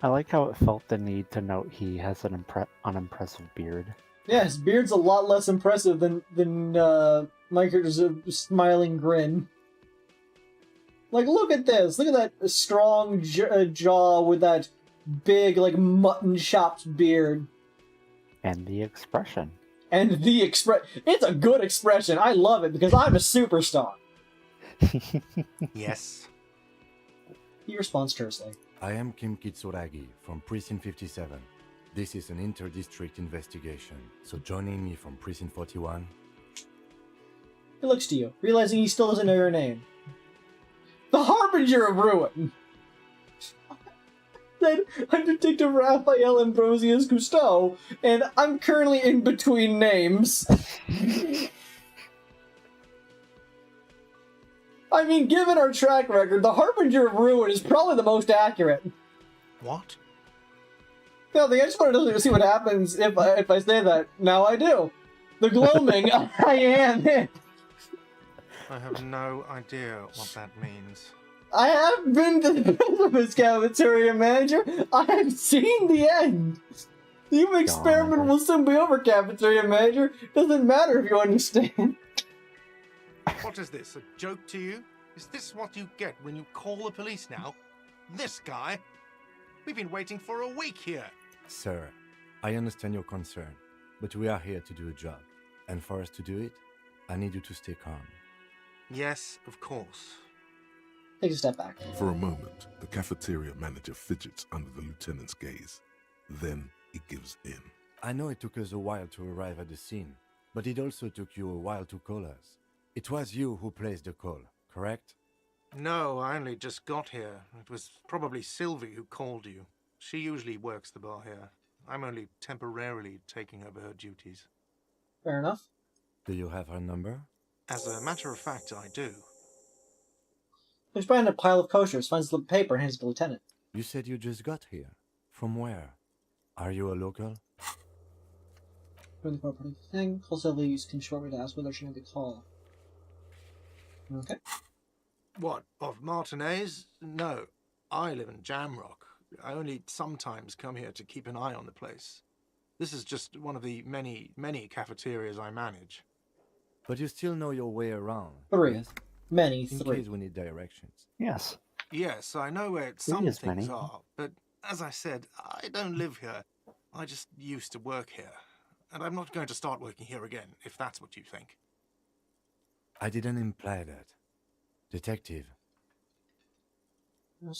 I like how it felt the need to note he has an unimpressive beard. Yeah, his beard's a lot less impressive than my character's smiling grin. Like, look at this. Look at that strong jaw with that big, like, mutton-chopped beard. And the expression. And the it's a good expression. I love it because I'm a superstar. Yes. He responds tersely. I am Kim Kitsuragi from Precinct 57. This is an inter-district investigation, so joining me from Precinct 41. He looks to you, realizing he still doesn't know your name. The Harbinger of Ruin! Then I'm Detective Raphael Ambrosius Cousteau, and I'm currently in between names. I mean, given our track record, the Harbinger of Ruin is probably the most accurate. What? Nothing, I just wanted to see what happens if I say that. Now I do. The gloaming, I am it. I have no idea what that means. I have been to the Precipice Cafeteria, Manager. I have seen the end. The experiment will soon be over, Cafeteria Manager. Doesn't matter if you understand. What is this, a joke to you? Is this what you get when you call the police now? This guy? We've been waiting for a week here. Sir, I understand your concern, but we are here to do a job. And for us to do it, I need you to stay calm. Yes, of course. Take a step back. For a moment, the cafeteria manager fidgets under the lieutenant's gaze. Then he gives in. I know it took us a while to arrive at the scene, but it also took you a while to call us. It was you who placed the call, correct? No, I only just got here. It was probably Sylvie who called you. She usually works the bar here. I'm only temporarily taking over her duties. Fair enough. Do you have her number? As a matter of fact, I do. He's behind a pile of coasters, finds the paper, and hands it to the lieutenant. You said you just got here. From where? Are you a local? From the property thing, call Sylvie, you can short me to ask whether she made the call. Okay. What, of Martinez? No, I live in Jamrock. I only sometimes come here to keep an eye on the place. This is just one of the many, many cafeterias I manage. But you still know your way around. 3. Yes? Many, In 3. case we need directions. Yes. Yes, I know where some Yes, things many. are, but as I said, I don't live here. I just used to work here. And I'm not going to start working here again, if that's what you think. I didn't imply that. Detective. I'm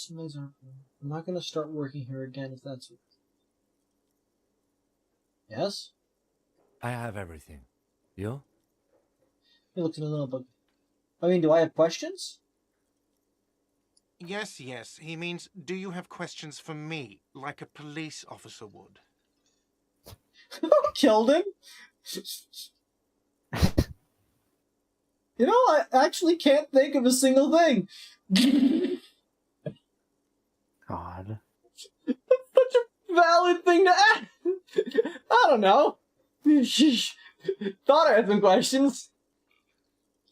not going to start working here again if that's what... Yes? I have everything. You? He looked in a little book. I mean, do I have questions? Yes, yes. He means, do you have questions for me, like a police officer would? Killed him? You know, I actually can't think of a single thing. God. Such a valid thing to ask. I don't know. Thought I had some questions.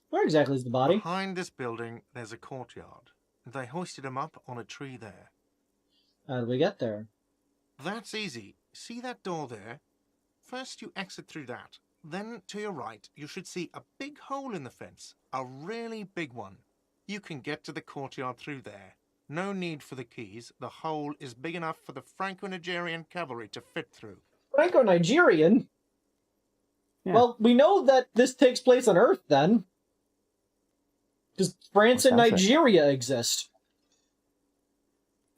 Where exactly is the body? Behind this building, there's a courtyard. They hoisted him up on a tree there. How did we get there? That's easy. See that door there? First you exit through that. Then, to your right, you should see a big hole in the fence. A really big one. You can get to the courtyard through there. No need for the keys. The hole is big enough for the Franco-Nigerian cavalry to fit through. Franco-Nigerian? Yeah. Well, we know that this takes place on Earth, then. Does France and Nigeria exist?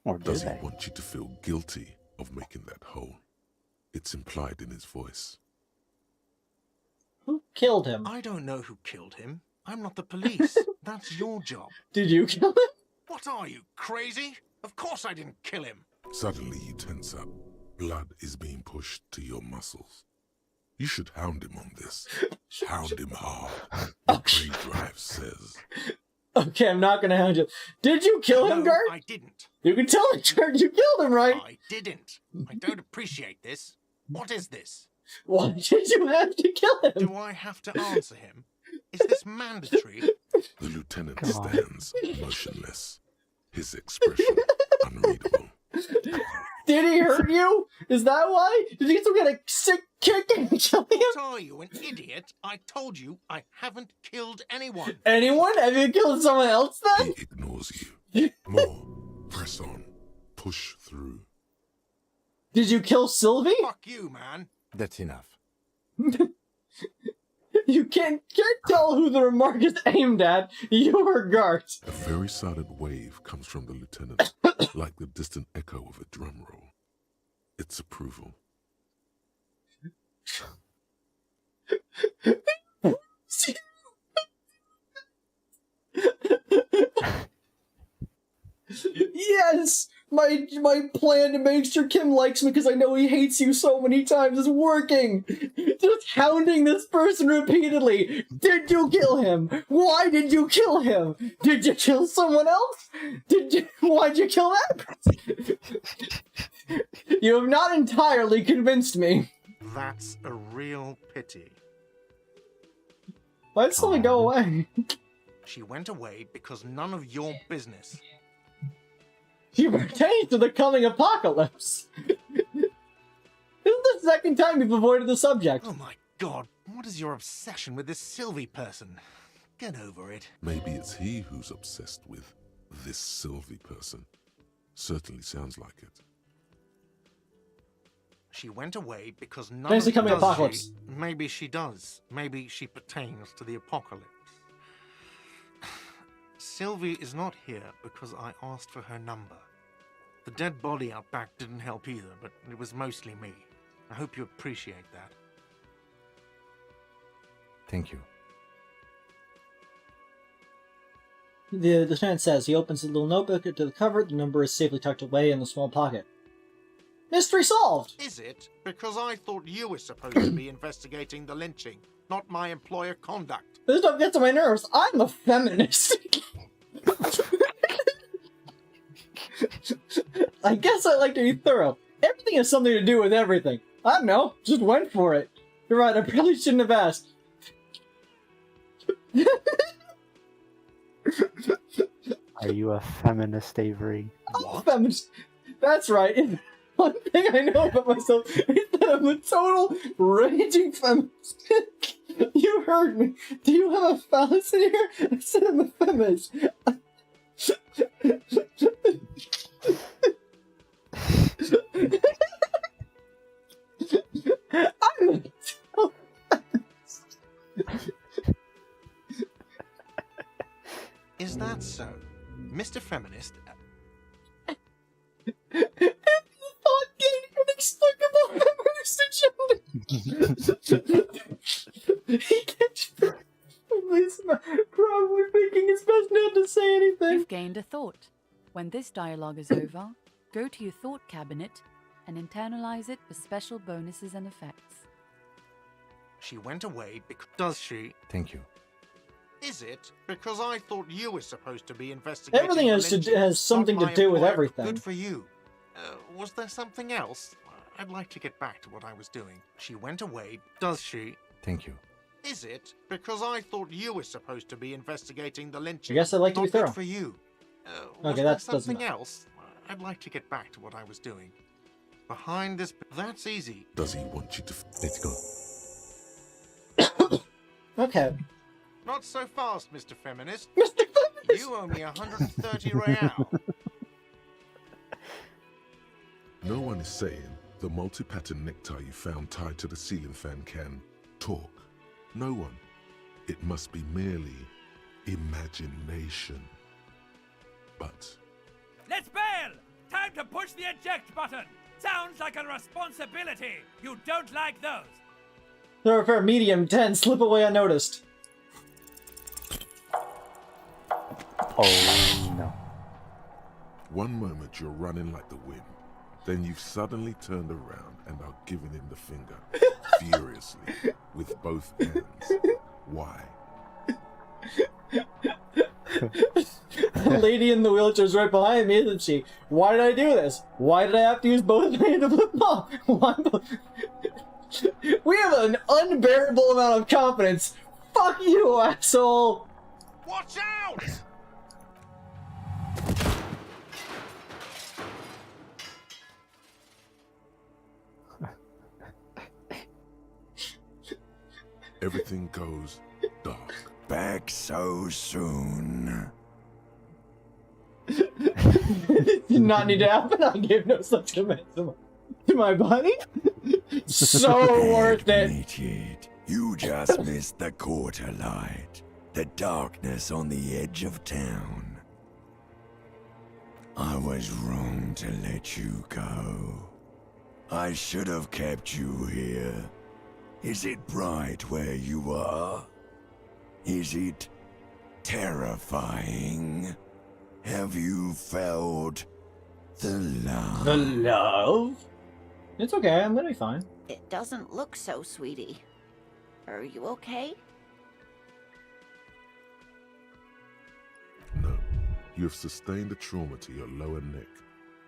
Or do Does he they? want you to feel guilty of making that hole? It's implied in his voice. Who killed him? I don't know who killed him. I'm not the police. That's your job. Did you kill him? What are you, crazy? Of course I didn't kill him. Suddenly you tense up. Blood is being pushed to your muscles. You should hound him on this. Hound him hard. The Grey Drive says. Okay, I'm not gonna hound you. Did you kill him, No, Gert? I didn't. You can tell me, Gert, you killed him, right? I didn't. I don't appreciate this. What is this? Why did you have to kill him? Do I have to answer him? Is this mandatory? The lieutenant stands motionless, his expression unreadable. Did he hurt you? Is that why? Did you get some kind of sick kick and kill him? What are you, an idiot? I told you I haven't killed anyone. Anyone? Have you killed someone else then? He ignores you. More. Press on. Push through. Did you kill Sylvie? Fuck you, man. That's enough. You can't tell who the remark is aimed at. You are Gart. A very silent wave comes from the lieutenant, like the distant echo of a drum roll. It's approval. Yes! My plan to make sure Kim likes me because I know he hates you so many times is working! Just hounding this person repeatedly! Did you kill him? Why did you kill him? Did you kill someone else? Why'd you kill that person? You have not entirely convinced me. That's a real pity. Why'd Sylvie go away? She went away because none of your business. She pertains to the coming apocalypse. This is the second time you've avoided the subject. Oh my god, what is your obsession with this Sylvie person? Get over it. Maybe it's he who's obsessed with this Sylvie person. Certainly sounds like it. She went away because none Thanks of to coming does apocalypse. she? Maybe she does. Maybe she pertains to the apocalypse. Sylvie is not here because I asked for her number. The dead body out back didn't help either, but it was mostly me. I hope you appreciate that. Thank you. The lieutenant says he opens the little notebook to the cover. The number is safely tucked away in the small pocket. Mystery solved! Is it? Because I thought you were supposed to be investigating the lynching, not my employer conduct. This stuff gets on my nerves. I'm a feminist. I guess I like to be thorough. Everything has something to do with everything. I don't know. Just went for it. You're right. I probably shouldn't have asked. Are you a feminist, Avery? I'm a feminist. That's right. One thing I know about myself is that I'm a total raging feminist. You heard me. Do you have a phallus in here? I said I'm a feminist. I'm a total feminist. Is that so? Mr. Feminist? Inexplicable feminist agenda. He gets probably thinking it's best not to say anything. You've gained a thought. When this dialogue is over, go to your thought cabinet and internalize it for special bonuses and effects. She went away because... Does she? Thank you. Is it? Because I thought you were supposed to be investigating Everything has something to do with everything. Good for you. Was there something else? I'd like to get back to what I was doing. She went away. Does she? Thank you. Is it? Because I thought you were supposed to be investigating the lynching. I guess I'd like to be Not good thorough. for you. Okay, Was there that doesn't something matter. else? I'd like to get back to what I was doing. Behind this... That's easy. Does he want you to... Let's go. Okay. Not so fast, Mr. Feminist. Mr. Feminist! You owe me 130 real. No one is saying the multi-pattern necktie you found tied to the ceiling fan can talk. No one. It must be merely imagination. But Let's bail! Time to push the eject button! Sounds like a responsibility! You don't like those! Thoroughfare medium 10, slip away unnoticed. Oh no. one moment you're running like the wind, then you've suddenly turned around and are giving him the finger, furiously, with both hands. Why? The lady in the wheelchair is right behind me, isn't she? Why did I do this? Why did I have to use both hands to flip off? Why? We have an unbearable amount of confidence. Fuck you, asshole! Watch out! everything goes dark. Back so soon. Did not need to happen. I gave no such command to my body. So worth it. Admit, you just missed the quarter light. The darkness on the edge of town. I was wrong to let you go. I should have kept you here. Is it bright where you are? Is it terrifying? Have you felt the love? The love? It's okay, I'm gonna be fine. It doesn't look so, sweetie. Are you okay? No, you have sustained a trauma to your lower neck.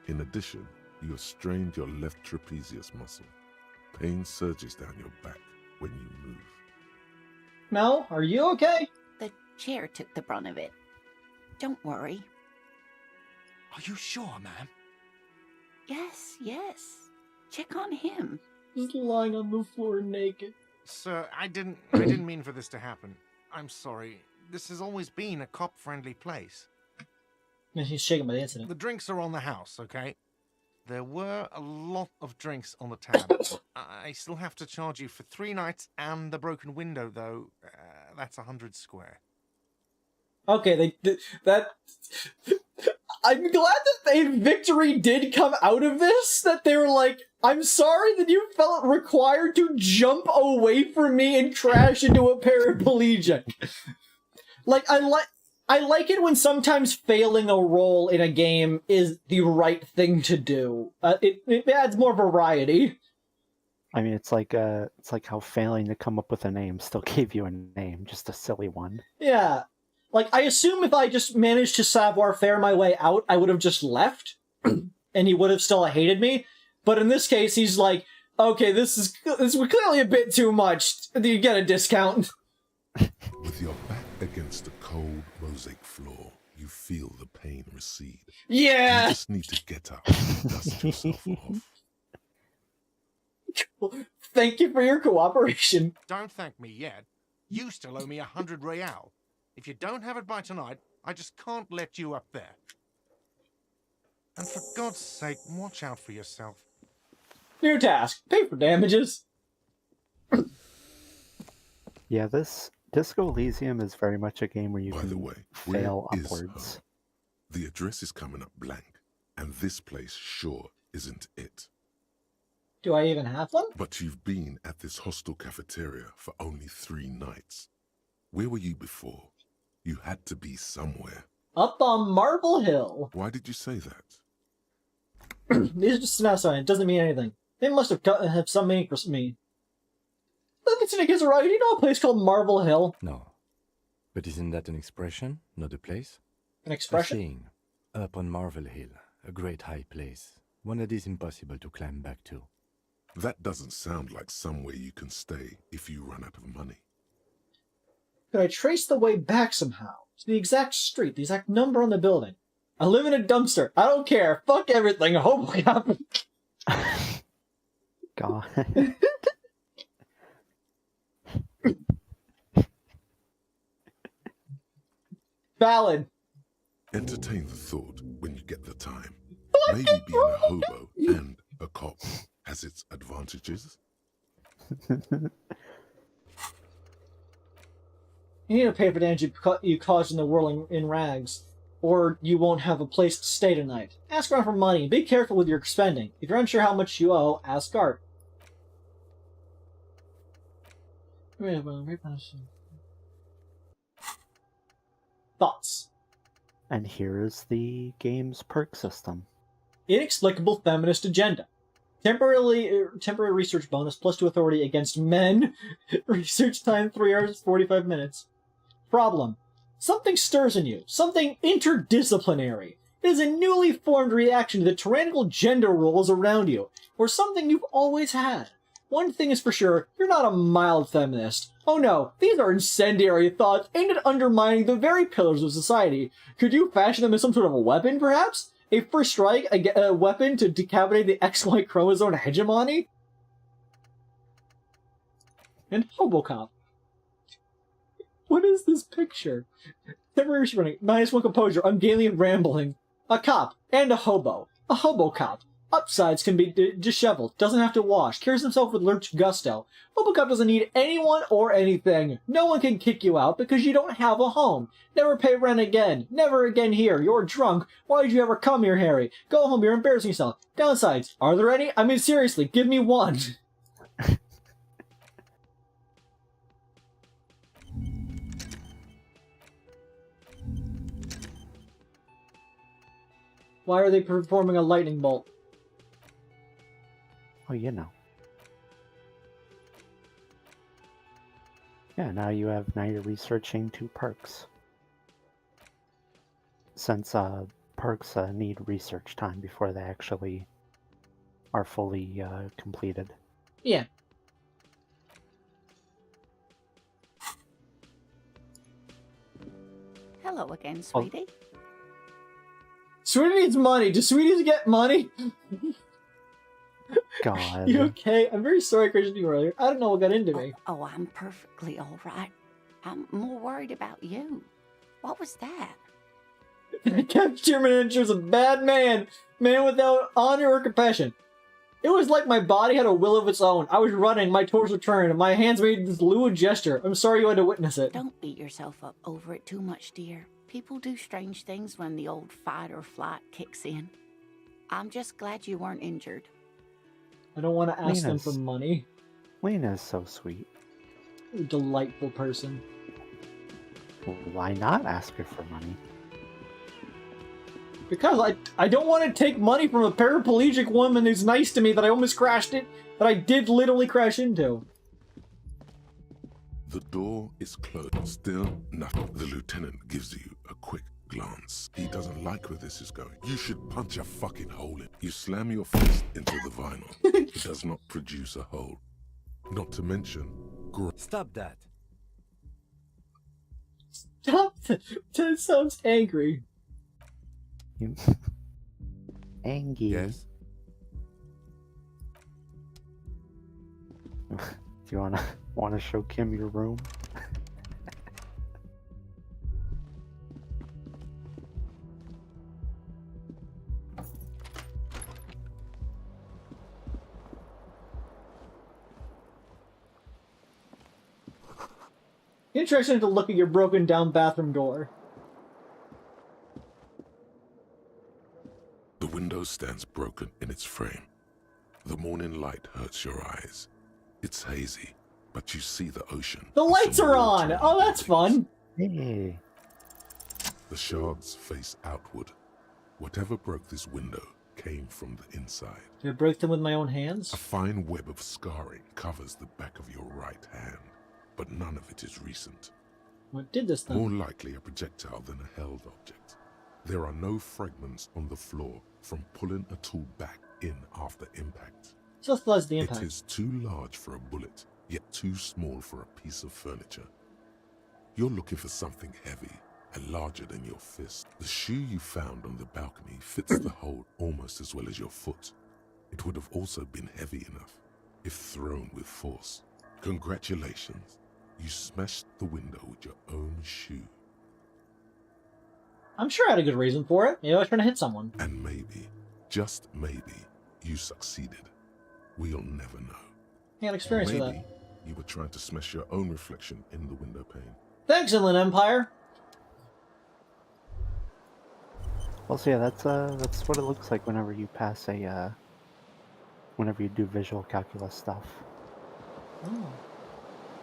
In addition, you have strained your left trapezius muscle. Pain surges down your back when you move. Mel, are you okay? The chair took the brunt of it. Don't worry. Are you sure, ma'am? Yes, yes. Check on him. He's lying on the floor naked. Sir, I didn't mean for this to happen. I'm sorry. This has always been a cop-friendly place. And he's shaken by the incident. The drinks are on the house, okay? There were a lot of drinks on the tab. I still have to charge you for 3 nights and the broken window, though. That's 100 square. Okay, I'm glad that a victory did come out of this, that they were like, I'm sorry that you felt required to jump away from me and crash into a paraplegic. Like, I like it when sometimes failing a role in a game is the right thing to do. It adds more variety. I mean, it's like how failing to come up with a name still gave you a name, just a silly one. Yeah. Like, I assume if I just managed to savoir-faire my way out, I would have just left, and he would have still hated me. But in this case, he's like, okay, this is clearly a bit too much. You get a discount. With your back against the cold mosaic floor, you feel the pain recede. Yeah! You just need to get up and dust yourself off. Thank you for your cooperation. Don't thank me yet. You still owe me 100 real. If you don't have it by tonight, I just can't let you up there. And for God's sake, watch out for yourself. New task. Pay for damages. Yeah, this Disco Elysium is very much a game where you By can the way, fail where is upwards. her? The address is coming up blank, and this place sure isn't it. Do I even have one? But you've been at this hostel cafeteria for only 3 nights. Where were you before? You had to be somewhere. Up on Marble Hill. Why did you say that? These are just an sign. It doesn't mean anything. They must have some meaning for me. Listen, is right. You know a place called Marble Hill? No. But isn't that an expression, not a place? An expression? A saying. Up on Marble Hill, a great high place. One that is impossible to climb back to. That doesn't sound like somewhere you can stay if you run out of money. Could I trace the way back somehow? To the exact street, the exact number on the building. I live in a dumpster. I don't care. Fuck everything. I hope it happens. God. Valid. Entertain the thought when you get the time. Maybe being a hobo and a cop has its advantages. You need to pay for damage you caused in the whirling in rags, or you won't have a place to stay tonight. Ask around for money, and be careful with your spending. If you're unsure how much you owe, ask Art. Thoughts? And here is the game's perk system. Inexplicable feminist agenda. Temporary research bonus +2 authority against men. Research time 3 hours 45 minutes. Problem. Something stirs in you. Something interdisciplinary. It is a newly formed reaction to the tyrannical gender roles around you, or something you've always had. One thing is for sure, you're not a mild feminist. Oh no, these are incendiary thoughts aimed at undermining the very pillars of society. Could you fashion them as some sort of a weapon, perhaps? A first strike, a weapon to decapitate the XY chromosome hegemony? And Hobocop. What is this picture? Temporary running. -1 composure. Ungainly and rambling. A cop. And a hobo. A hobo cop. Upsides can be disheveled. Doesn't have to wash. Carries himself with lurch gusto. Hobo cop doesn't need anyone or anything. No one can kick you out because you don't have a home. Never pay rent again. Never again here. You're drunk. Why did you ever come here, Harry? Go home. You're embarrassing yourself. Downsides. Are there any? I mean, seriously. Give me one. Why are they performing a lightning bolt? Oh, you know. Yeah, now you're researching 2 perks. Since perks need research time before they actually are fully completed. Yeah. Hello again, sweetie. Sweetie needs money. Do sweeties get money? God. You okay? I'm very sorry I questioned you earlier. I don't know what got into me. Oh, I'm perfectly all right. I'm more worried about you. What was that? I captured miniature as a bad man. Man without honor or compassion. It was like my body had a will of its own. I was running, my torso turned, and my hands made this lewd gesture. I'm sorry you had to witness it. Don't beat yourself up over it too much, dear. People do strange things when the old fight or flight kicks in. I'm just glad you weren't injured. I don't want to ask them for money. Lena is so sweet. You're a delightful person. Well, why not ask her for money? Because I don't want to take money from a paraplegic woman who's nice to me that I almost crashed it, that I did literally crash into. The door is closed. Still nothing. The lieutenant gives you a quick glance. He doesn't like where this is going. You should punch a fucking hole in. You slam your fist into the vinyl. It does not produce a hole. Not to mention... Stop that. Stop! That sounds angry. Angie. Yes? Do you wanna show Kim your room? Interesting to look at your broken down bathroom door. The window stands broken in its frame. The morning light hurts your eyes. It's hazy, but you see the ocean. The lights are on! Oh, that's fun! Hey. The shards face outward. Whatever broke this window came from the inside. Did I break them with my own hands? A fine web of scarring covers the back of your right hand, but none of it is recent. What did this then? More likely a projectile than a held object. There are no fragments on the floor from pulling a tool back in after impact. Just was the impact. It is too large for a bullet, yet too small for a piece of furniture. You're looking for something heavy and larger than your fist. The shoe you found on the balcony fits the hole almost as well as your foot. It would have also been heavy enough if thrown with force. Congratulations, you smashed the window with your own shoe. I'm sure I had a good reason for it. Maybe I was trying to hit someone. And maybe, just maybe, you succeeded. We'll never know. I had experience with that. Maybe you were trying to smash your own reflection in the window pane. Thanks, Inland Empire! Well, so yeah, that's what it looks like whenever you pass whenever you do visual calculus stuff. Oh.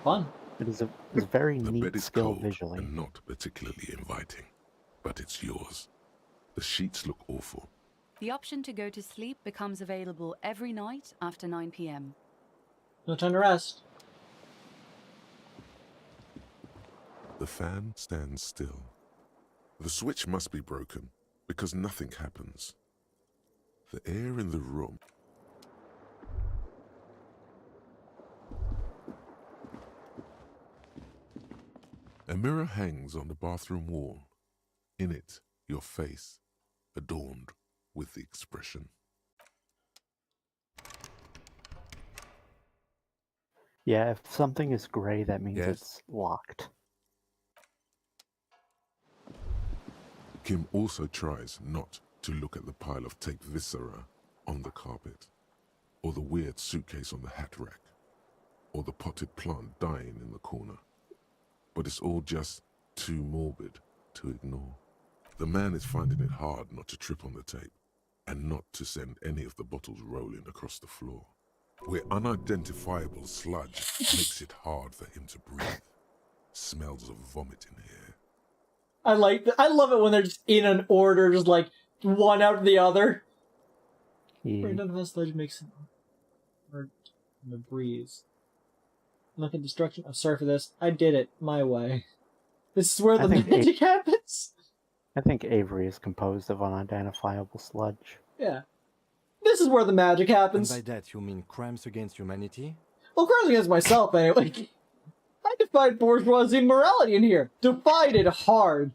Fun. It is a very The neat bed is skill cold visually. and not particularly inviting, but it's yours. The sheets look awful. The option to go to sleep becomes available every night after 9 p.m. No time to rest. The fan stands still. The switch must be broken, because nothing happens. The air in the room... A mirror hangs on the bathroom wall. In it, your face, adorned with the expression. Yeah, if something is gray, that means Yes? it's locked. Kim also tries not to look at the pile of tape viscera on the carpet, or the weird suitcase on the hat rack, or the potted plant dying in the corner. But it's all just too morbid to ignore. The man is finding it hard not to trip on the tape, and not to send any of the bottles rolling across the floor, where unidentifiable sludge makes it hard for him to breathe. Smells of vomit in here. I love it when they're just in an order, just like one after the other. None of us sludge makes it hard to breathe. Look at destruction. I'm sorry for this. I did it my way. This is where the magic happens. I think Avery is composed of unidentifiable sludge. Yeah. This is where the magic happens. And by that you mean crimes against humanity? Well, crimes against myself, anyway. I defied bourgeoisie morality in here. Defied it hard.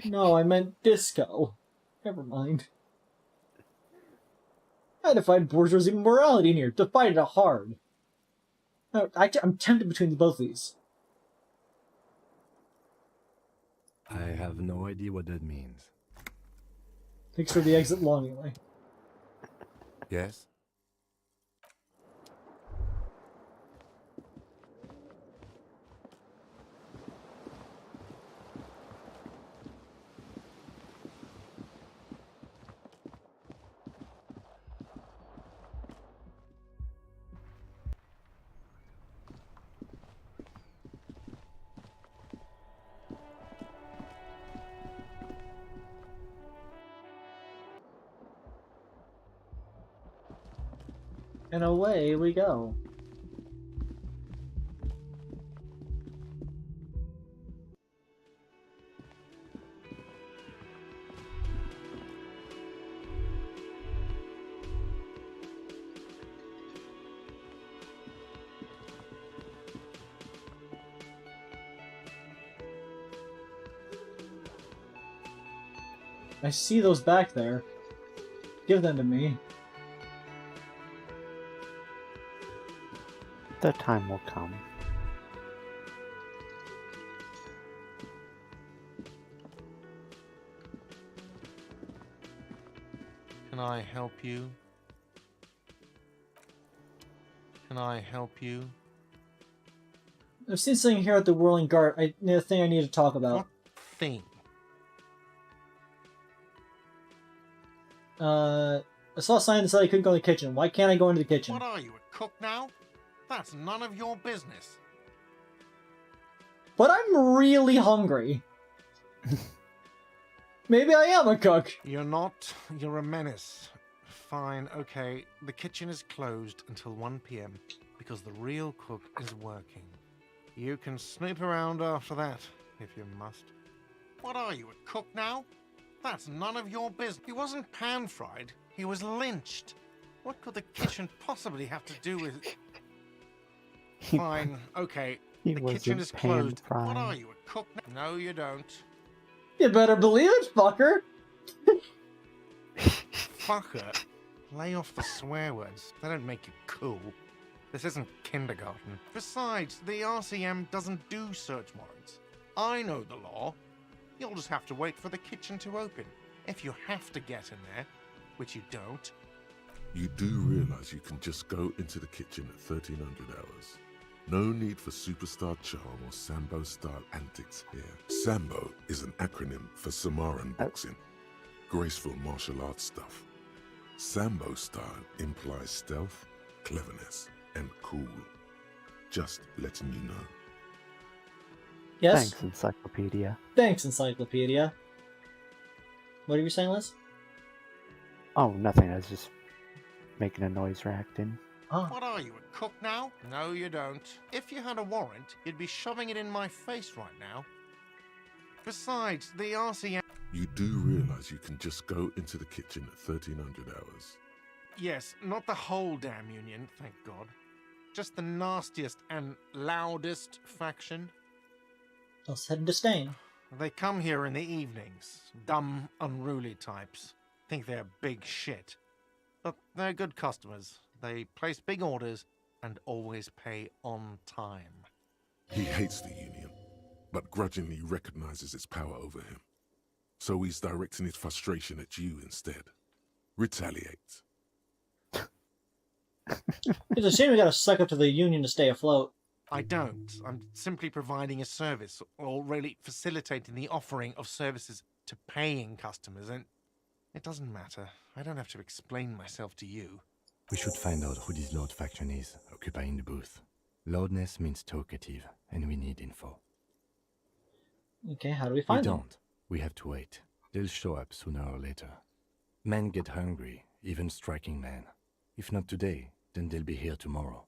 No, I meant disco. Never mind. I defied bourgeoisie morality in here. Defied it hard. I'm tempted between both of these. I have no idea what that means. Thanks for the exit longingly. Yes? And away we go. I see those back there. Give them to me. The time will come. Can I help you? Can I help you? I've seen something here at the Whirling Guard. The thing I need to talk about. What thing? I saw a sign that said I couldn't go in the kitchen. Why can't I go into the kitchen? What are you, a cook now? That's none of your business. But I'm really hungry. Maybe I am a cook. You're not. You're a menace. Fine, okay. The kitchen is closed until 1 p.m. because the real cook is working. You can snoop around after that, if you must. What are you, a cook now? That's none of your business. He wasn't pan-fried. He was lynched. What could the kitchen possibly have to do with... Fine, okay. The kitchen is closed. What are you, a cook now? No, you don't. You better believe it, fucker. Fucker? Lay off the swear words. They don't make you cool. This isn't kindergarten. Besides, the RCM doesn't do search warrants. I know the law. You'll just have to wait for the kitchen to open. If you have to get in there, which you don't. You do realize you can just go into the kitchen at 1300 hours. No need for superstar charm or Sambo-style antics here. Sambo is an acronym for Samaran boxing. Graceful martial arts stuff. Sambo style implies stealth, cleverness, and cool. Just letting you know. Yes? Thanks, Encyclopedia. Thanks, Encyclopedia. What are you saying, Liz? Oh, nothing. I was just making a noise reacting. Oh. What are you, a cook now? No, you don't. If you had a warrant, you'd be shoving it in my face right now. Besides, the RCM... You do realize you can just go into the kitchen at 1300 hours. Yes, not the whole damn union, thank God. Just the nastiest and loudest faction. Else head disdain. They come here in the evenings. Dumb, unruly types. Think they're big shit. But they're good customers. They place big orders and always pay on time. He hates the union. but grudgingly recognizes its power over him. So he's directing his frustration at you instead. Retaliate. It's a shame we gotta suck up to the union to stay afloat. I don't. I'm simply providing a service, or really facilitating the offering of services to paying customers, and it doesn't matter. I don't have to explain myself to you. We should find out who this Lord faction is, occupying the booth. Loudness means talkative, and we need info. Okay, how do we find them? We don't. We have to wait. They'll show up sooner or later. Men get hungry, even striking men. If not today, then they'll be here tomorrow.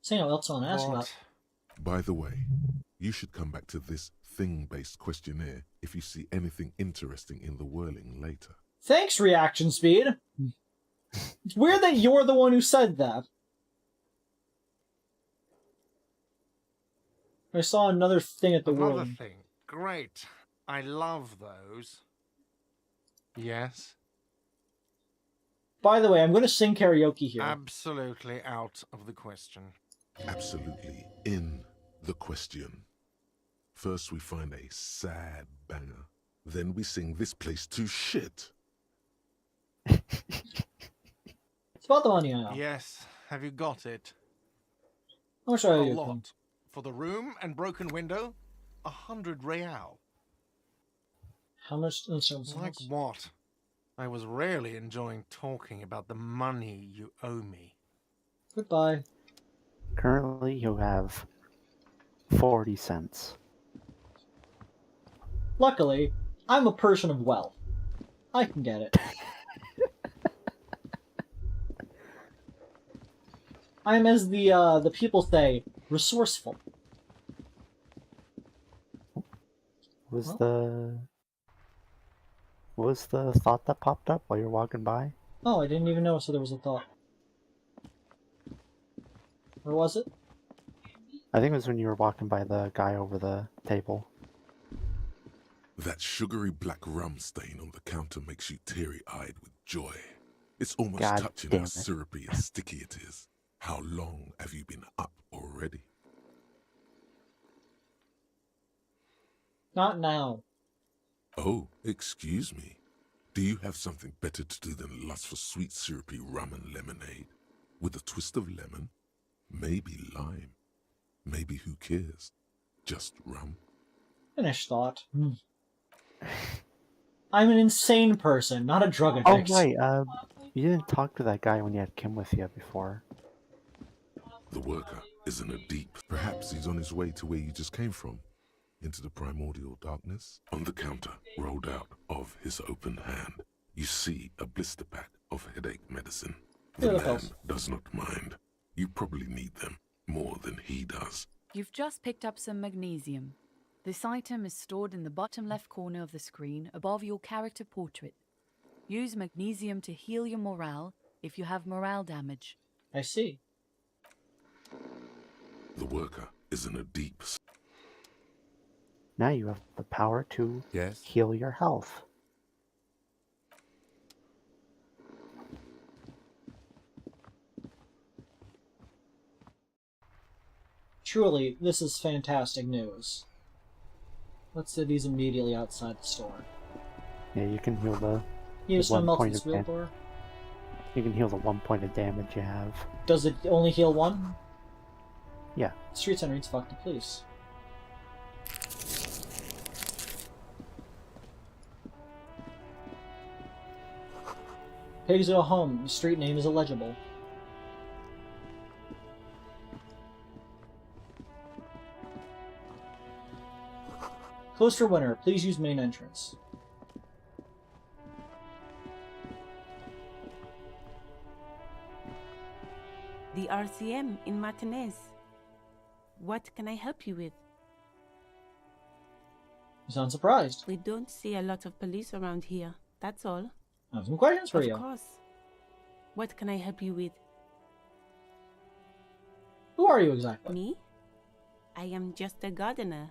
Say no else I want to ask about. By the way, you should come back to this thing-based questionnaire if you see anything interesting in the whirling later. Thanks, reaction speed. It's weird that you're the one who said that. I saw another thing at the Another whirling. thing. Great. I love those. Yes? By the way, I'm going to sing karaoke here. Absolutely out of the question. Absolutely in the question. First we find a sad banger. Then we sing this place to shit. It's about the money I know. Yes. Have you got it? I'll show A you. lot. For the room and broken window, 100 real. How much insurance? Like what? I was really enjoying talking about the money you owe me. Goodbye. Currently, you have 40 cents. Luckily, I'm a person of wealth. I can get it. I'm, as the people say, resourceful. What was the thought that popped up while you're walking by? Oh, I didn't even notice that there was a thought. Where was it? I think it was when you were walking by the guy over the table. That sugary black rum stain on the counter makes you teary-eyed with joy. It's almost God touching damn how it. syrupy and sticky it is. How long have you been up already? Not now. Oh, excuse me. Do you have something better to do than lust for sweet syrupy rum and lemonade? With a twist of lemon? Maybe lime. Maybe who cares? Just rum. Finished thought. I'm an insane person, not a drug addict. Oh, right. You didn't talk to that guy when you had Kim with you before. The worker is in a deep. Perhaps he's on his way to where you just came from. Into the primordial darkness. On the counter, rolled out of his open hand, you see a blister pack of headache medicine. The man does not mind. You probably need them more than he does. You've just picked up some magnesium. This item is stored in the bottom left corner of the screen above your character portrait. Use magnesium to heal your morale if you have morale damage. I see. The worker is in a deep. Now you have the power to heal your health. Truly, this is fantastic news. Let's do these immediately outside the store. Yeah, you can heal the. You just want to melt point this of wheel dam- door? You can heal the 1 point of damage you have. Does it only heal one? Yeah. Street Center reads fuck the police. Pigs go home. The street name is illegible. Close for winter. Please use main entrance. The RCM in Martinez. What can I help you with? You sound surprised. We don't see a lot of police around here. That's all. I have some questions for you. Of course. What can I help you with? Who are you exactly? Me? I am just a gardener.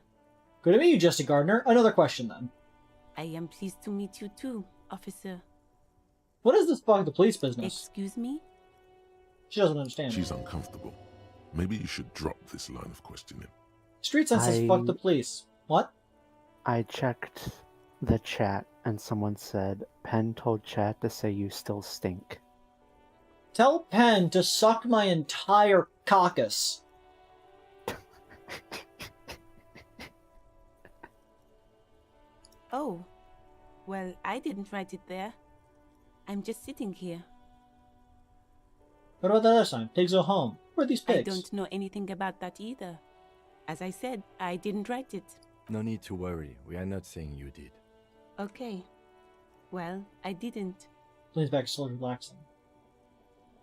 Good to meet you, Just a Gardener. Another question then. I am pleased to meet you too, officer. What is this fuck the police business? Excuse me? She doesn't understand. She's uncomfortable. Maybe you should drop this line of questioning. Street Sense says fuck the police. What? I checked the chat and someone said, Pen told chat to say you still stink. Tell Pen to suck my entire caucus. Oh, well, I didn't write it there. I'm just sitting here. What about the other sign? Pigs go home. Where are these pigs? I don't know anything about that either. As I said, I didn't write it. No need to worry. We are not saying you did. Okay. Well, I didn't. Leans back, slowly relaxing.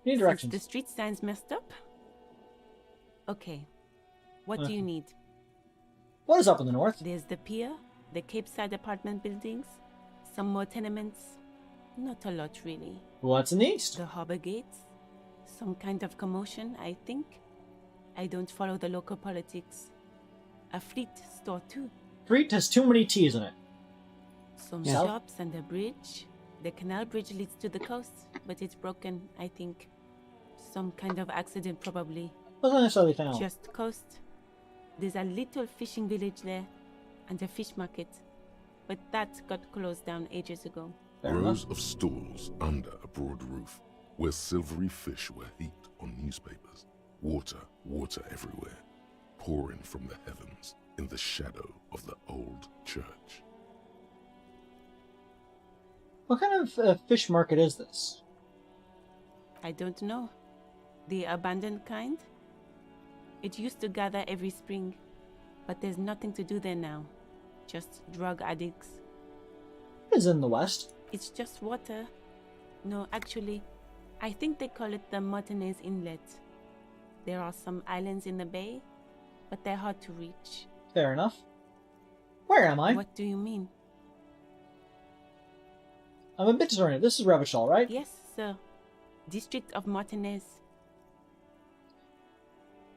Need directions. Since the street sign's messed up? Okay. What do you need? What is up in the north? There's the pier, the Cape Side apartment buildings, some more tenements. Not a lot, really. What's in the east? The harbor gates. Some kind of commotion, I think. I don't follow the local politics. A fleet store, too. Fleet has too many T's in it. Some shops and a bridge. The canal bridge leads to the coast, but it's broken, I think. Some kind of accident, probably. Wasn't necessarily found. Just coast. There's a little fishing village there, and a fish market. But that got closed down ages ago. Rows of stalls under a broad roof, where silvery fish were heaped on newspapers. Water, water everywhere, pouring from the heavens in the shadow of the old church. What kind of fish market is this? I don't know. The abandoned kind? It used to gather every spring, but there's nothing to do there now. Just drug addicts. What is in the west? It's just water. No, actually, I think they call it the Martinez Inlet. There are some islands in the bay, but they're hard to reach. Fair enough. Where am I? What do you mean? I'm a bit disoriented. This is Revachol, right? Yes, sir. District of Martinez.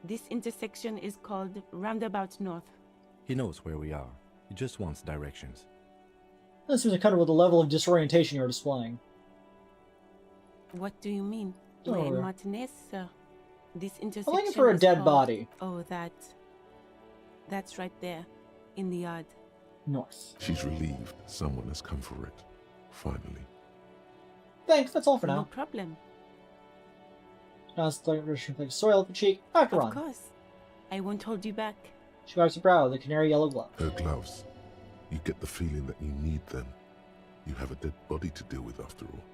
This intersection is called Roundabout North. He knows where we are. He just wants directions. This seems to cut with the level of disorientation you're displaying. What do you mean? Oh, We're in yeah. Martinez, sir. This intersection I'm looking for a is dead called- body. Oh, that's right there, in the yard. North. She's relieved someone has come for it. Finally. Thanks, that's all for No now. problem. Now it's like soil at the cheek. Back to Of run. course. I won't hold you back. She wipes her brow with a canary yellow glove. Her gloves. You get the feeling that you need them. You have a dead body to deal with after all.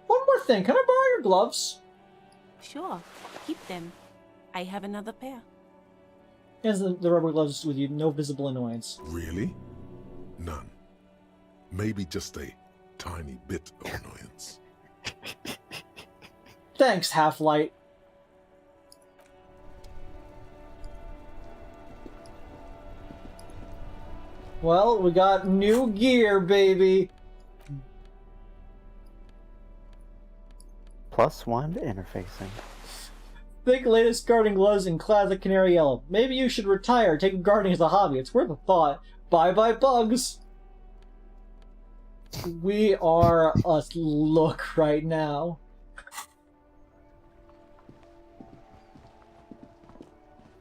One more thing, can I borrow your gloves? Sure, keep them. I have another pair. He has the rubber gloves with you, no visible annoyance. Really? None. Maybe just a tiny bit of annoyance. Thanks, Half-Light. Well, we got new gear, baby. +1 interfacing. Thick latest gardening gloves in classic canary yellow. Maybe you should retire, take gardening as a hobby. It's worth a thought. Bye-bye, bugs. We are a look right now.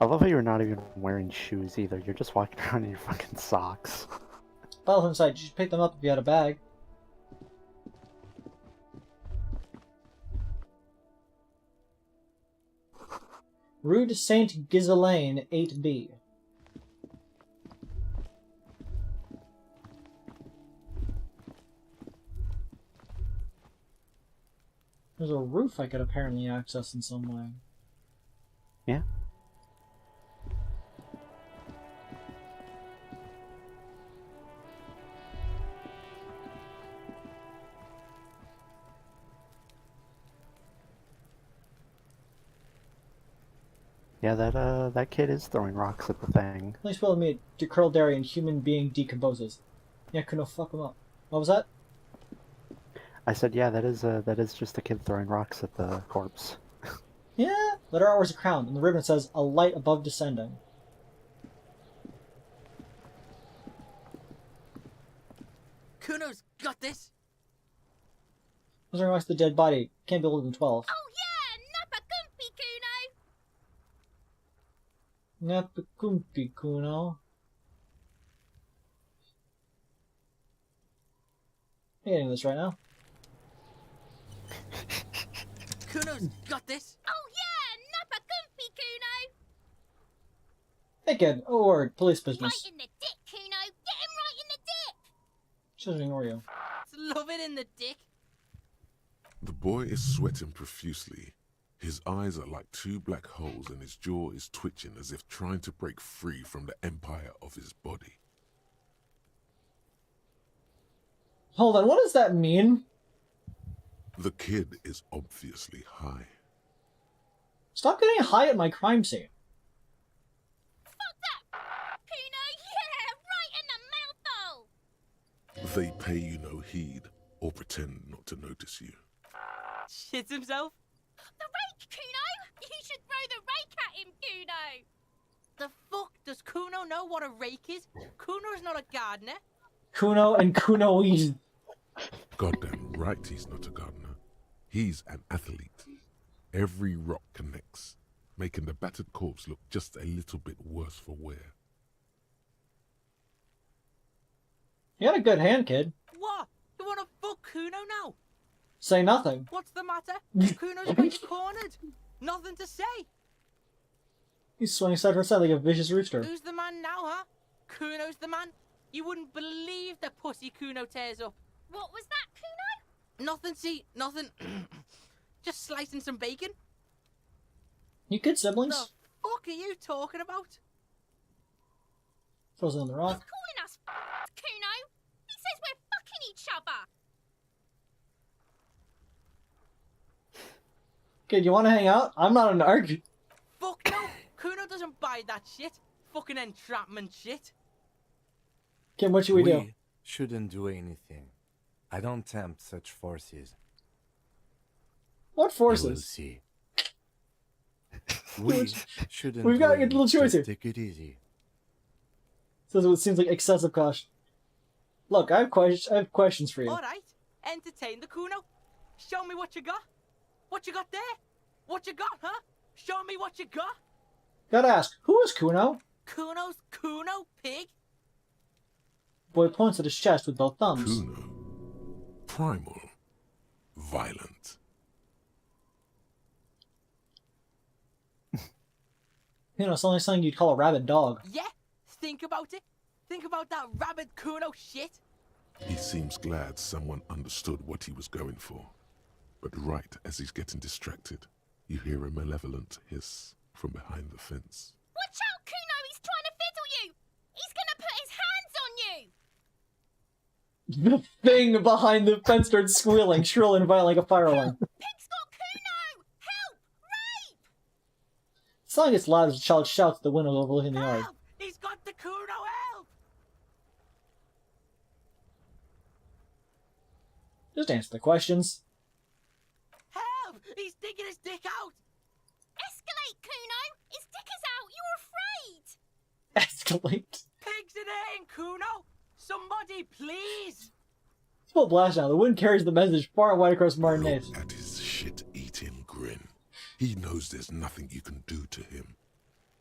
I love how you're not even wearing shoes either. You're just walking around in your fucking socks. Follow inside. You should pick them up if you had a bag. Rue de Saint Ghislaine, 8B. There's a roof I could apparently access in some way. Yeah. Yeah, that kid is throwing rocks at the thing. Please follow me to curl dairy and human being decomposes. Yeah, could no fuck him up. What was that? I said, yeah, that is just a kid throwing rocks at the corpse. Yeah, letter R wears a crown, and the ribbon says, a light above descending. Kuno's got this. Those are the dead body. Can't be older than 12. Oh yeah, Nappa Kumpy Kuno. Napakumpi Kuno. hating this right now. Kuno's got this. Oh yeah, nappa gumpy, Kuno. Hey kid, a word, police business. Right in the dick, Kuno. Get him right in the dick. She doesn't ignore you. Love it in the dick. The boy is sweating profusely. His eyes are like two black holes and his jaw is twitching as if trying to break free from the empire of his body. Hold on, what does that mean? The kid is obviously high. Stop getting high at my crime scene. Fuck that, Kuno. Yeah, right in the mouth hole. They pay you no heed or pretend not to notice you. Shits himself. The rake, Kuno. You should throw the rake at him, Kuno. The fuck does Kuno know what a rake is? Kuno's not a gardener. Kuno and Kunoid. Goddamn right he's not a gardener. He's an athlete. Every rock connects, making the battered corpse look just a little bit worse for wear. You had a good hand, kid. What? You wanna fuck Kuno now? Say nothing. What's the matter? Kuno's got you cornered. Nothing to say. He's swinging side to side like a vicious rooster. Who's the man now, huh? Kuno's the man. You wouldn't believe the pussy Kuno tears up. What was that, Kuno? Nothing, see, nothing. Just slicing some bacon. You good siblings? The fuck are you talking about? Frozen on the rock. He's calling us Kuno. He says we're fucking each other. Kid, you want to hang out? I'm not an arg. Fuck no. Kuno doesn't buy that shit. Fucking entrapment shit. Kid, what should we do? Shouldn't do anything. I don't tempt such forces. What forces? You will see. We shouldn't. We've got a little choice here. Take it easy. Says it seems like excessive caution. Look, I have questions for you. All right, entertain the Kuno. Show me what you got. What you got there? What you got, huh? Show me what you got. Gotta ask, who is Kuno? Kuno's Kuno, pig. Boy points at his chest with both thumbs. Kuno. Primal. Violent. You know, it's only something you'd call a rabid dog. Yeah, think about it. Think about that rabid Kuno shit. He seems glad someone understood what he was going for. But right as he's getting distracted, you hear a malevolent hiss from behind the fence. Watch out, Kuno! He's trying to fiddle you! He's gonna put his hands on you! The thing behind the fence starts squealing, shrill and violent like a fire alarm. Pig's got Kuno! Help! Rape! The song gets loud as a child shouts at the window overlooking the yard. Help! He's got the Kuno, help! Just answer the questions. Help! He's digging his dick out! Escalate, Kuno! His dick is out! You're afraid! Escalate. Pigs in here, Kuno! Somebody, please! It's full blast now. The wind carries the message far and wide across Martin Naves. Look at his shit-eating grin. He knows there's nothing you can do to him.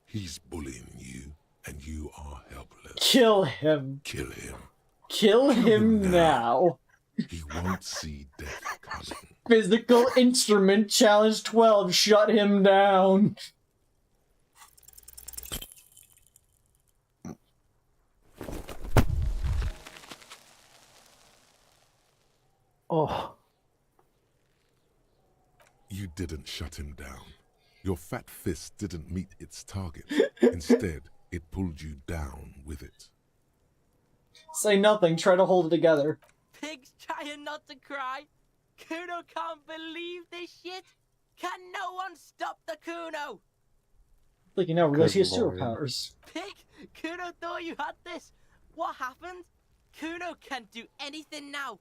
He's bullying you, and you are helpless. Kill him. Kill him. Kill him now. He won't see death coming. Physical Instrument Challenge 12. Shut him down. Oh. You didn't shut him down. Your fat fist didn't meet its target. Instead, it pulled you down with it. Say nothing. Try to hold it together. Pig's trying not to cry. Kuno can't believe this shit. Can no one stop the Kuno? Like you now realize he has Good lord. superpowers. Pig, Kuno thought you had this. What happened? Kuno can't do anything now.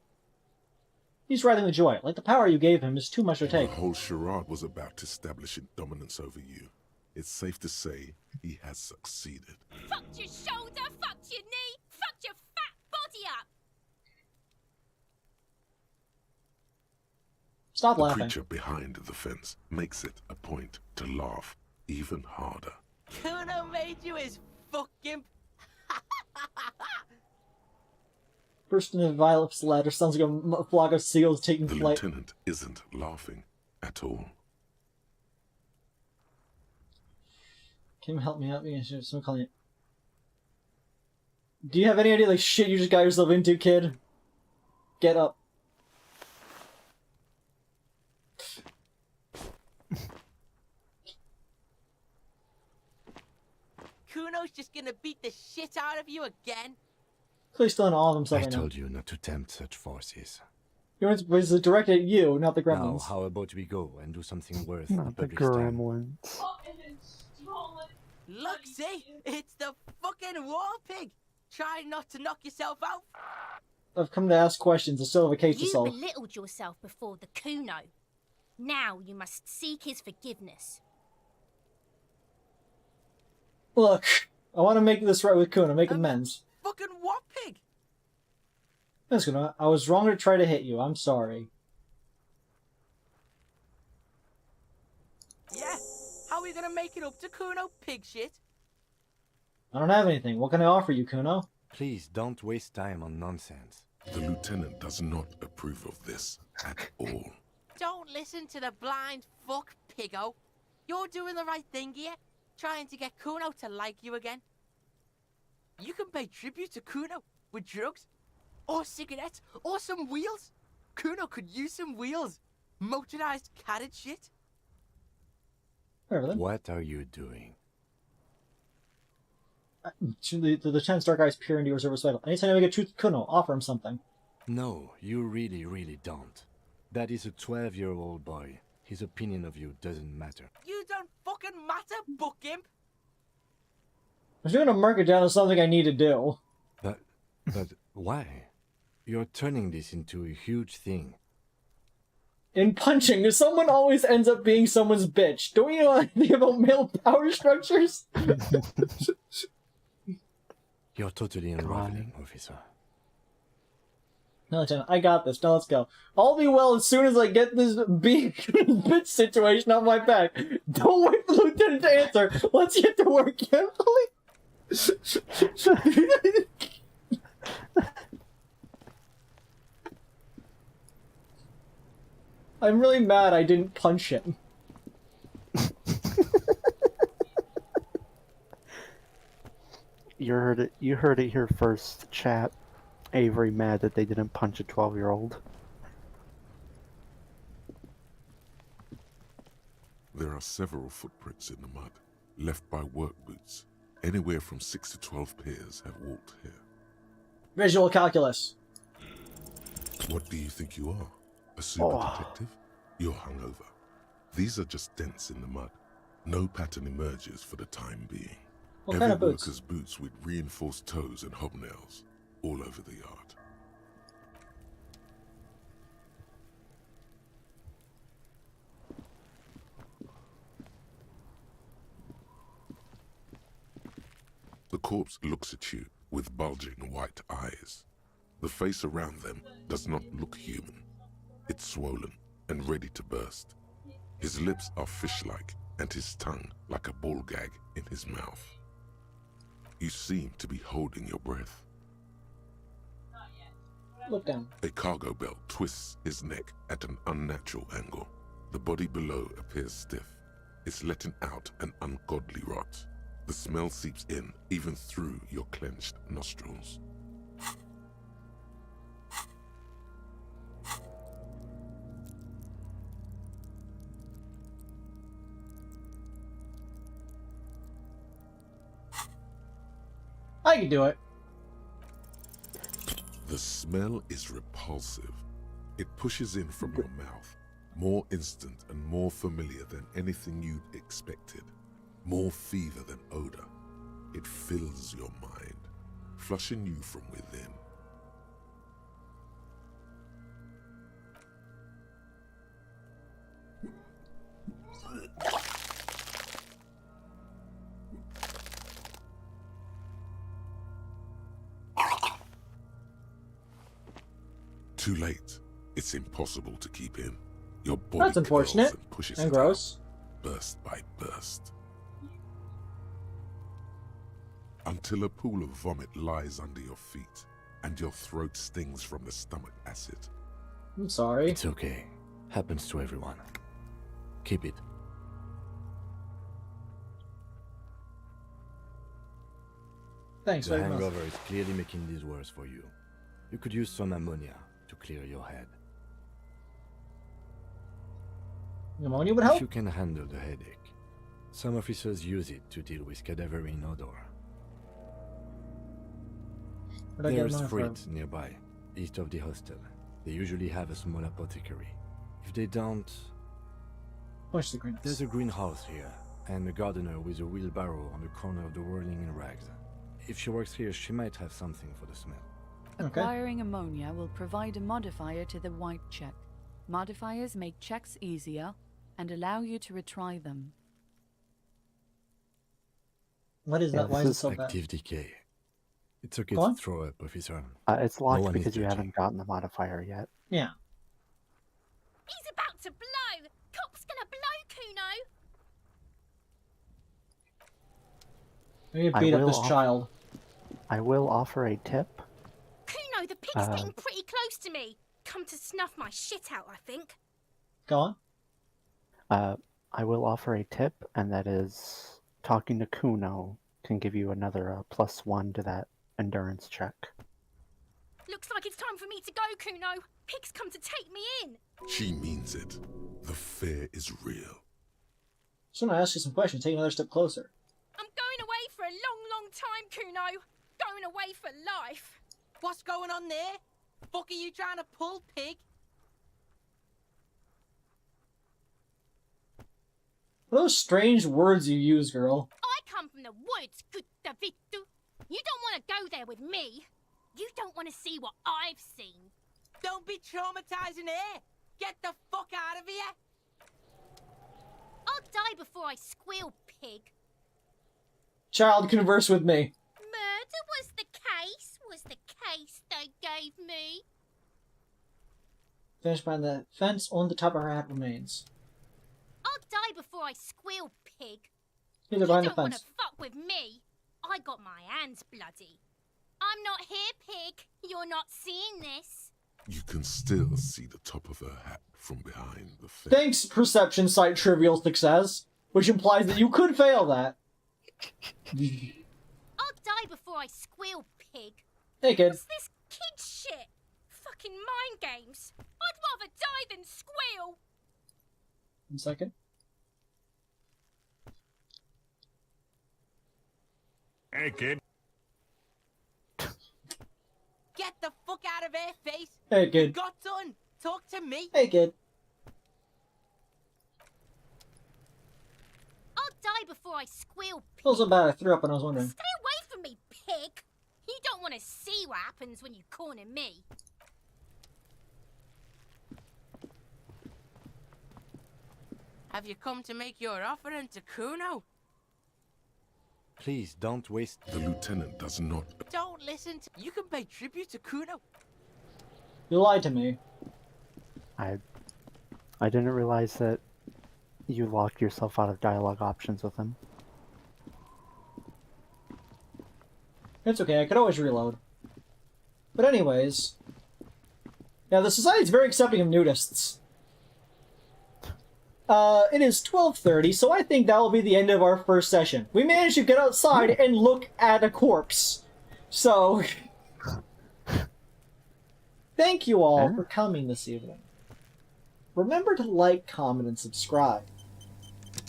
He's riding the joy. Like the power you gave him is too much to take. The whole charade was about establishing dominance over you. It's safe to say he has succeeded. Fucked your shoulder, fucked your knee, fucked your fat body up! Stop The laughing. creature behind the fence makes it a point to laugh even harder. Kuno made you his fucking... Burst into violet's ladder sounds like a flock of seagulls taking The flight. lieutenant isn't laughing at all. Can you help me out? Someone calling it. Do you have any idea, like, shit you just got yourself into, kid? Get up. Kuno's just gonna beat the shit out of you again. Clearly still in awe of himself I right now. told you not to tempt such forces. It was directed at you, not the Now, gremlins. how about we go and do something worth Not the public stand? gremlins. Look, see? It's the fucking war pig! Try not to knock yourself out. I've come to ask questions. I still have a case to You solve. belittled yourself before the Kuno. Now you must seek his forgiveness. Look, I want to make this right with Kuna, make amends. Fucking war pig! Yes, Kuna, I was wrong to try to hit you. I'm sorry. Yeah? How are we gonna make it up to Kuno, pig shit? I don't have anything. What can I offer you, Kuno? Please don't waste time on nonsense. The lieutenant does not approve of this at all. Don't listen to the blind fuck, piggo. You're doing the right thing here, trying to get Kuno to like you again. You can pay tribute to Kuno with drugs, or cigarettes, or some wheels. Kuno could use some wheels. Motorized carriage shit. Whatever then. What are you doing? The lieutenant's dark eyes peer into yours over vital. Anytime I make a truth with Kuno, offer him something. No, you really, really don't. That is a 12-year-old boy. His opinion of you doesn't matter. You don't fucking matter, buck imp. I'm going to mark it down as something I need to do. But why? You're turning this into a huge thing. In punching, someone always ends up being someone's bitch. Don't you know anything about male power structures? You're totally unraveling, officer. No, Lieutenant, I got this. Now let's go. All be well as soon as I get this being bitch situation off my back. Don't wait for the Lieutenant to answer. Let's get to work, Emily. I'm really mad I didn't punch him. You heard it here first, chat. Avery mad that they didn't punch a 12-year-old. There are several footprints in the mud, left by work boots. Anywhere from 6 to 12 pairs have walked here. Visual calculus. What do you think you are? A super detective? You're hungover. These are just dents in the mud. No pattern emerges for the time being. What kind of boots? Worker's boots with reinforced toes and hobnails all over the yard. The corpse looks at you with bulging white eyes. The face around them does not look human. It's swollen and ready to burst. His lips are fish-like and his tongue like a ball gag in his mouth. You seem to be holding your breath. Look down. A cargo belt twists his neck at an unnatural angle. The body below appears stiff. It's letting out an ungodly rot. The smell seeps in even through your clenched nostrils. I can do it. The smell is repulsive. It pushes in from your mouth, more instant and more familiar than anything you'd expected. More fever than odor. It fills your mind, flushing you from within. Too late. It's impossible to keep in. Your body That's unfortunate and pushes and it gross. out, burst by burst. Until a pool of vomit lies under your feet. and your throat stings from the stomach acid. I'm sorry. It's okay. Happens to everyone. Keep it. Thanks The very much. hangover is clearly making this worse for you. You could use some ammonia to clear your head. Ammonia would help? If you can handle the headache, some officers use it to deal with cadaverine odor. Where'd I get There's ammonia from? Frit nearby, east of the hostel. They usually have a small apothecary. If they don't, Push the greenhouse. there's a greenhouse here, and a gardener with a wheelbarrow on the corner of the whirling in rags. If she works here, she might have something for the smell. Okay. Acquiring ammonia will provide a modifier to the white check. Modifiers make checks easier and allow you to retry them. What is that? Why is it so bad? Active decay. It's okay Go to on. throw up, officer. It's locked one is because you judging. haven't gotten the modifier yet. Yeah. He's about to blow! Cop's gonna blow, Kuno! I need to beat up this child. I will offer a tip. Kuno, the pig's getting pretty close to me. Come to snuff my shit out, I think. Go on. I will offer a tip, and that is talking to Kuno can give you another +1 to that endurance check. Looks like it's time for me to go, Kuno. Pig's come to take me in. She means it. The fear is real. Just want to ask you some questions. Take another step closer. I'm going away for a long, long time, Kuno. Going away for life. What's going on there? Fuck are you trying to pull, pig? What are those strange words you use, girl? I come from the woods, Kuttavitu. You don't want to go there with me. You don't want to see what I've seen. Don't be traumatizing her. Get the fuck out of here. I'll die before I squeal, pig. Child, converse with me. Murder was the case they gave me. Finished by the fence on the top of her hat remains. I'll die before I squeal, pig. Either You behind the don't want to fence. fuck with me. I got my hands bloody. I'm not here, pig. You're not seeing this. You can still see the top of her hat from behind the fence. Thanks, perception site trivial success, which implies that you could fail that. I'll die before I squeal, pig. Hey, kid. What's this kid shit? Fucking mind games. I'd rather die than squeal. 1 second. Hey, kid. Get the fuck out of her face. Hey, kid. You got done. Talk to me. Hey, kid. I'll die before I squeal, pig. Feels so bad I threw up when I was wondering. Stay away from me, pig. You don't want to see what happens when you corner me. Have you come to make your offering to Kuno? Please don't waste. The lieutenant does not. Don't listen to... You can pay tribute to Kuno. You lied to me. I didn't realize that you locked yourself out of dialogue options with him. It's okay, I could always reload. But anyways... Yeah, the society's very accepting of nudists. It is 12:30, so I think that will be the end of our first session. We managed to get outside and look at a corpse. So... Thank you all for coming this evening. Remember to like, comment, and subscribe.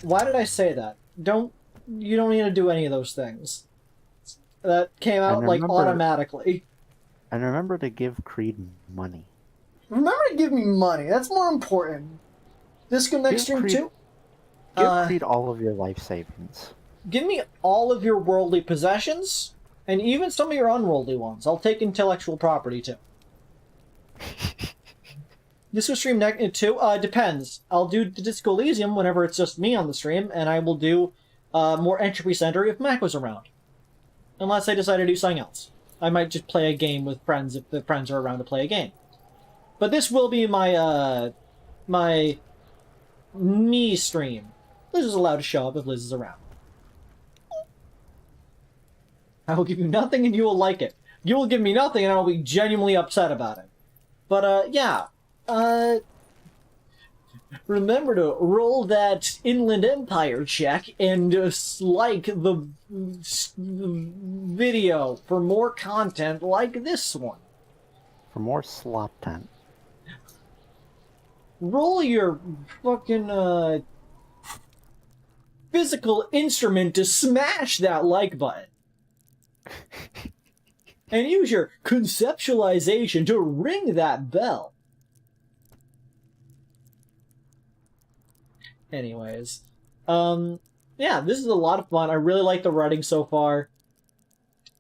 Why did I say that? You don't need to do any of those things. That came out, like, automatically. And remember to give Kreed money. Remember to give me money. That's more important. This next stream too. Give Kreed all of your life savings. Give me all of your worldly possessions, and even some of your unworldly ones. I'll take intellectual property too. Disco stream too? Depends. I'll do the Disco Elysium whenever it's just me on the stream, and I will do more Entropy Center if Mac was around. Unless I decide to do something else. I might just play a game with friends if the friends are around to play a game. But this will be my, my me stream. Liz is allowed to show up if Liz is around. I will give you nothing and you will like it. you will give me nothing and I'll be genuinely upset about it. But, yeah. Remember to roll that Inland Empire check and like the video for more content like this one. For more slop tent. Roll your fucking, physical instrument to smash that like button. And use your conceptualization to ring that bell. Anyways, yeah, this is a lot of fun. I really like the writing so far.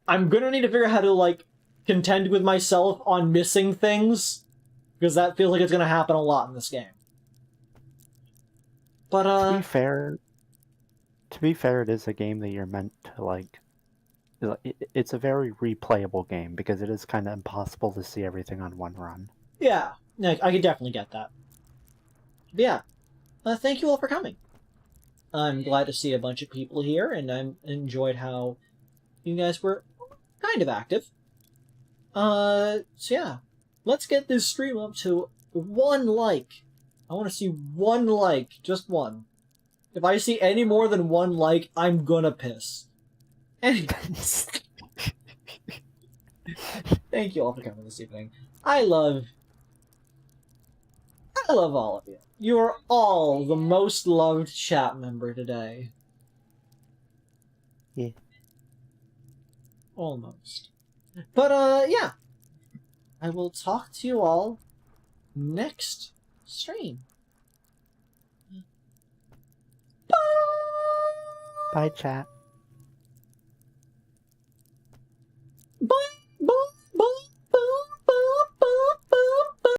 I'm gonna need to figure out how to, like, contend with myself on missing things, because that feels like it's gonna happen a lot in this game. But, to be fair, it is a game that you're meant to, like, it's a very replayable game, because it is kind of impossible to see everything on one run. Yeah, I could definitely get that. But yeah. Thank you all for coming. I'm glad to see a bunch of people here, and I enjoyed how you guys were kind of active. So yeah, let's get this stream up to 1 like. I want to see 1 like, just 1. If I see any more than 1 like, I'm gonna piss. Anyways. Thank you all for coming this evening. I love all of you. You are all the most loved chat member today. Yeah. Almost. But, yeah. I will talk to you all next stream. Bye, chat.